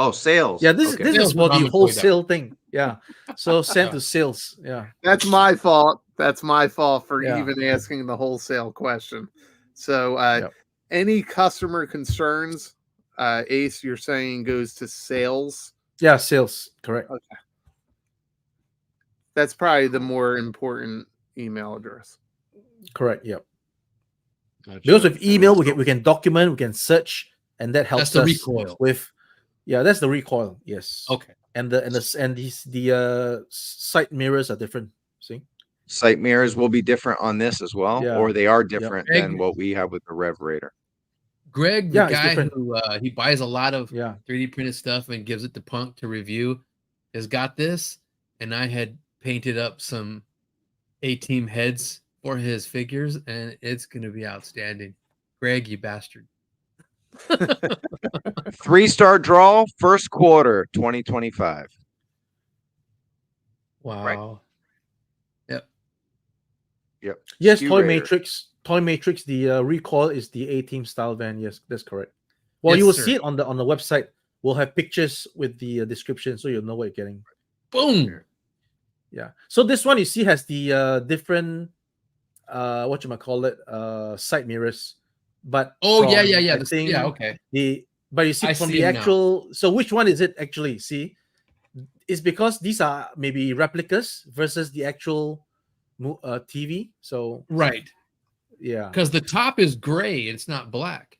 S1: Oh, sales.
S4: Yeah, this
S1: Okay.
S4: this
S3: Sales
S4: is for the
S3: Ramen Toy.
S4: wholesale thing. Yeah, so sent
S3: Yeah.
S4: to sales. Yeah,
S2: That's my fault. That's my fault for
S4: Yeah.
S2: even asking the wholesale question. So,
S4: Yep.
S2: any customer concerns, Ace, you're saying goes to sales?
S4: yeah, sales. Correct.
S2: Okay. That's probably the more important email address.
S4: Correct. Yep.
S1: Gotcha.
S4: Because with
S1: And then
S4: email,
S1: so-
S4: we can document, we can search, and that helps
S3: the
S4: us
S3: recoil.
S4: with. Yeah, that's the recoil. Yes.
S3: Okay.
S4: And the side mirrors are different. See.
S1: Sight mirrors will be different on this as well,
S4: Yeah.
S1: or they are different than
S3: Egg-
S1: what we have with the Rev Raider.
S3: Greg, the
S4: Yeah, it's
S3: guy
S4: different.
S3: who he buys a lot of
S4: Yeah.
S3: 3D printed stuff and gives it to Punk to review, has got this, and I had painted up some A-Team heads for his figures, and it's gonna be outstanding. Greg, you bastard.
S1: 3-star draw, first quarter, 2025.
S3: Wow.
S1: Yep.
S4: Yes,
S1: Skew
S4: Toy
S1: Raider.
S4: Matrix. Toy Matrix. The recoil is the A-Team style van. Yes, that's correct. Well,
S3: Yes,
S4: you will
S3: sir.
S4: see it on the website. We'll have pictures with the description, so you'll know what you're getting.
S3: Boom.
S4: Yeah. So this one you see has the different side mirrors. But
S3: Oh, yeah.
S4: I think
S3: Yeah, okay.
S4: but you see
S3: I
S4: from
S3: see
S4: the
S3: 'em now.
S4: actual. So which one is it actually? See, it's because these are maybe replicas versus the actual TV. So
S3: Right.
S4: yeah,
S3: Because the top is gray, it's not black.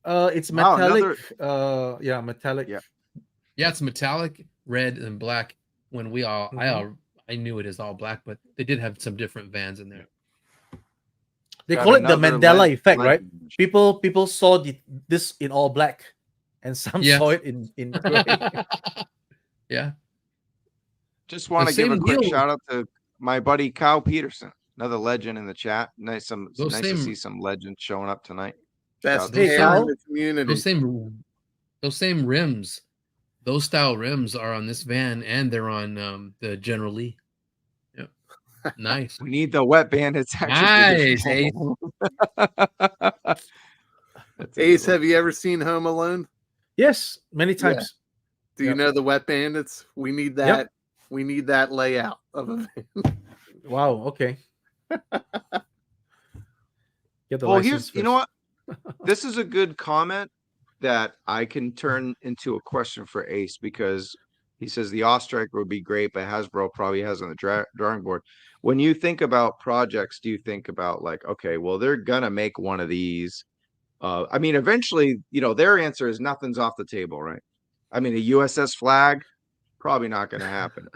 S4: it's
S1: Wow,
S4: metallic.
S1: another-
S4: Metallic.
S1: Yeah.
S3: Yeah, it's metallic, red, and black. When I knew it as all black, but they did have some different vans in there.
S4: They
S1: Got
S4: call it the
S1: another
S4: Mandela effect, right?
S1: legend.
S4: People saw this in all black, and some
S3: Yes.
S4: saw it in gray.
S3: Yeah.
S1: Just want
S3: The
S1: to give a
S3: same
S1: quick
S3: deal-
S1: shout out to my buddy Kyle Peterson, another legend in the chat. Nice to
S3: same-
S1: see some legends showing up tonight.
S2: Best
S1: Shout out to
S2: hair
S4: Kyle.
S2: in the community.
S3: Those same rims, those style rims are on this van, and they're on the General Lee. Yep. Nice.
S1: We need the wet bandits.
S3: Nice, Ace.
S2: Ace, have you ever seen Home Alone?
S4: Yes, many times.
S2: Do you
S4: Yep.
S2: know the Wet Bandits? We need that.
S4: Yep.
S2: We need that layout of a van.
S4: Wow. Okay. Get the
S1: Well,
S4: license
S1: you know
S4: first.
S1: what? This is a good comment that I can turn into a question for Ace, because he says the Ostriker would be great, but Hasbro probably has on the drawing board. When you think about projects, do you think about like, okay, well, they're gonna make one of these. I mean, eventually, their answer is nothing's off the table, right? I mean, a USS Flag, probably not gonna happen.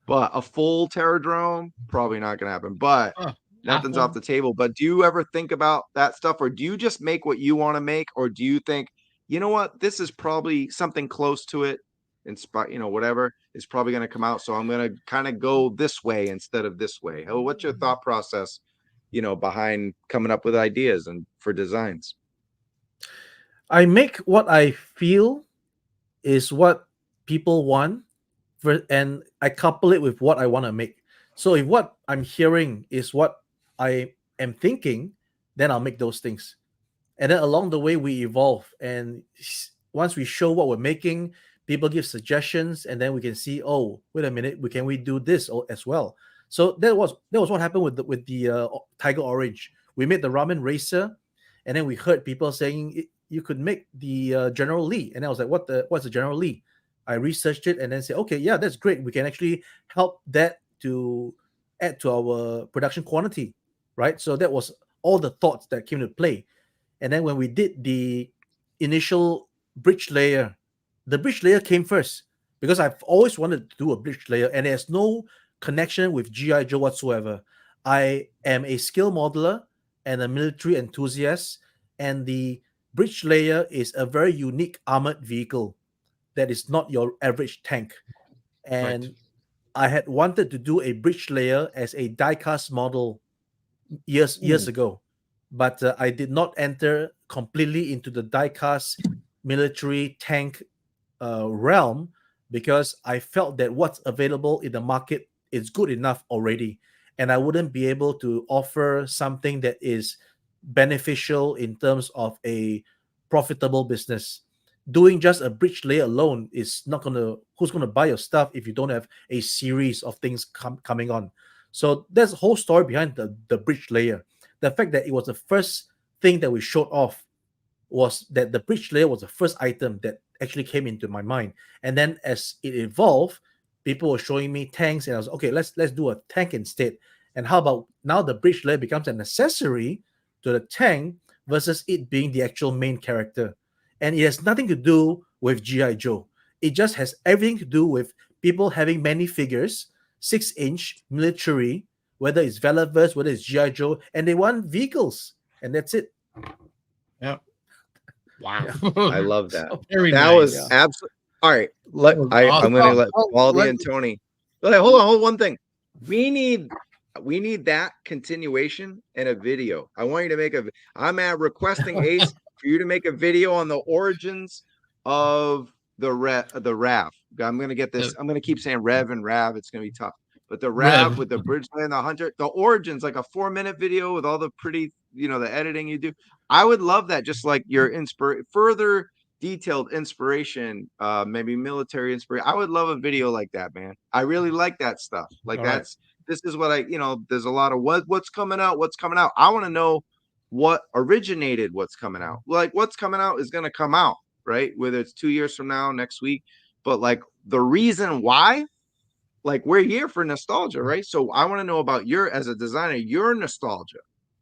S1: But a full Terradrome, probably not gonna happen. But nothing's off the table. But do you ever think about that stuff, or do you just make what you want to make, or do you think, you know what, this is probably something close to it, whatever is probably going to come out, so I'm going to kind of go this way instead of this way? What's your thought process, behind coming up with ideas and for designs?
S4: I make what I feel is what people want, and I couple it with what I want to make. So if what I'm hearing is what I am thinking, then I'll make those things. And then along the way, we evolve. And once we show what we're making, people give suggestions, and then we can see, oh, wait a minute, can we do this as well? So that was what happened with the Tiger Orange. We made the Ramen Racer, and then we heard people saying you could make the General Lee, and I was like, what's the General Lee? I researched it and then said, okay, yeah, that's great. We can actually help that to add to our production quantity, right? So that was all the thoughts that came to play. And then when we did the initial bridge layer, the bridge layer came first because I've always wanted to do a bridge layer, and there's no connection with G.I. Joe whatsoever. I am a skill modeler and a military enthusiast, and the bridge layer is a very unique armored vehicle that is not your average tank. And
S3: Right.
S4: I had wanted to do a bridge layer as a die-cast model years ago, but I did not enter completely into the die-cast military tank realm, because I felt that what's available in the market is good enough already, and I wouldn't be able to offer something that is beneficial in terms of a profitable business. doing just a bridge layer alone is not gonna. Who's gonna buy your stuff if you don't have a series of things coming on? So there's a whole story behind the bridge layer. The fact that it was the first thing that we showed off was that the bridge layer was the first item that actually came into my mind. And then as it evolved, people were showing me tanks, and I was okay. Let's do a tank instead. And how about now the bridge layer becomes an accessory to the tank versus it being the actual main character. And it has nothing to do with G.I. Joe. It just has everything to do with people having many figures, 6-inch military, whether it's Velaverse, whether it's G.I. Joe, and they want vehicles. And that's it.
S3: Yep. Wow.
S1: I love that.
S3: Very
S1: That
S3: nice.
S1: was absolutely all right.
S3: was
S1: I'm
S3: awesome.
S1: gonna let
S2: Oh,
S1: Baldy
S2: let-
S1: and Tony. Hold on, one thing. We need that continuation in a video. I want you to make I'm requesting Ace for you to make a video on the origins of the Rav. I'm gonna get this. I'm gonna keep saying Rev and Rav. It's gonna be tough. But the Rav
S3: Rev.
S1: with the bridge and the hunter, the origins, like a 4-minute video with all the pretty, the editing you do. I would love that. Just like your further detailed inspiration, maybe military inspiration. I would love a video like that, man. I really like that stuff. Like
S4: All right.
S1: this is what there's a lot of what's coming out. I want to know what originated what's coming out. Like what's coming out is going to come out, right? Whether it's 2 years from now, next week, but like the reason why, like we're here for nostalgia, right? So I want to know about as a designer, your nostalgia.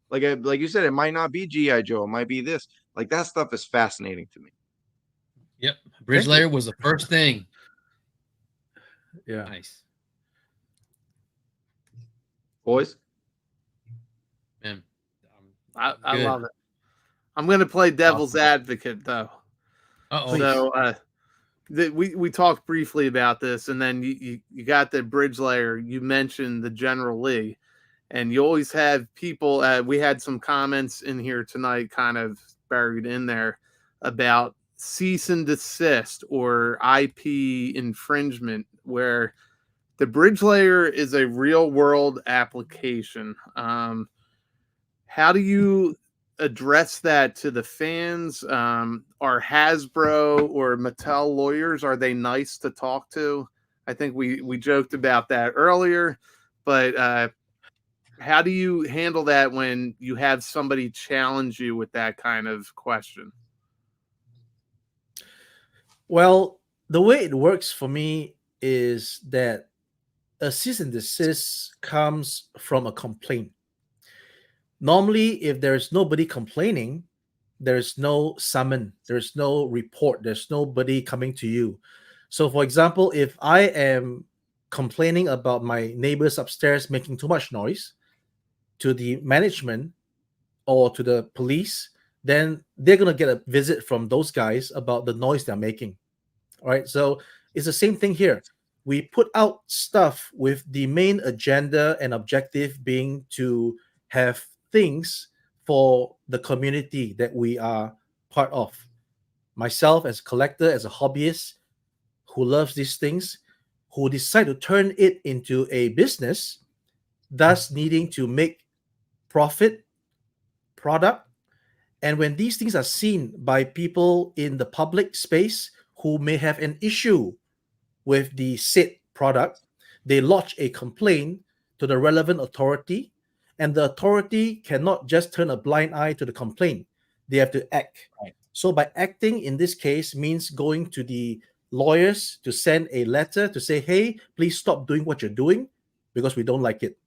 S1: Like you said, it might not be G.I. Joe, it might be this. Like that stuff is fascinating to me.
S3: Yep. Bridge
S4: Thank you.
S3: layer was the first thing.
S4: Yeah.
S3: Nice.
S1: Boys,
S3: Man.
S2: I
S3: Good.
S2: love it. I'm going to play devil's advocate though.
S3: Uh-oh.
S2: So we talked briefly about this, and then you got the bridge layer. You mentioned the General Lee, and you always have people. We had some comments in here tonight, kind of buried in there, about cease and desist or IP infringement, where the bridge layer is a real world application. How do you address that to the fans? Are Hasbro or Mattel lawyers, are they nice to talk to? I think we joked about that earlier, but how do you handle that when you have somebody challenge you with that kind of question?
S4: Well, the way it works for me is that a cease and desist comes from a complaint. Normally, if there's nobody complaining, there's no summon, there's no report, there's nobody coming to you. So, for example, if I am complaining about my neighbors upstairs making too much noise to the management or to the police, then they're going to get a visit from those guys about the noise they're making. All right. So it's the same thing here. We put out stuff with the main agenda and objective being to have things for the community that we are part of. Myself as a collector, as a hobbyist who loves these things, who decide to turn it into a business, thus needing to make profit, product. And when these things are seen by people in the public space who may have an issue with the said product, they lodge a complaint to the relevant authority, and the authority cannot just turn a blind eye to the complaint. They have to act.
S3: Right.
S4: So by acting in this case means going to the lawyers to send a letter to say, hey, please stop doing what you're doing because we don't like it.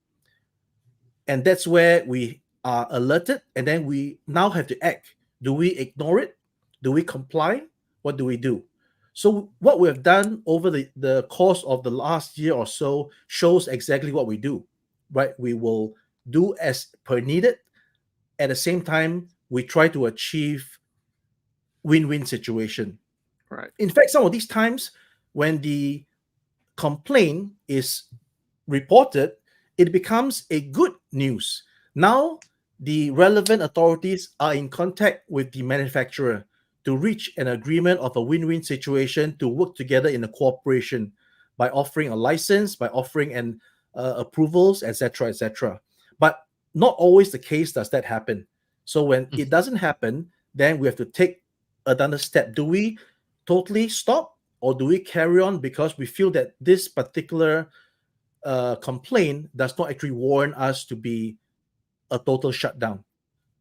S4: And that's where we are alerted, and then we now have to act. Do we ignore it? Do we comply? What do we do? So what we have done over the course of the last year or so shows exactly what we do, right? We will do as per needed. At the same time, we try to achieve win-win situation.
S2: Right.
S4: In fact, some of these times when the complaint is reported, it becomes a good news. Now, the relevant authorities are in contact with the manufacturer to reach an agreement of a win-win situation to work together in a cooperation by offering a license, by offering an approvals, etc., etc. But not always the case does that happen. So when it doesn't happen, then we have to take another step. Do we totally stop, or do we carry on because we feel that this particular complaint does not actually warrant us to be a total shutdown?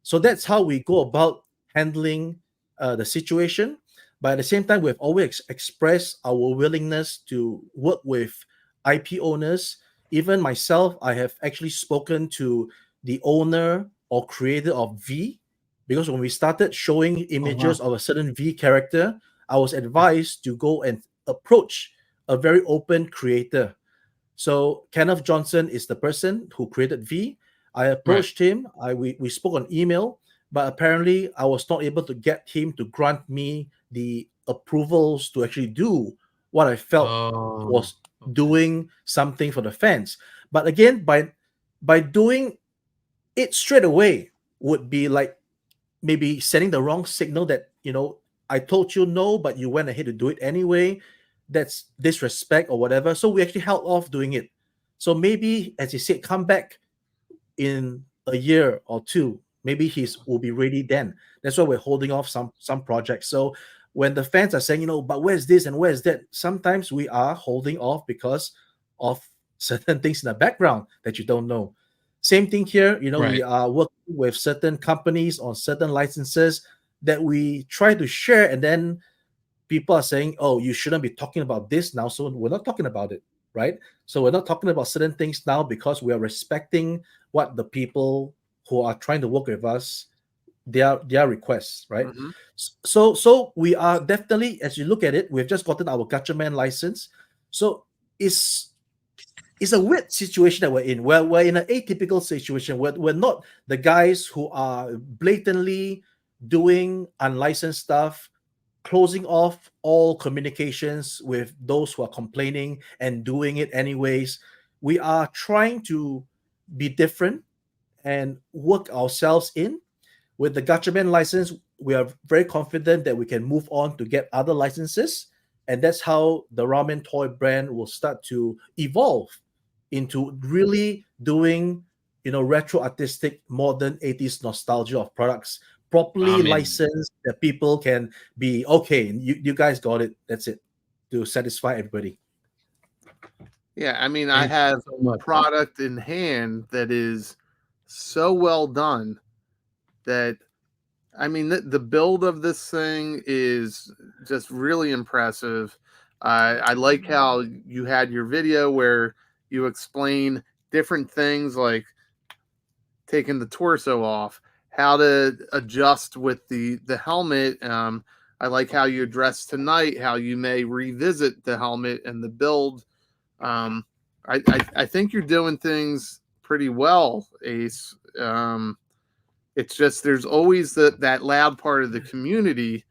S4: So that's how we go about handling the situation. But at the same time, we've always expressed our willingness to work with IP owners. Even myself, I have actually spoken to the owner or creator of V, because when we started showing images of a certain V character, I was advised to go and approach a very open creator. So Kenneth Johnson is the person who created V. I approached him. We spoke on email, but apparently I was not able to get him to grant me the approvals to actually do what I felt was doing something for the fans. But again, by doing it straight away would be like maybe sending the wrong signal that, I told you no, but you went ahead to do it anyway. That's disrespect or whatever. So we actually held off doing it. So maybe, as you said, come back in a year or two. Maybe will be ready then. That's why we're holding off some projects. So when the fans are saying, but where's this and where's that? Sometimes we are holding off because of certain things in the background that you don't know. Same thing here. We are working with certain companies on certain licenses that we try to share, and then people are saying, oh, you shouldn't be talking about this now. So we're not talking about it, right? So we're not talking about certain things now because we are respecting what the people who are trying to work with us, their requests, right?
S2: Mhm.
S4: So we are definitely, as you look at it, we've just gotten our Gatchaman license. So it's a weird situation that we're in. We're in an atypical situation. We're not the guys who are blatantly doing unlicensed stuff, closing off all communications with those who are complaining and doing it anyways. We are trying to be different and work ourselves in. With the Gatchaman license, we are very confident that we can move on to get other licenses. And that's how the Ramen Toy brand will start to evolve into really doing, retro artistic, modern 80s nostalgia of products, properly licensed, that people can be, okay, you guys got it. That's it, to satisfy everybody.
S2: Yeah, I mean, I have product in hand that is so well done that, I mean, the build of this thing is just really impressive. I like how you had your video where you explain different things like taking the torso off, how to adjust with the helmet. I like how you address tonight how you may revisit the helmet and the build. I think you're doing things pretty well, Ace. It's just there's always that loud part of the community,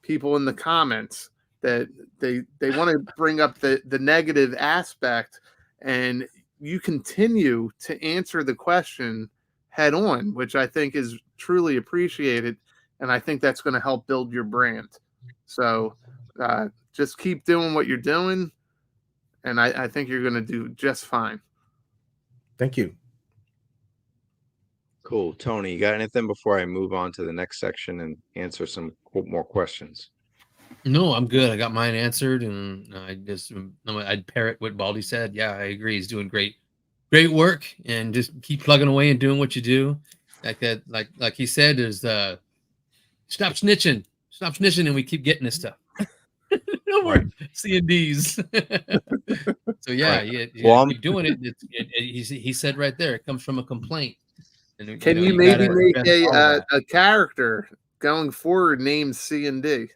S2: people in the comments, that they want to bring up the negative aspect, and you continue to answer the question head on, which I think is truly appreciated, and I think that's going to help build your brand. So just keep doing what you're doing, and I think you're going to do just fine.
S4: Thank you.
S1: Cool. Tony, you got anything before I move on to the next section and answer some more questions?
S3: No, I'm good. I got mine answered, and I'd parrot what Baldy said. Yeah, I agree. He's doing great work, and just keep plugging away and doing what you do. Like that, like he said, is stop snitching, and we keep getting this stuff. No more C&Ds. So yeah, keep doing it. He said right there, it comes from a complaint. And,
S2: Can you maybe make a character going forward named C&D?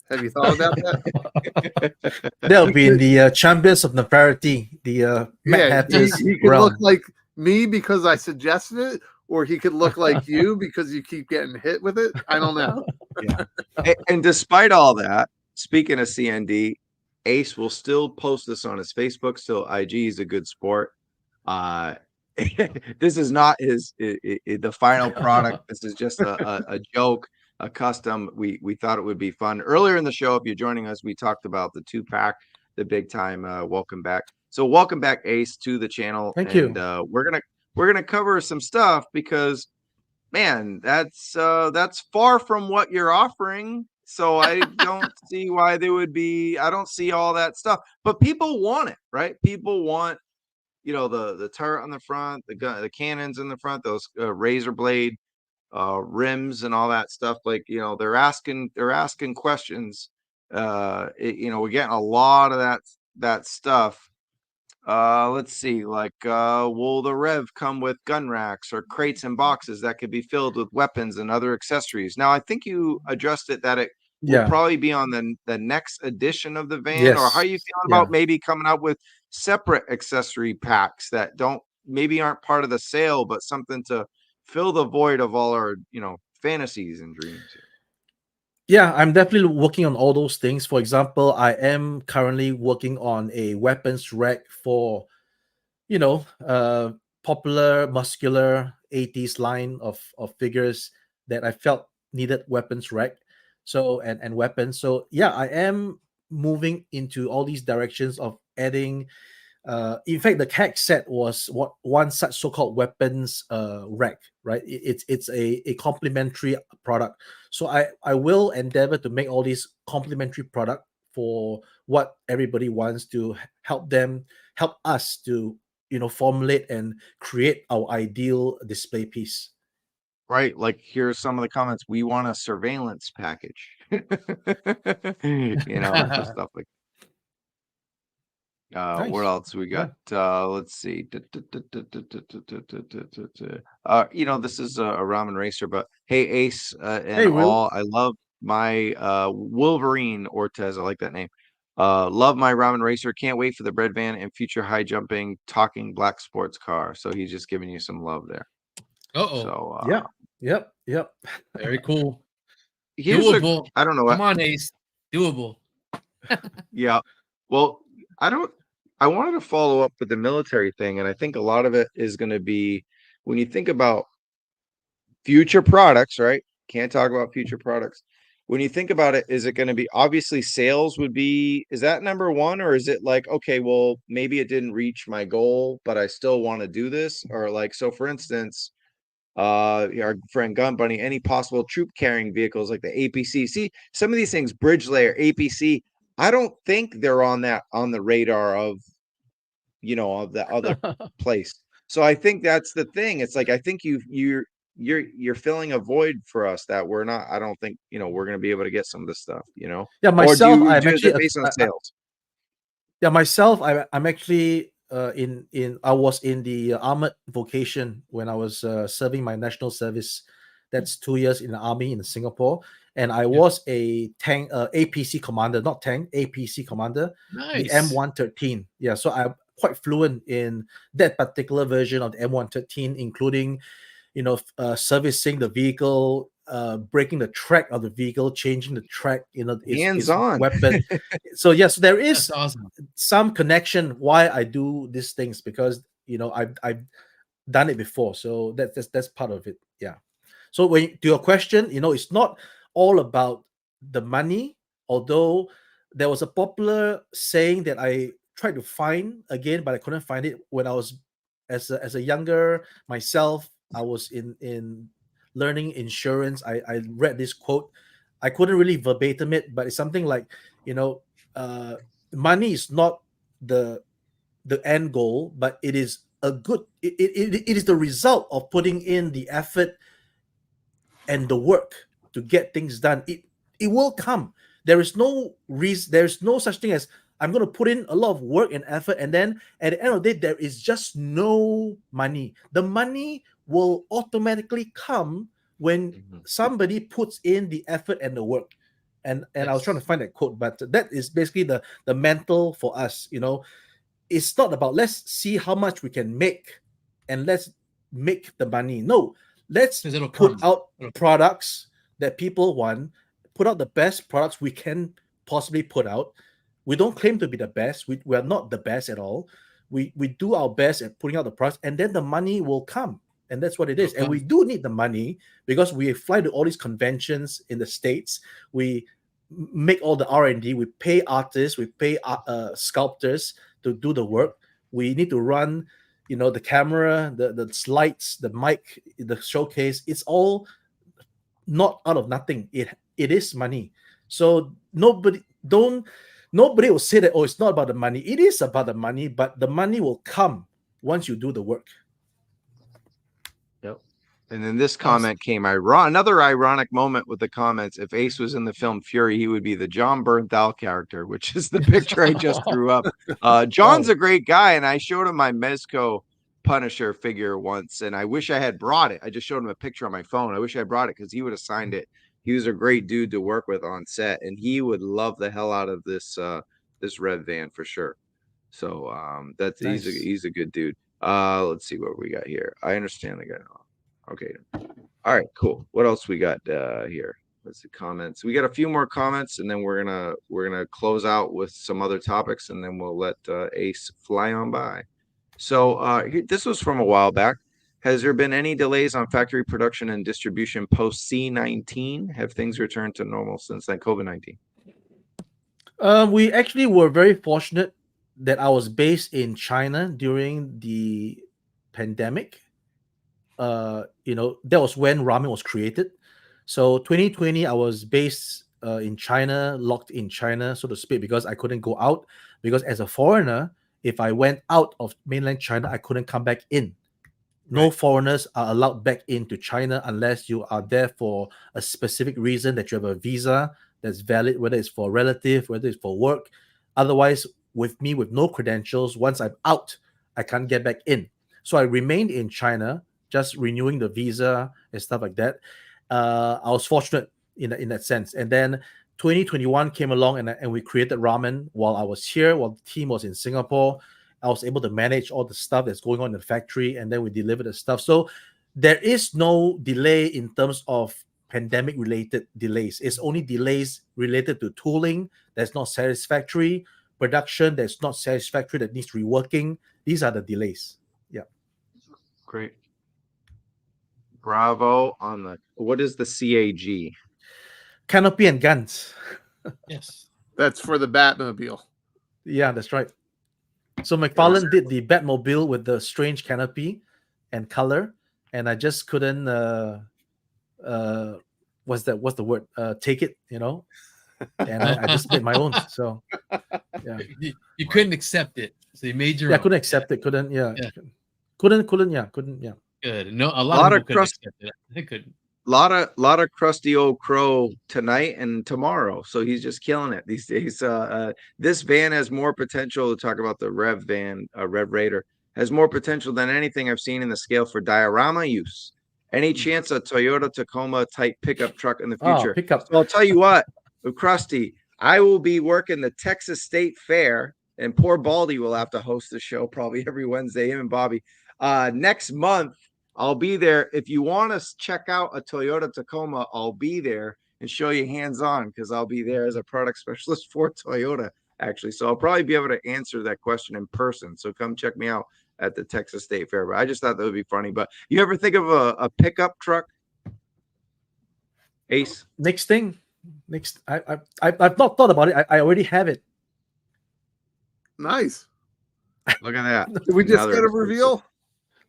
S2: Have you thought about that?
S4: That'll be in the Champions of Nefertiti, the Mad Hatters.
S2: He could look like me because I suggested it, or he could look like you because you keep getting hit with it. I don't know.
S1: Yeah. And despite all that, speaking of CND, Ace will still post this on his Facebook. Still, IG is a good sport. This is not the final product. This is just a joke, a custom. We thought it would be fun. Earlier in the show, if you're joining us, we talked about the 2-pack, the big time welcome back. So welcome back, Ace, to the channel.
S4: Thank you.
S1: We're gonna cover some stuff because, man, that's far from what you're offering So I don't see why they would be. I don't see all that stuff, but people want it, right? People want, the turret on the front, the gun, the cannons in the front, those razor blade rims and all that stuff. Like, they're asking questions. We're getting a lot of that stuff. Let's see, like, will the Rev come with gun racks or crates and boxes that could be filled with weapons and other accessories? Now, I think you addressed it that it will probably be on the next edition of the van. Or how are you feeling about maybe coming out with separate accessory packs that maybe aren't part of the sale, but something to fill the void of all our, fantasies and dreams?
S4: Yeah, I'm definitely working on all those things. For example, I am currently working on a weapons rack for, popular muscular 80s line of figures that I felt needed weapons rack. So and weapons. So yeah, I am moving into all these directions of adding. In fact, the CAC set was one such so-called weapons rack, right? It's a complementary product. So I will endeavor to make all these complementary product for what everybody wants to help us to formulate and create our ideal display piece.
S1: Right, like here's some of the comments. We want a surveillance package. For stuff like.
S4: Nice.
S1: What else we got? Let's see. This is a ramen racer, but hey, Ace, and
S4: Will.
S1: all, I love my Wolverine Ortez. I like that name. Love my ramen racer. Can't wait for the bread van and future high jumping talking black sports car. So he's just giving you some love there. So
S4: Yep.
S3: Very cool.
S1: Doable. I don't know what.
S3: Come on, Ace. Doable.
S1: Yeah. Well, I wanted to follow up with the military thing, and I think a lot of it is going to be when you think about future products, right? Can't talk about future products. When you think about it, is it going to be obviously sales is that number one, or is it like, okay, well, maybe it didn't reach my goal, but I still want to do this? Or like, so for instance, our friend Gun Bunny, any possible troop carrying vehicles like the APC. See, some of these things, bridge layer, APC, I don't think they're on the radar of the other place. So I think that's the thing. It's like, I think you're filling a void for us that we're not. I don't think we're going to be able to get some of this stuff.
S4: Yeah, myself, I'm
S1: is
S4: actually
S1: it based on sales?
S4: Myself, I'm actually I was in the armored vocation when I was serving my national service. That's 2 years in the army in Singapore, and I was a tank APC commander, not tank APC commander, the M113. Yeah, so I'm quite fluent in that particular version of the M113, including servicing the vehicle, breaking the track of the vehicle, changing the track, its weapon. So yes, there is some connection why I do these things, because I've done it before. So that's part of it. Yeah. So to your question, it's not all about the money, although there was a popular saying that I tried to find again, but I couldn't find it when I was as a younger myself. I was in learning insurance. I read this quote. I couldn't really verbatim it, but it's something like, money is not the end goal, but it is it is the result of putting in the effort and the work to get things done. It will come. There is no reason. There's no such thing as I'm going to put in a lot of work and effort, and then at the end of the day, there is just no money. The money will automatically come when somebody puts in the effort and the work. And I was trying to find that quote, but that is basically the mental for us. It's not about let's see how much we can make and let's make the money. No, let's put out products that people want, put out the best products we can possibly put out. We don't claim to be the best. We are not the best at all. We do our best at putting out the products, and then the money will come. And that's what it is. And we do need the money because we fly to all these conventions in the States. We make all the R&D. We pay artists. We pay sculptors to do the work. We need to run, the camera, the slides, the mic, the showcase. It's all not out of nothing. It is money. So nobody will say that, oh, it's not about the money. It is about the money, but the money will come once you do the work.
S1: Yep. And then this comment came another ironic moment with the comments. If Ace was in the film Fury, he would be the John Bernthal character, which is the picture I just threw up. John's a great guy, and I showed him my Mezco Punisher figure once, and I wish I had brought it. I just showed him a picture on my phone. I wish I brought it because he would have signed it. He was a great dude to work with on set, and he would love the hell out of this this red van for sure. So that's
S4: Nice.
S1: he's a good dude. Let's see what we got here. I understand the guy. Okay. All right, cool. What else we got here? Let's see comments. We got a few more comments, and then we're gonna close out with some other topics, and then we'll let Ace fly on by. So this was from a while back. Has there been any delays on factory production and distribution post C19? Have things returned to normal since then COVID-19?
S4: We actually were very fortunate that I was based in China during the pandemic. That was when ramen was created. So 2020, I was based in China, locked in China, so to speak, because I couldn't go out. Because as a foreigner, if I went out of mainland China, I couldn't come back in. No foreigners are allowed back into China unless you are there for a specific reason, that you have a visa that's valid, whether it's for a relative, whether it's for work. Otherwise, with me, with no credentials, once I'm out, I can't get back in. So I remained in China, just renewing the visa and stuff like that. I was fortunate in that sense. And then 2021 came along, and we created ramen while I was here, while the team was in Singapore. I was able to manage all the stuff that's going on in the factory, and then we delivered the stuff. So there is no delay in terms of pandemic-related delays. It's only delays related to tooling that's not satisfactory, production that's not satisfactory, that needs reworking. These are the delays. Yeah.
S1: Great. Bravo on the, what is the CAG?
S4: Canopy and guns.
S3: Yes.
S2: That's for the Batmobile.
S4: Yeah, that's right. So McFarland did the Batmobile with the strange canopy and color, and I just couldn't what's the word? Take it, and I just made my own. So yeah.
S3: You couldn't accept it. So you made your
S4: I
S3: own.
S4: couldn't accept it, couldn't.
S3: Good. No, a lot of people couldn't accept it. They couldn't.
S1: Lot of crusty old crow tonight and tomorrow, so he's just killing it these days. This van has more potential, to talk about the Rev van, Rev Raider, has more potential than anything I've seen in the scale for diorama use. Any chance a Toyota Tacoma type pickup truck in the future?
S4: Pickup.
S1: So I'll tell you what, Krusty, I will be working the Texas State Fair, and poor Baldy will have to host the show probably every Wednesday, him and Bobby. Next month, I'll be there. If you want to check out a Toyota Tacoma, I'll be there and show you hands-on, because I'll be there as a product specialist for Toyota, actually. So I'll probably be able to answer that question in person. So come check me out at the Texas State Fair. But I just thought that would be funny. But you ever think of a pickup truck, Ace?
S4: Next, I've not thought about it. I already have it.
S2: Nice.
S1: Look at that.
S2: Did we just get a reveal?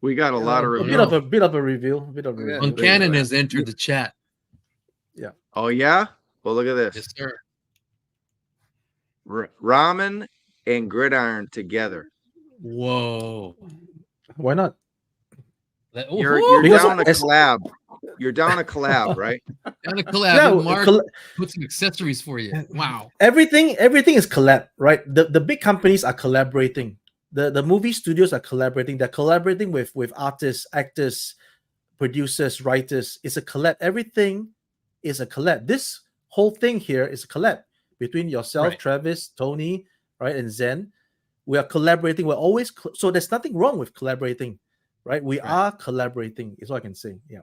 S1: We got a lot of reviews.
S4: A bit of a reveal.
S3: Uncannon has entered the chat.
S4: Yeah.
S1: Oh yeah. Well, look at this.
S3: Yes, sir.
S1: Ramen and gridiron together.
S3: Whoa.
S4: Why not?
S1: You're down a collab. You're down a collab, right?
S3: Down a collab.
S4: Yeah,
S3: Mark put some accessories for you. Wow.
S4: Everything is collab, right? The big companies are collaborating. The movie studios are collaborating. They're collaborating with artists, actors, producers, writers. It's a collab. Everything is a collab. This whole thing here is a collab between yourself, Travis, Tony, right, and Zen. We are collaborating. We're always so there's nothing wrong with collaborating, right? We are collaborating. Is what I can say. Yeah.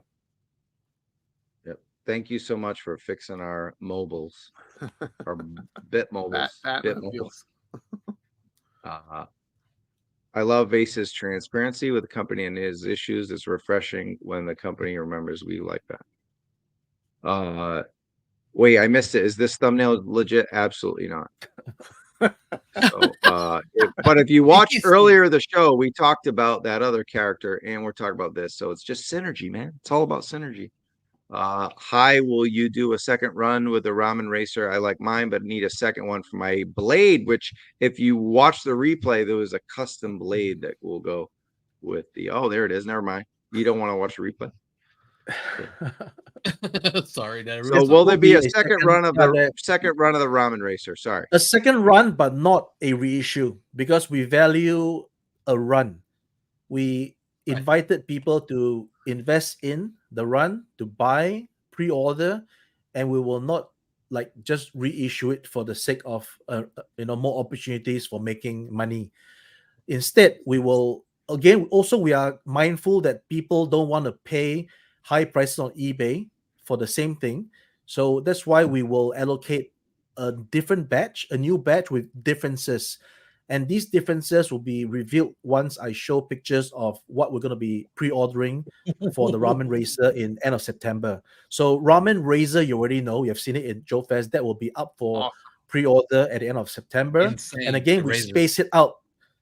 S1: Yep. Thank you so much for fixing our mobiles, our bit mobiles. Bit mobiles. I love Ace's transparency with the company and his issues. It's refreshing when the company remembers we like that. Wait, I missed it. Is this thumbnail legit? Absolutely not. So, but if you watched earlier the show, we talked about that other character, and we're talking about this. So it's just synergy, man. It's all about synergy. Hi, will you do a second run with the Ramen Racer? I like mine, but need a second one for my blade, which if you watch the replay, there was a custom blade that will go with the, oh, there it is. Never mind. You don't want to watch the replay.
S3: Sorry, that
S1: So will there be a second run of the Ramen Racer? Sorry.
S4: A second run, but not a reissue, because we value a run. We invited people to invest in the run, to buy, pre-order, and we will not like just reissue it for the sake of more opportunities for making money. Instead, we will again also we are mindful that people don't want to pay high prices on eBay for the same thing. So that's why we will allocate a different batch, a new batch with differences. And these differences will be revealed once I show pictures of what we're going to be pre-ordering for the Ramen Racer in end of September. So Ramen Racer, you already know, you have seen it in JoeFest. That will be up for pre-order at the end of September.
S3: Insane.
S4: And again, we space it out.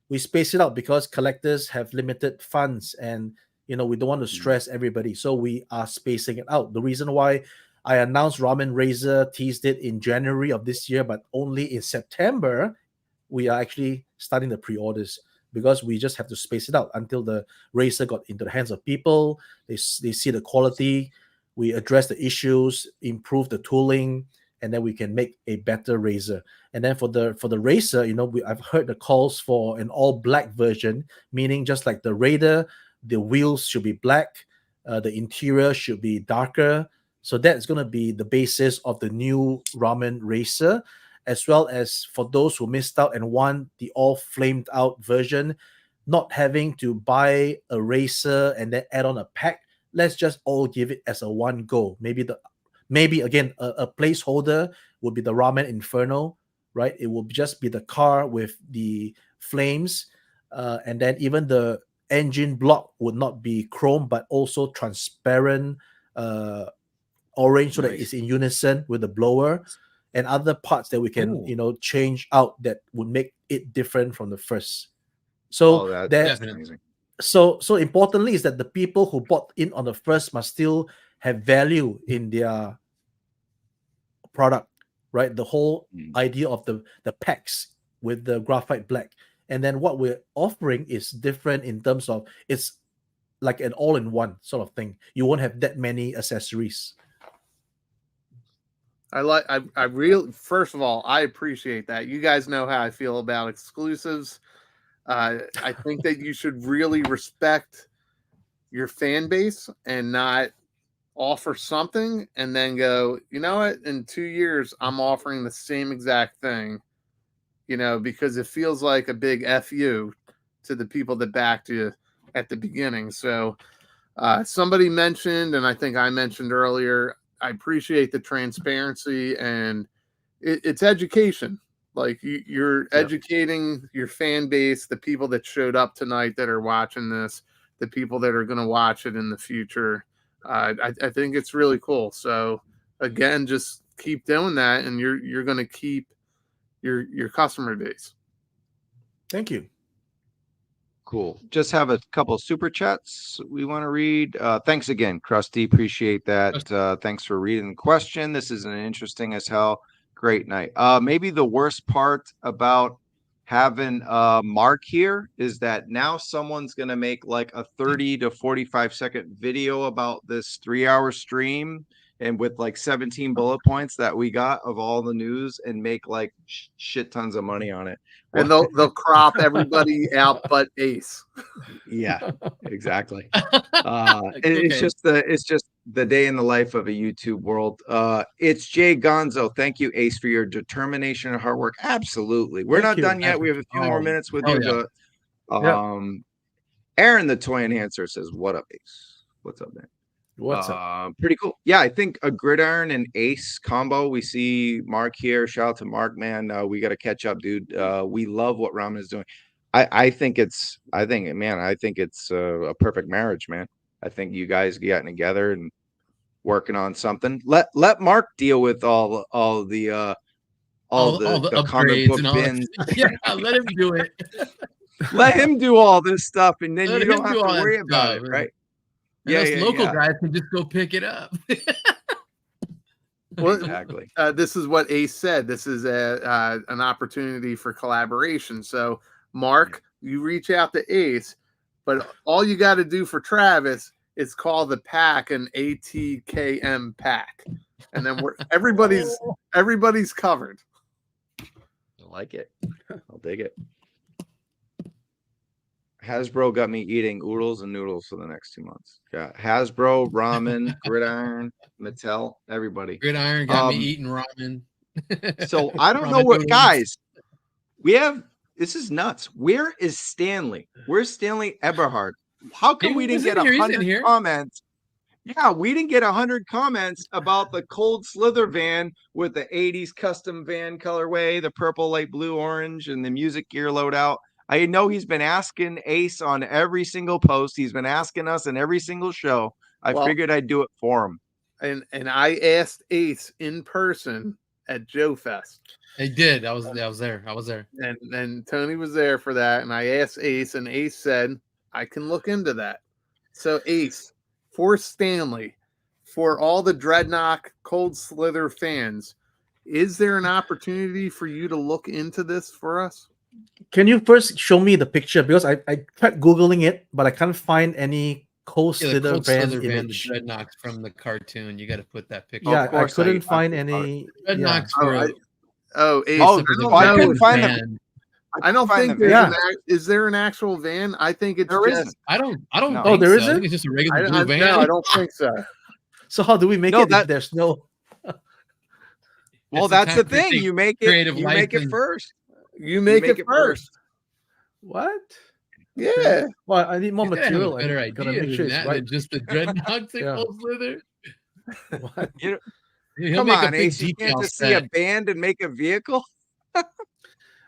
S4: We space it out because collectors have limited funds, and we don't want to stress everybody. So we are spacing it out. The reason why I announced Ramen Racer, teased it in January of this year, but only in September we are actually starting the pre-orders, because we just have to space it out until the Racer got into the hands of people. They see the quality, we address the issues, improve the tooling, and then we can make a better Racer. And then for the Racer, I've heard the calls for an all black version, meaning just like the Raider, the wheels should be black, the interior should be darker. So that's going to be the basis of the new Ramen Racer, as well as for those who missed out and want the all flamed out version, not having to buy a Racer and then add on a pack. Let's just all give it as a one go. Maybe again, a placeholder would be the Ramen Inferno, right? It will just be the car with the flames, and then even the engine block would not be chrome, but also transparent orange, so that it's in unison with the blower, and other parts that we can change out that would make it different from the first. So
S1: that's amazing.
S4: So importantly is that the people who bought in on the first must still have value in their product, right? The whole idea of the packs with the graphite black, and then what we're offering is different in terms of it's like an all-in-one sort of thing. You won't have that many accessories.
S2: I really, first of all, I appreciate that. You guys know how I feel about exclusives. I think that you should really respect your fan base and not offer something and then go, you know what, in 2 years I'm offering the same exact thing, because it feels like a big FU to the people that backed you at the beginning. So somebody mentioned, and I think I mentioned earlier, I appreciate the transparency, and it's education. Like you're educating your fan base, the people that showed up tonight that are watching this, the people that are going to watch it in the future. I think it's really cool. So again, just keep doing that, and you're going to keep your customer base.
S4: Thank you.
S1: Cool. Just have a couple super chats we want to read. Thanks again, Krusty. Appreciate that. Thanks for reading the question. This is an interesting as hell. Great night. Maybe the worst part about having Mark here is that now someone's going to make like a 30 to 45-second video about this 3-hour stream, and with like 17 bullet points that we got of all the news, and make like shit tons of money on it.
S2: And they'll crop everybody out but Ace.
S1: Yeah, exactly. It's just the day in the life of a YouTube world. It's Jay Gonzo. Thank you, Ace, for your determination and hard work. Absolutely. We're not done yet. We have a few more minutes with you. But Aaron, the toy enhancer, says, "What up, Ace? What's up, man?
S4: What's up?
S1: Pretty cool. Yeah, I think a gridiron and Ace combo. We see Mark here. Shout out to Mark, man. We got to catch up, dude. We love what Ramen is doing. I think it's a perfect marriage, man. I think you guys getting together and working on something. Let Mark deal with all the
S3: upgrades and all
S1: bins.
S3: Yeah, let him do it.
S1: Let him do all this stuff, and then you don't have to worry about it, right?
S3: And us local guys can just go pick it up.
S2: Well,
S1: Exactly.
S2: This is what Ace said. This is an opportunity for collaboration. So, Mark, you reach out to Ace, but all you got to do for Travis is call the pack an ATKM pack, and then everybody's covered.
S1: I like it. I'll dig it. Hasbro got me eating oodles and noodles for the next 2 months. Got Hasbro, Ramen, Gridiron, Mattel, everybody.
S3: Gridiron got me eating ramen.
S1: So I don't know what, guys. This is nuts. Where is Stanley? Where's Stanley Eberhard? How come we didn't get 100 comments? Yeah, we didn't get 100 comments about the cold slither van with the 80s custom van colorway, the purple, light blue, orange, and the music gear loadout. I know he's been asking Ace on every single post. He's been asking us in every single show. I figured I'd do it for him.
S2: And I asked Ace in person at JoeFest.
S3: They did. I was there.
S2: And Tony was there for that. And I asked Ace, and Ace said, I can look into that. So Ace, for Stanley, for all the Dreadnought Cold Slither fans, is there an opportunity for you to look into this for us?
S4: Can you first show me the picture? Because I tried Googling it, but I can't find any cold slither van image.
S3: The Dreadnoughts from the cartoon. You got to put that picture.
S4: Yeah, I couldn't find any.
S3: Dreadnoughts.
S2: Ace,
S1: I couldn't find them.
S2: I don't think there's is there an actual van? I think it's just.
S3: I don't.
S4: No.
S3: Think
S4: there
S3: so.
S4: isn't.
S3: I think it's just a regular blue van.
S2: No, I don't think so.
S4: So how do we make it? If there's no.
S1: Well, that's the thing. You make it. You make it first.
S2: You make it first.
S4: What?
S2: Yeah.
S4: Well, I need more material.
S3: Better idea
S4: make sure
S3: than
S4: right.
S3: Just the Dreadnoughts and Cold Slither.
S4: What?
S1: Come on, Ace. You can't just see a band and make a vehicle.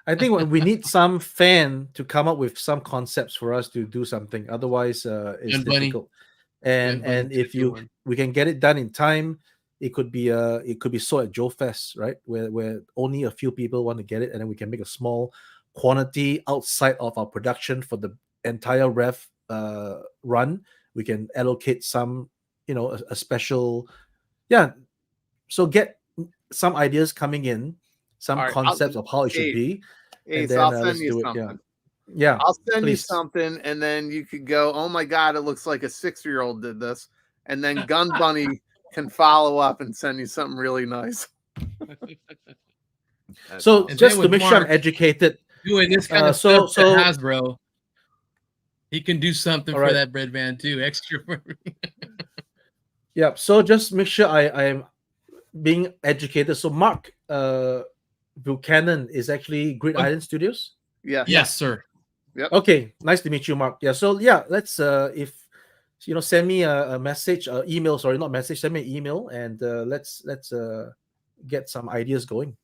S4: I think we need some fan to come up with some concepts for us to do something. Otherwise, it's difficult. And if we can get it done in time, it could be sold at JoeFest, right? Where only a few people want to get it, and then we can make a small quantity outside of our production for the entire rev run. We can allocate some, a special, So get some ideas coming in, some concepts of how it should be.
S2: Ace, I'll send you something.
S4: Yeah,
S2: I'll send you something, and then you could go, oh my God, it looks like a 6-year-old did this. And then Gun Bunny can follow up and send you something really nice.
S4: So just to make sure I'm educated.
S3: Doing this kind of stuff to Hasbro, he can do something for that bread van too, extra for me.
S4: Yeah, so just make sure I am being educated. So Mark Buchanan is actually Great Island Studios.
S2: Yeah.
S3: Yes, sir.
S2: Yep.
S4: Okay, nice to meet you, Mark. Yeah. So let's send me a message, email. Sorry, not message. Send me an email, and let's get some ideas going.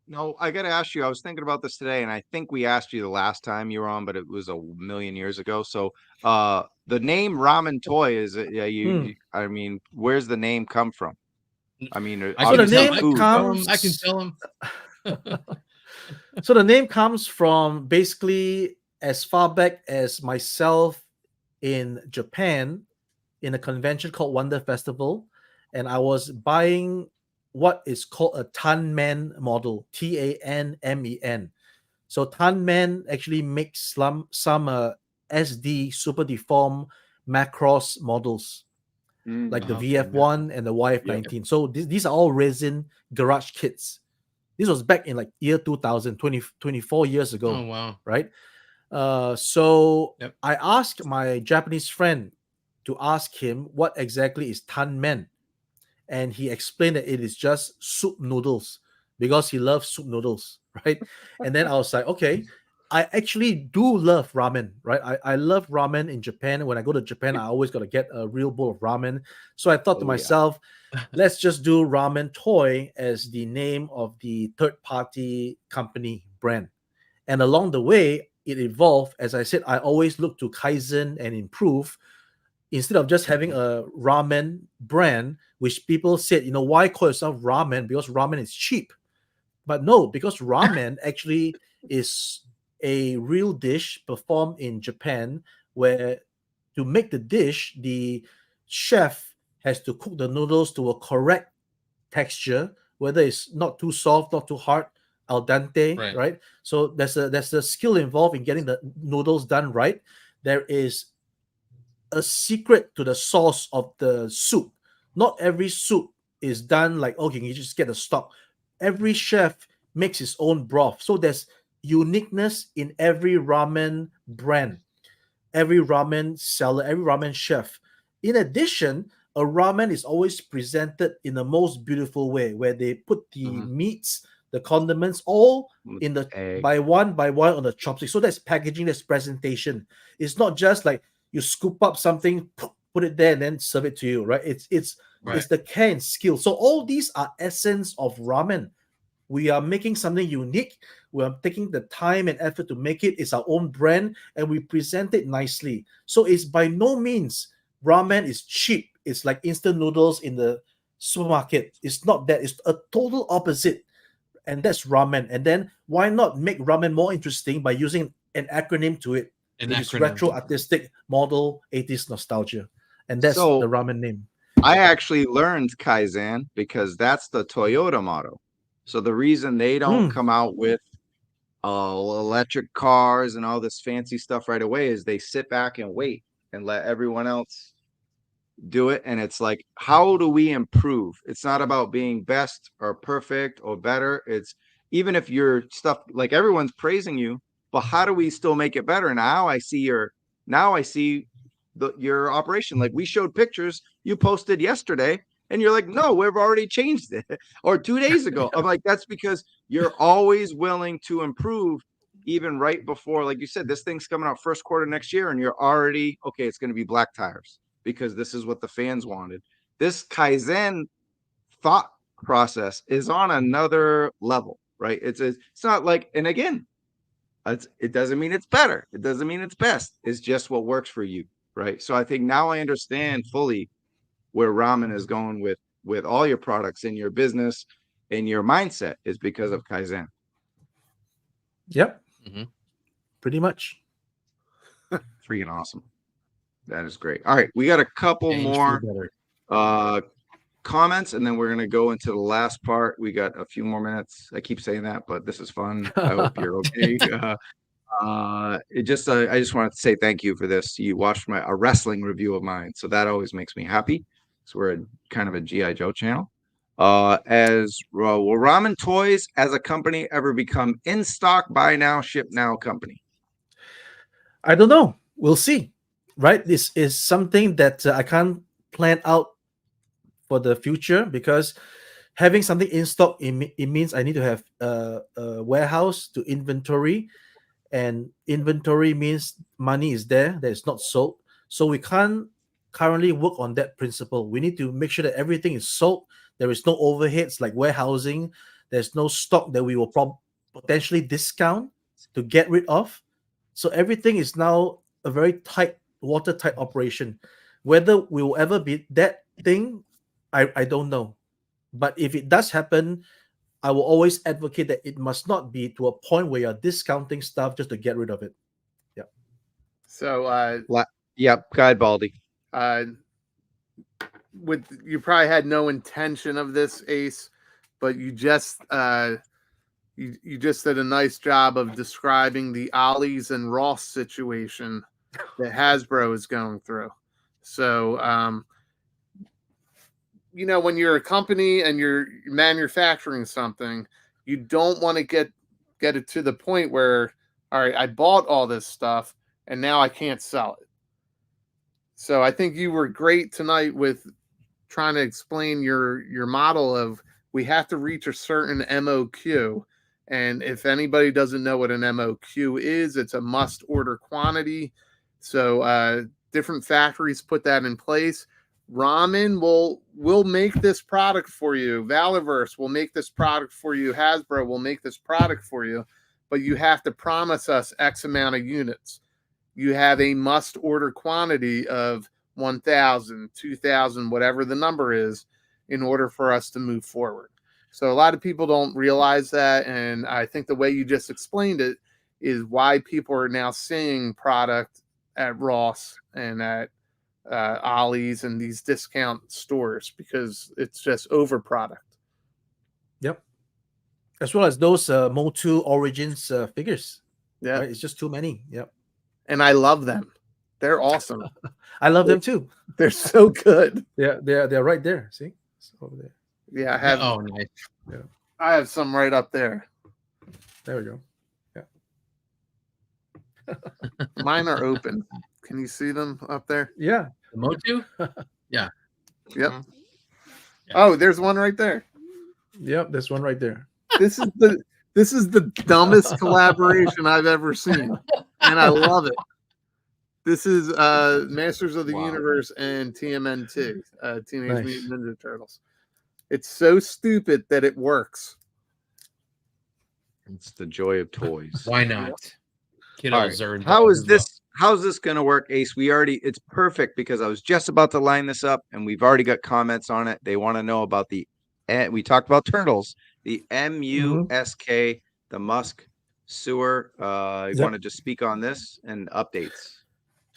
S1: No, I got to ask you. I was thinking about this today, and I think we asked you the last time you were on, but it was a million years ago. So, the name Ramen Toy is it? Yeah, I mean, where's the name come from? I mean,
S4: so the name comes.
S3: I can tell him.
S4: So the name comes from basically as far back as myself in Japan in a convention called Wonder Festival, and I was buying what is called a Tanmen model, TANMEN. So Tanmen actually makes some SD super deformed Macross models, like the VF1 and the YF19. Yep. So these are all resin garage kits. This was back in like year 2000, 24 years ago.
S3: Oh, wow.
S4: Right? So I asked my Japanese friend to ask him what exactly is Tanmen. And he explained that it is just soup noodles because he loves soup noodles, right? And then I was like, okay, I actually do love ramen, right? I love ramen in Japan. When I go to Japan, I always got to get a real bowl of ramen. So I thought to myself, let's just do Ramen Toy as the name of the third-party company brand. And along the way, it evolved. As I said, I always look to Kaizen and improve. Instead of just having a ramen brand, which people said, why call yourself ramen? Because ramen is cheap. But no, because ramen actually is a real dish performed in Japan where to make the dish, the chef has to cook the noodles to a correct texture, whether it's not too soft, not too hard, al dente, right? So there's a skill involved in getting the noodles done right. There is a secret to the sauce of the soup. Not every soup is done like, okay, you just get the stock. Every chef makes his own broth. So there's uniqueness in every ramen brand, every ramen seller, every ramen chef. In addition, a ramen is always presented in the most beautiful way, where they put the meats, the condiments, all in the
S1: Egg.
S4: by one on the chopstick. So that's packaging, that's presentation. It's not just like you scoop up something, put it there, and then serve it to you, right? It's the care and skill. So all these are essence of ramen. We are making something unique. We are taking the time and effort to make it. It's our own brand, and we present it nicely. So it's by no means ramen is cheap. It's like instant noodles in the supermarket. It's not that. It's a total opposite. And that's ramen. And then why not make ramen more interesting by using an acronym to it? It's retro artistic model 80s nostalgia. And that's the ramen name.
S1: I actually learned Kaizen because that's the Toyota motto. So the reason they don't come out with electric cars and all this fancy stuff right away is they sit back and wait and let everyone else do it. And it's like, how do we improve? It's not about being best or perfect or better. It's even if your stuff, like everyone's praising you, but how do we still make it better? Now I see your operation. Like we showed pictures you posted yesterday and you're like, no, we've already changed it. Or 2 days ago. I'm like, that's because you're always willing to improve, even right before, like you said, this thing's coming out first quarter next year and you're already, okay, it's going to be black tires because this is what the fans wanted. This Kaizen thought process is on another level, right? It's not like, and again, it doesn't mean it's better. It doesn't mean it's best. It's just what works for you, right? So I think now I understand fully where ramen is going with all your products in your business and your mindset is because of Kaizen.
S4: Yep. Pretty much.
S1: Freaking awesome. That is great. All right. We got a couple more comments and then we're going to go into the last part. We got a few more minutes. I keep saying that, but this is fun. I hope you're okay. I just wanted to say thank you for this. You watched a wrestling review of mine. So that always makes me happy. So we're kind of a G.I. Joe channel. Will Ramen Toys as a company ever become in stock, buy now, ship now company?
S4: I don't know. We'll see. Right? This is something that I can't plan out for the future because having something in stock, it means I need to have a warehouse to inventory, and inventory means money is there that is not sold. So we can't currently work on that principle. We need to make sure that everything is sold. There is no overheads like warehousing. There's no stock that we will potentially discount to get rid of. So everything is now a very tight, watertight operation. Whether we will ever be that thing, I don't know. But if it does happen, I will always advocate that it must not be to a point where you're discounting stuff just to get rid of it. Yeah.
S2: So,
S1: yep. Go ahead, Baldy.
S2: You probably had no intention of this, Ace, but you just you just did a nice job of describing the Ollie's and Ross situation that Hasbro is going through. So, when you're a company and you're manufacturing something, you don't want to get it to the point where, all right, I bought all this stuff and now I can't sell it. So I think you were great tonight with trying to explain your model of we have to reach a certain MOQ. And if anybody doesn't know what an MOQ is, it's a must order quantity. So different factories put that in place. Ramen will make this product for you. Valiverse will make this product for you. Hasbro will make this product for you, but you have to promise us X amount of units. You have a must order quantity of 1,000, 2,000, whatever the number is, in order for us to move forward. So a lot of people don't realize that. And I think the way you just explained it is why people are now seeing product at Ross and at Ollie's and these discount stores because it's just over product.
S4: Yep. As well as those Motu Origins figures.
S2: Yeah.
S4: Right? It's just too many. Yep.
S2: And I love them. They're awesome.
S4: I love them too.
S2: They're so good.
S4: They're right there. See? It's over there.
S2: Yeah, I have.
S3: Oh, nice.
S4: Yeah.
S2: I have some right up there.
S4: There we go.
S2: Mine are open. Can you see them up there?
S4: Yeah.
S3: The Motu? Yeah.
S2: Yep.
S3: Yeah.
S2: Oh, there's one right there.
S4: Yep. There's one right there.
S2: This is the dumbest collaboration I've ever seen, and I love it. This is Masters of the Universe and TMNT, Teenage Mutant Ninja Turtles. It's so stupid that it works.
S1: It's the joy of toys.
S3: Why not? Kiddos are
S1: How's this going to work, Ace? It's perfect because I was just about to line this up and we've already got comments on it. They want to know about we talked about turtles, the MUSK, the Musk sewer. You want to just speak on this and updates?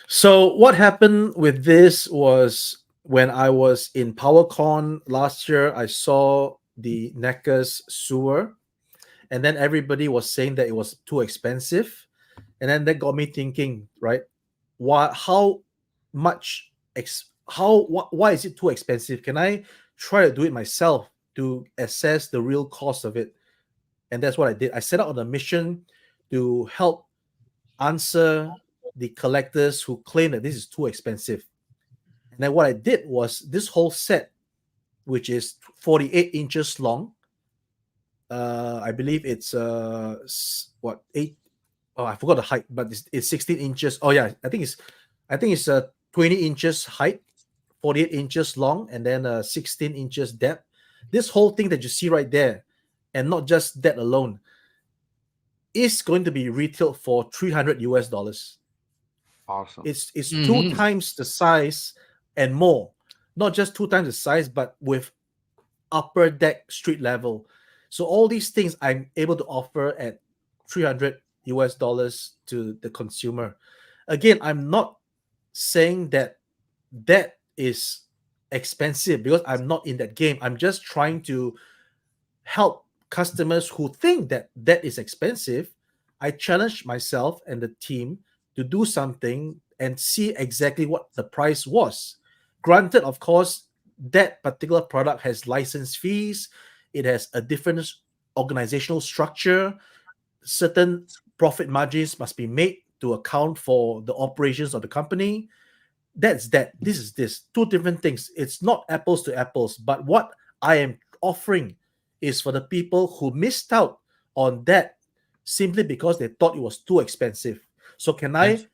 S4: So what happened with this was when I was in PowerCon last year, I saw the NECA's sewer, and then everybody was saying that it was too expensive. And then that got me thinking, right? Why is it too expensive? Can I try to do it myself to assess the real cost of it? And that's what I did. I set out on a mission to help answer the collectors who claim that this is too expensive. And then what I did was this whole set, which is 48 inches long. I believe it's eight. Oh, I forgot the height, but it's 16 inches. Oh yeah, I think it's 20 inches height, 48 inches long, and then 16 inches depth. This whole thing that you see right there, and not just that alone, is going to be retailed for $300.
S1: Awesome.
S4: It's two times the size and more. Not just two times the size, but with upper deck street level. So all these things I'm able to offer at $300 to the consumer. Again, I'm not saying that is expensive because I'm not in that game. I'm just trying to help customers who think that is expensive. I challenge myself and the team to do something and see exactly what the price was. Granted, of course, that particular product has license fees. It has a different organizational structure. Certain profit margins must be made to account for the operations of the company. That's that. This is this. Two different things. It's not apples to apples. But what I am offering is for the people who missed out on that simply because they thought it was too expensive. So can I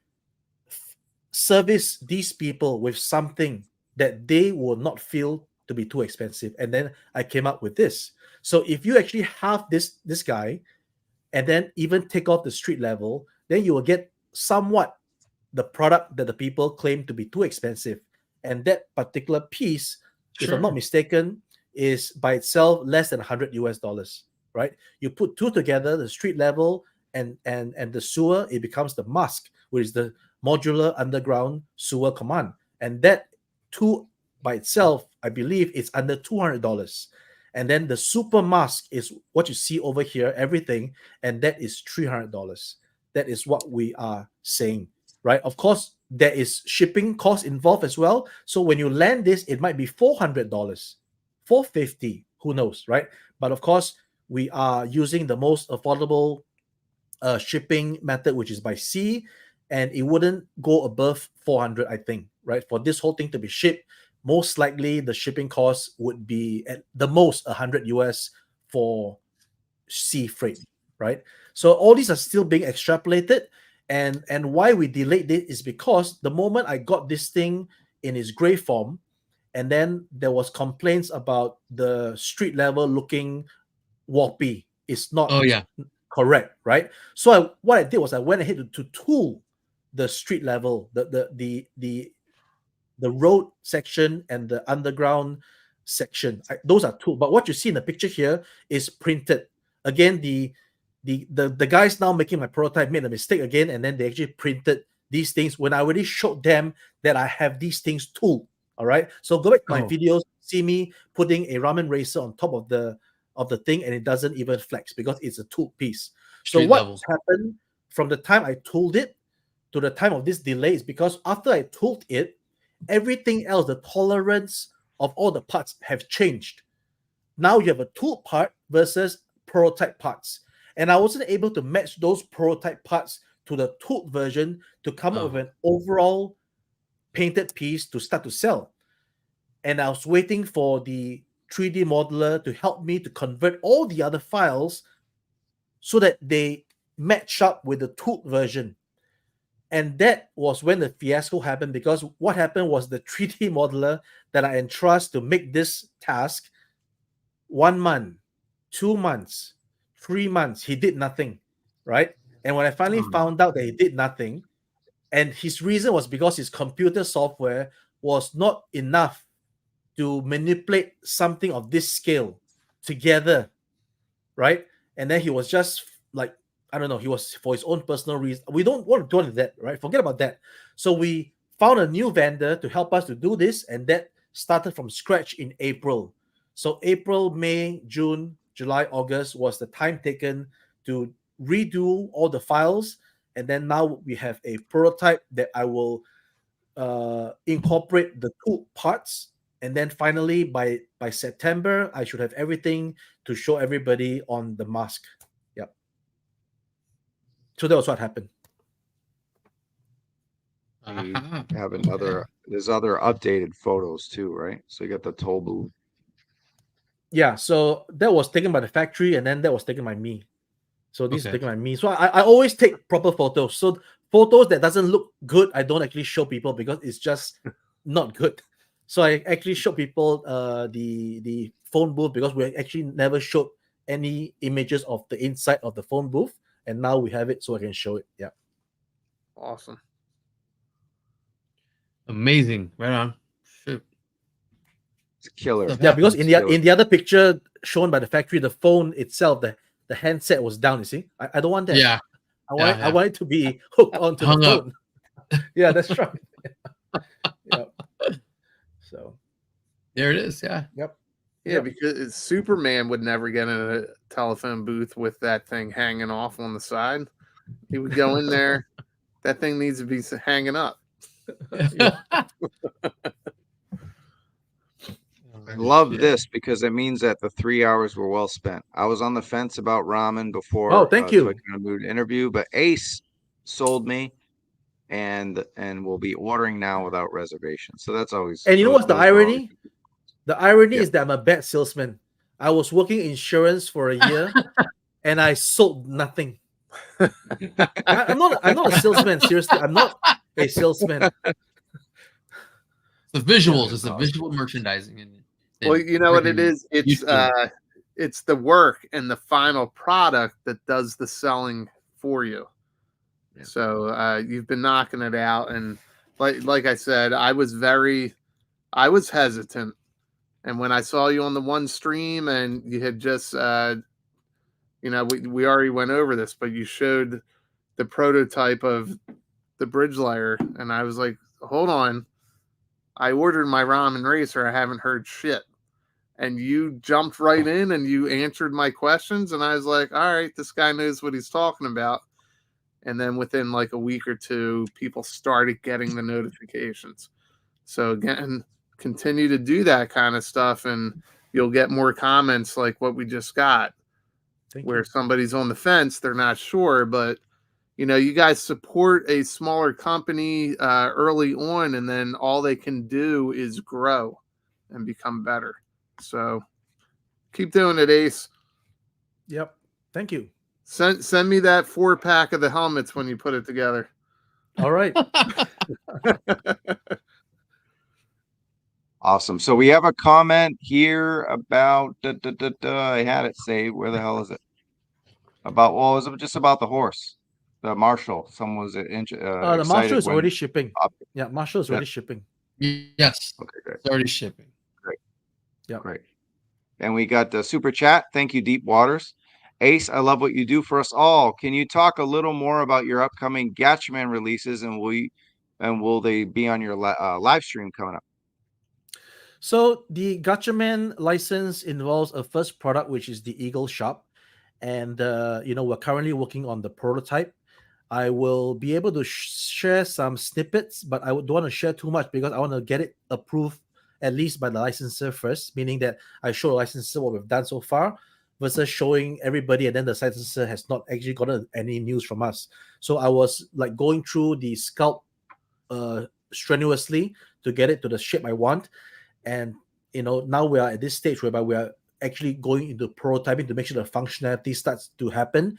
S4: service these people with something that they will not feel to be too expensive? And then I came up with this. So if you actually have this guy and then even take off the street level, then you will get somewhat the product that the people claim to be too expensive. And that particular piece, if I'm not mistaken, is by itself less than $100, right? You put two together, the street level and the sewer, it becomes the Musk, which is the modular underground sewer command. And that two by itself, I believe, is under $200. And then the super mask is what you see over here, everything, and that is $300. That is what we are saying, right? Of course, there is shipping cost involved as well. So when you land this, it might be $400, $450, who knows, right? But of course, we are using the most affordable shipping method, which is by sea, and it wouldn't go above 400, I think, right? For this whole thing to be shipped, most likely the shipping cost would be at the most $100 for sea freight, right? So all these are still being extrapolated, and why we delayed it is because the moment I got this thing in its gray form, and then there was complaints about the street level looking warpy. It's not correct, right? So what I did was I went ahead to tool the street level, the road section and the underground section. Those are two. But what you see in the picture here is printed. Again, the guys now making my prototype made a mistake again, and then they actually printed these things when I already showed them that I have these things tooled. All right. So go back to my videos, see me putting a ramen racer on top of the thing, and it doesn't even flex because it's a tooled piece. So
S3: Street
S4: what
S3: level.
S4: happened from the time I tooled it to the time of this delay is because after I tooled it, everything else, the tolerance of all the parts have changed. Now you have a tooled part versus prototype parts. And I wasn't able to match those prototype parts to the tooled version to come up with an overall painted piece to start to sell. And I was waiting for the 3D modeler to help me to convert all the other files so that they match up with the tooled version. And that was when the fiasco happened, because what happened was the 3D modeler that I entrust to make this task, 1 month, 2 months, 3 months, he did nothing, right? And when I finally found out that he did nothing, and his reason was because his computer software was not enough to manipulate something of this scale together, right? And then he was just like, I don't know, he was for his own personal reason. We don't want to go into that, right? Forget about that. So we found a new vendor to help us to do this, and that started from scratch in April. So April, May, June, July, August was the time taken to redo all the files. And then now we have a prototype that I will incorporate the two parts. And then finally, by September, I should have everything to show everybody on the mask. Yep. So that was what happened.
S1: You have there's other updated photos too, right? So you got the toll booth.
S4: Yeah, so that was taken by the factory, and then that was taken by me. So this is taken by me. So I always take proper photos. So photos that doesn't look good, I don't actually show people because it's just not good. So I actually show people the phone booth, because we actually never showed any images of the inside of the phone booth, and now we have it, so I can show it. Yeah.
S2: Awesome.
S3: Amazing. Right on. Shoot.
S1: It's killer.
S4: Yeah, because in the other picture shown by the factory, the phone itself, the handset was down. You see, I don't want that.
S3: Yeah.
S4: I want it to be hooked onto the phone. Yeah, that's right. Yep. So
S3: there it is. Yeah.
S4: Yep.
S2: Yeah, because Superman would never get in a telephone booth with that thing hanging off on the side. He would go in there. That thing needs to be hanging up.
S1: I love this because it means that the 3 hours were well spent. I was on the fence about ramen before.
S4: Oh, thank you.
S1: Mood interview, but Ace sold me, and will be ordering now without reservation. So that's always.
S4: And you know what's the irony? The irony is that I'm a bad salesman. I was working insurance for a year, and I sold nothing. I'm not a salesman. Seriously, I'm not a salesman.
S3: The visuals, it's the visual merchandising.
S2: Well, you know what it is? It's the work and the final product that does the selling for you. Yeah. So you've been knocking it out, and like I said, I was hesitant, and when I saw you on the one stream, and you had just we already went over this, but you showed the prototype of the bridge layer, and I was like, hold on. I ordered my ramen racer. I haven't heard shit. And you jumped right in and you answered my questions. And I was like, all right, this guy knows what he's talking about. And then within like a week or two, people started getting the notifications. So again, continue to do that kind of stuff, and you'll get more comments like what we just got, where somebody's on the fence. They're not sure, but you guys support a smaller company early on, and then all they can do is grow and become better. So keep doing it, Ace.
S4: Yep. Thank you.
S2: Send me that 4-pack of the helmets when you put it together.
S4: All right.
S1: Awesome. So we have a comment here about I had it saved. Where the hell is it? Was it just about the horse? The Marshall. Someone was
S4: the Marshall is already shipping. Yeah, Marshall is already shipping.
S3: Yes.
S1: Okay, great.
S3: It's already shipping.
S1: Great.
S4: Yeah.
S1: Great. And we got the super chat. Thank you, Deep Waters. Ace, I love what you do for us all. Can you talk a little more about your upcoming Gatchaman releases, and will they be on your live stream coming up?
S4: So the Gatchaman license involves a first product, which is the Eagle Shop, and we're currently working on the prototype. I will be able to share some snippets, but I don't want to share too much because I want to get it approved at least by the licensor first, meaning that I show the licensor what we've done so far versus showing everybody, and then the licensor has not actually gotten any news from us. So I was like going through the sculpt strenuously to get it to the shape I want. And now we are at this stage whereby we are actually going into prototyping to make sure the functionality starts to happen.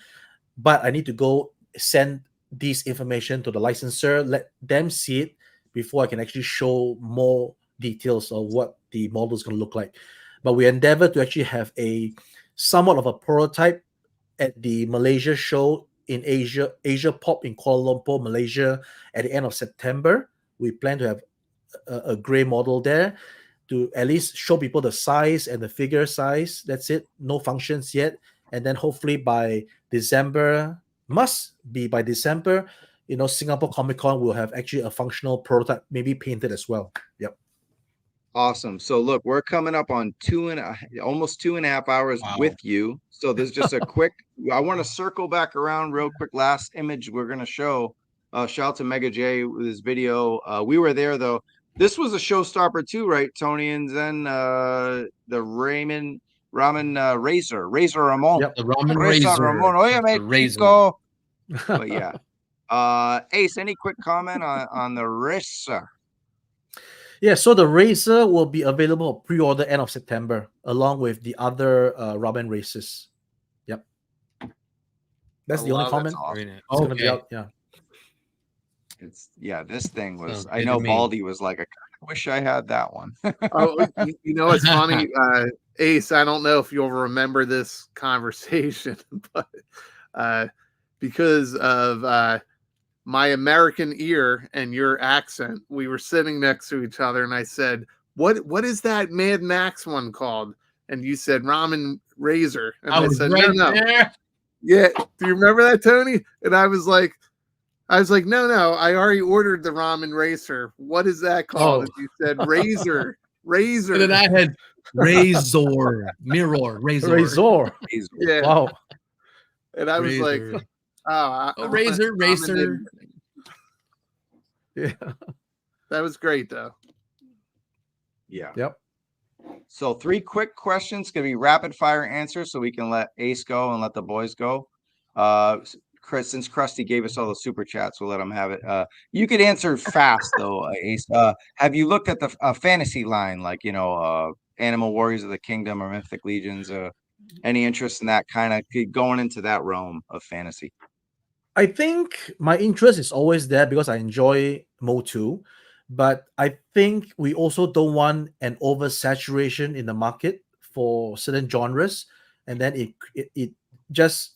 S4: But I need to go send this information to the licensor, let them see it before I can actually show more details of what the model is going to look like. But we endeavor to actually have a somewhat of a prototype at the Malaysia show in Asia Pop in Kuala Lumpur, Malaysia, at the end of September. We plan to have a gray model there to at least show people the size and the figure size. That's it. No functions yet. And then hopefully by December, Singapore Comic Con will have actually a functional prototype, maybe painted as well. Yep.
S1: Awesome. So look, we're coming up on almost 2.5 hours with you. So there's just a quick, I want to circle back around real quick. Last image we're going to show, shout out to Mega J with his video. We were there though. This was a showstopper too, right, Tony? And then the Ramen Razor Ramon.
S3: Yep, the Ramen Razor.
S1: Ramon. Oye,
S3: The razor.
S1: Mexico. But yeah. Ace, any quick comment on the Razor?
S4: Yeah, so the Razor will be available pre-order end of September, along with the other Ramen races. Yep. That's the only comment.
S1: Awesome.
S4: It's going to be out, yeah.
S1: This thing was, I know Baldy was like, I wish I had that one.
S2: It's funny, Ace, I don't know if you'll remember this conversation, but because of my American ear and your accent, we were sitting next to each other, and I said, what is that Mad Max one called? And you said Ramen Razor. And I said,
S3: right
S2: no.
S3: There.
S2: Yeah. Do you remember that, Tony? And I was like, no, I already ordered the Ramen Racer. What is that called? And you said Razor.
S3: And then I had Razor.
S2: Yeah.
S4: Wow.
S2: And I was like,
S3: Razor, Racer.
S4: Yeah.
S2: That was great, though.
S1: Yeah.
S4: Yep.
S1: So 3 quick questions, gonna be rapid fire answers, so we can let Ace go and let the boys go. Chris, since Krusty gave us all the super chats, we'll let him have it. You could answer fast though, Ace. Have you looked at the fantasy line, like Animal Warriors of the Kingdom or Mythic Legions? Any interest in that kind of going into that realm of fantasy?
S4: I think my interest is always there because I enjoy Mo2, but I think we also don't want an oversaturation in the market for certain genres, and then it just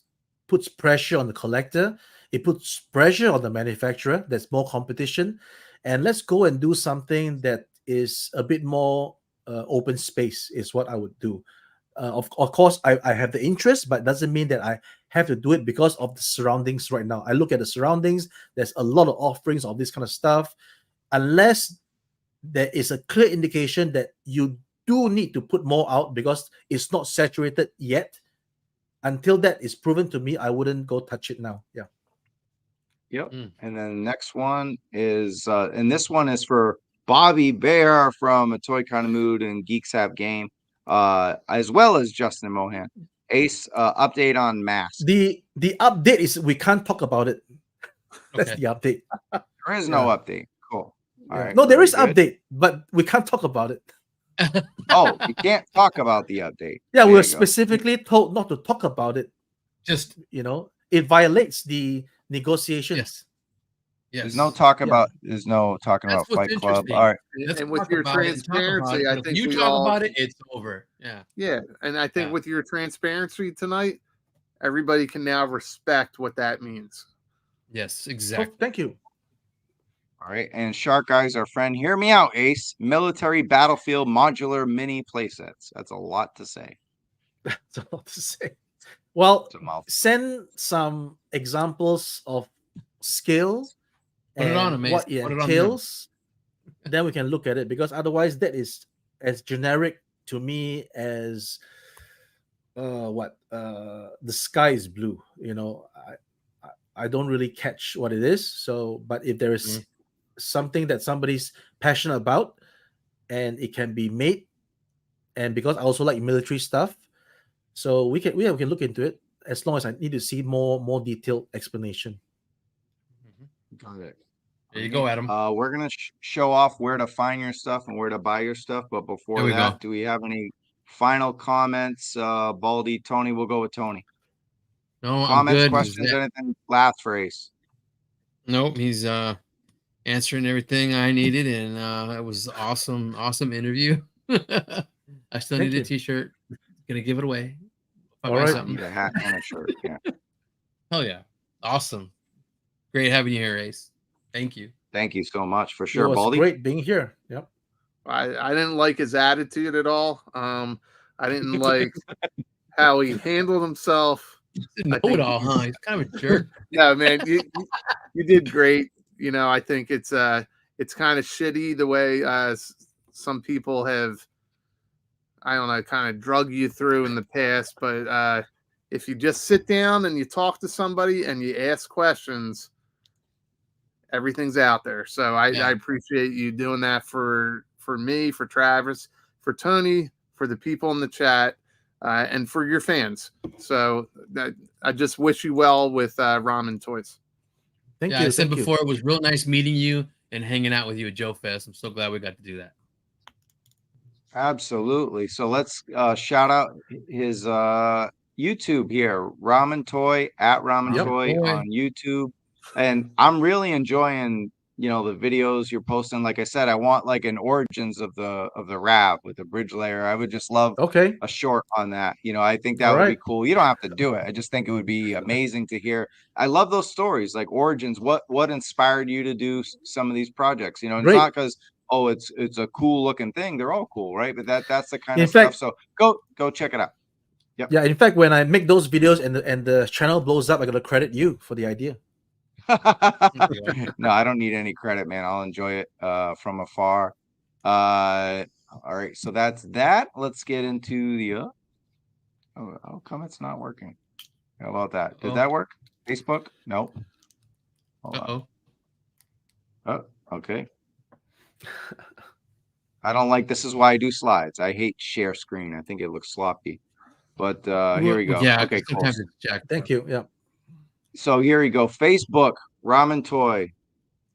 S4: puts pressure on the collector. It puts pressure on the manufacturer. There's more competition, and let's go and do something that is a bit more open space is what I would do. Of course, I have the interest, but doesn't mean that I have to do it because of the surroundings right now. I look at the surroundings. There's a lot of offerings of this kind of stuff. Unless there is a clear indication that you do need to put more out because it's not saturated yet, until that is proven to me, I wouldn't go touch it now. Yeah.
S1: Yep. And then the next one is, and this one is for Bobby Bear from A Toy Kind of Mood and Geeks Have Game, as well as Justin Mohan. Ace, update on Mask.
S4: The update is we can't talk about it. That's the update.
S1: There is no update. Cool. All right.
S4: No, there is update, but we can't talk about it.
S1: Oh, you can't talk about the update.
S4: Yeah, we were specifically told not to talk about it.
S3: Just
S4: it violates the negotiations.
S3: Yes.
S1: There's no talking about Fight Club. All right.
S2: And with your transparency, I think
S3: if you talk about it, it's over. Yeah.
S2: Yeah. And I think with your transparency tonight, everybody can now respect what that means.
S3: Yes, exactly.
S4: Oh, thank you.
S1: All right. And Shark Guys, our friend, hear me out, Ace. Military battlefield modular mini playsets. That's a lot to say.
S4: That's a lot to say. Well,
S1: It's a mouthful.
S4: send some examples of skill
S3: Put it on
S4: and
S3: them, Ace.
S4: what it
S3: Put it on them.
S4: entails. Then we can look at it, because otherwise that is as generic to me as the sky is blue. I don't really catch what it is. So, but if there is something that somebody's passionate about and it can be made, and because I also like military stuff, so we can look into it, as long as I need to see more detailed explanation.
S1: Got it.
S3: There you go, Adam.
S1: We're gonna show off where to find your stuff and where to buy your stuff, but before
S3: There we
S1: that,
S3: go.
S1: do we have any final comments? Baldy, Tony, we'll go with Tony.
S3: No, I'm
S1: Comments,
S3: good.
S1: questions, anything last for Ace?
S3: Nope, he's answering everything I needed, and it was awesome interview. I still
S4: Thank
S3: need a
S4: you.
S3: t-shirt. Gonna give it away. If I
S4: All
S3: buy
S4: right.
S3: something.
S1: Need a hat and a shirt. Yeah.
S3: Hell yeah. Awesome. Great having you here, Ace. Thank you.
S1: Thank you so much for
S4: It
S1: sure,
S4: was
S1: Baldy.
S4: great being here. Yep.
S2: I didn't like his attitude at all. I didn't like how he handled himself.
S3: Didn't
S2: I
S3: know
S2: think
S3: it all, huh? He's kind of a jerk.
S2: No, man, you did great. I think it's kind of shitty the way some people have, I don't know, kind of drug you through in the past. But if you just sit down and you talk to somebody and you ask questions, everything's out there. So I appreciate you doing that for me, for Travis, for Tony, for the people in the chat, and for your fans. So I just wish you well with Ramen Toys.
S4: Thank you.
S3: I said
S4: thank
S3: before,
S4: you.
S3: it was real nice meeting you and hanging out with you at JoeFest. I'm so glad we got to do that.
S1: Absolutely. So let's shout out his YouTube here, Ramen Toy at Ramen
S4: Yep.
S1: Toy
S3: Toy.
S1: on YouTube. And I'm really enjoying, the videos you're posting. Like I said, I want like an origins of the RAV with the bridge layer. I would just love
S4: Okay.
S1: a short on that. I think that
S4: All
S1: would be
S4: right.
S1: cool. You don't have to do it. I just think it would be amazing to hear. I love those stories, like origins. What inspired you to do some of these projects? And it's
S4: Great.
S1: not because it's a cool looking thing. They're all cool, right? But that's the kind
S4: In
S1: of stuff.
S4: fact-
S1: So go check it out.
S4: Yeah. In fact, when I make those videos and the channel blows up, I gotta credit you for the idea.
S1: No, I don't need any credit, man. I'll enjoy it from afar. All right, so that's that. Let's get into the how come it's not working? How about that? Did that work? Facebook? No. Hold on. Oh, okay. I don't like this is why I do slides. I hate share screen. I think it looks sloppy. But here we go.
S3: Yeah,
S1: Okay, cool.
S3: sometimes it's jacked.
S4: Thank you. Yeah.
S1: So here we go. Facebook, Ramen Toy.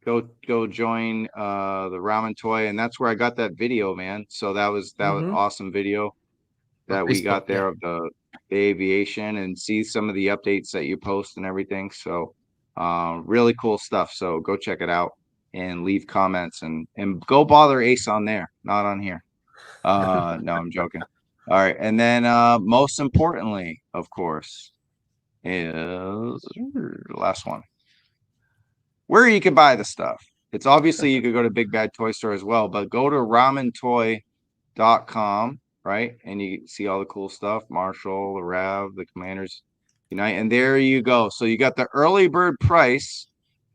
S1: Go join the Ramen Toy, and that's where I got that video, man. So that was awesome video that we got there of the aviation, and see some of the updates that you post and everything. So really cool stuff. So go check it out and leave comments and go bother Ace on there, not on here. No, I'm joking. All right, and then most importantly, of course, is the last one. Where you can buy the stuff. It's obviously you could go to Big Bad Toy Store as well, but go to ramentoy.com, right? And you see all the cool stuff, Marshall, the Rav, the Commanders Unite, and there you go. So you got the early bird price,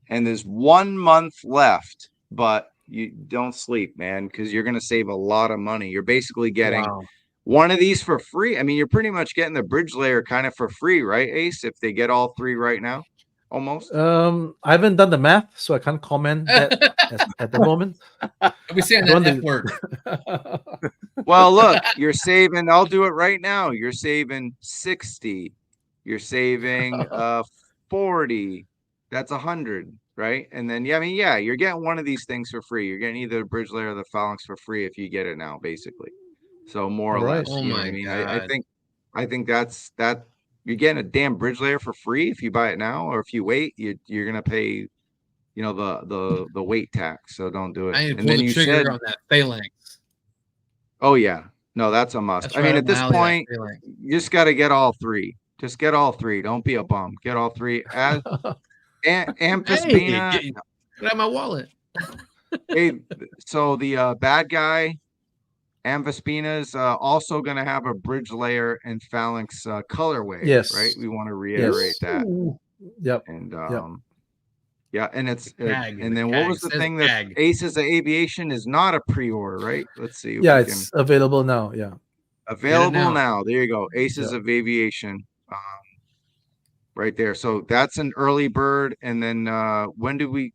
S1: and there's 1 month left, but you don't sleep, man, because you're gonna save a lot of money. You're basically getting one of these for free. I mean, you're pretty much getting the bridge layer kind of for free, right, Ace? If they get all three right now. Almost.
S4: I haven't done the math, so I can't comment that at the moment.
S3: We saying that F word.
S1: Well, look, you're saving. I'll do it right now. You're saving 60. You're saving 40. That's 100, right? And then you're getting one of these things for free. You're getting either the bridge layer or the phalanx for free if you get it now, basically. So more or less.
S3: Oh
S1: you know
S3: my
S1: what I mean?
S3: God.
S1: I think that's that. You're getting a damn bridge layer for free if you buy it now, or if you wait, you're gonna pay, the weight tax. So don't do it.
S3: I need to
S1: And
S3: pull
S1: then
S3: the trigger on that phalanx.
S1: Oh yeah, no, that's a must.
S3: That's
S1: I mean,
S3: right
S1: at
S3: up my
S1: this
S3: alley, that
S1: point,
S3: phalanx.
S1: you just got to get all three. Just get all three. Don't be a bum. Get all three. And Paspina.
S3: Get out my wallet.
S1: Hey, so the bad guy Amvaspina's also going to have a bridge layer and phalanx colorway.
S4: Yes.
S1: Right. We want to reiterate that.
S4: Yep.
S1: And
S4: Yep.
S1: yeah, and it's
S3: CAG,
S1: and
S3: the
S1: then
S3: CAG.
S1: what was the
S3: Says
S1: thing that
S3: CAG.
S1: Aces of Aviation is not a pre-order, right? Let's see if
S4: Yeah,
S1: we
S4: it's available now. Yeah.
S1: can available
S3: now.
S1: now. There you go. Aces
S4: Yeah.
S1: of Aviation. Right there. So that's an early bird. And then when do we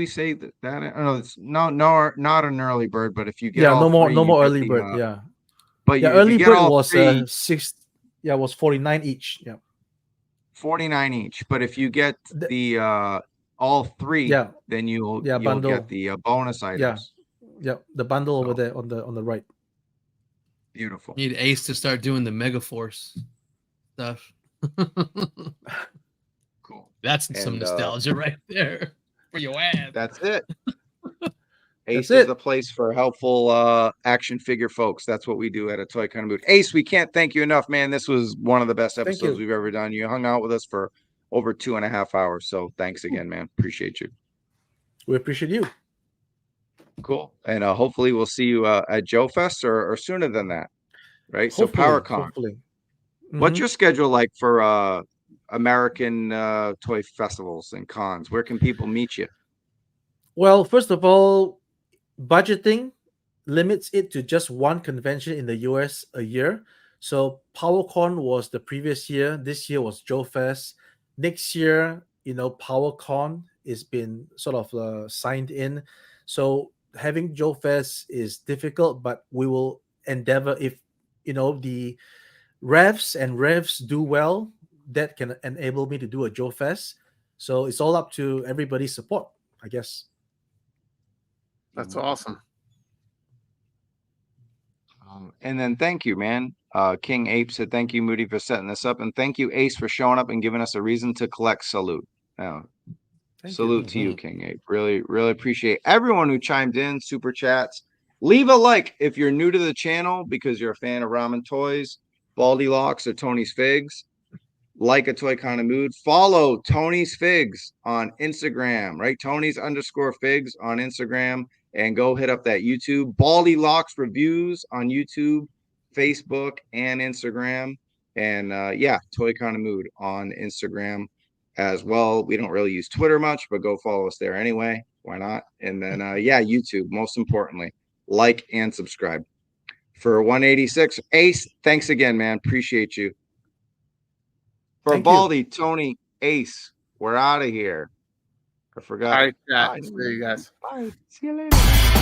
S1: say that no, it's not an early bird, but if you get
S4: Yeah,
S1: all
S4: no more
S1: three,
S4: no
S1: you
S4: more
S1: get
S4: early
S1: the
S4: bird. Yeah.
S1: but
S4: Yeah,
S1: if you
S4: early
S1: get
S4: bird
S1: all
S4: was
S1: three,
S4: 49 each. Yeah.
S1: 49 each. But if you get
S4: The-
S1: the all three,
S4: yeah.
S1: then you'll
S4: Bundle.
S1: get the bonus items.
S4: Yeah. The bundle over
S1: So,
S4: there on the right.
S1: beautiful.
S3: Need Ace to start doing the Megaforce stuff.
S1: Cool.
S3: That's some
S1: And,
S3: nostalgia right there for your ass.
S1: That's it. Ace
S4: That's
S1: is
S4: it.
S1: the place for helpful action figure folks. That's what we do at a Toy Kind of Mood. Ace, we can't thank you enough, man. This was one of the best episodes
S4: you.
S1: we've ever done. You hung out with us for over 2.5 hours. So thanks again, man. Appreciate you.
S4: We appreciate you.
S1: Cool. And hopefully we'll see you at JoeFest or sooner than that. Right. So
S4: Hopefully,
S1: PowerCon.
S4: hopefully.
S1: What's
S4: Mhm.
S1: your schedule like for American toy festivals and cons? Where can people meet you?
S4: Well, first of all, budgeting limits it to just one convention in the US a year. So PowerCon was the previous year. This year was JoeFest. Next year, PowerCon is been sort of signed in. So having JoeFest is difficult, but we will endeavor if the revs do well, that can enable me to do a JoeFest. So it's all up to everybody's support, I guess.
S2: That's awesome.
S1: And then thank you, man. King Ape said, thank you, Moody, for setting this up. And thank you, Ace, for showing up and giving us a reason to collect. Salute. Salute to you, King Ape. Really, really appreciate everyone who chimed in, super chats. Leave a like if you're new to the channel because you're a fan of Ramen Toys, Baldy Locks, or Tony's Figs. Like a Toy Kind of Mood. Follow Tony's Figs on Instagram, right? Tony's_Figs on Instagram. And go hit up that YouTube. Baldy Locks Reviews on YouTube, Facebook, and Instagram. And yeah, Toy Kind of Mood on Instagram as well. We don't really use Twitter much, but go follow us there anyway. Why not? And then yeah, YouTube, most importantly. Like and subscribe. For 186, Ace, thanks again, man. Appreciate you. For Baldy, Tony, Ace, we're out of here. I forgot.
S2: All right, chat. See you guys.
S1: Bye. See you later.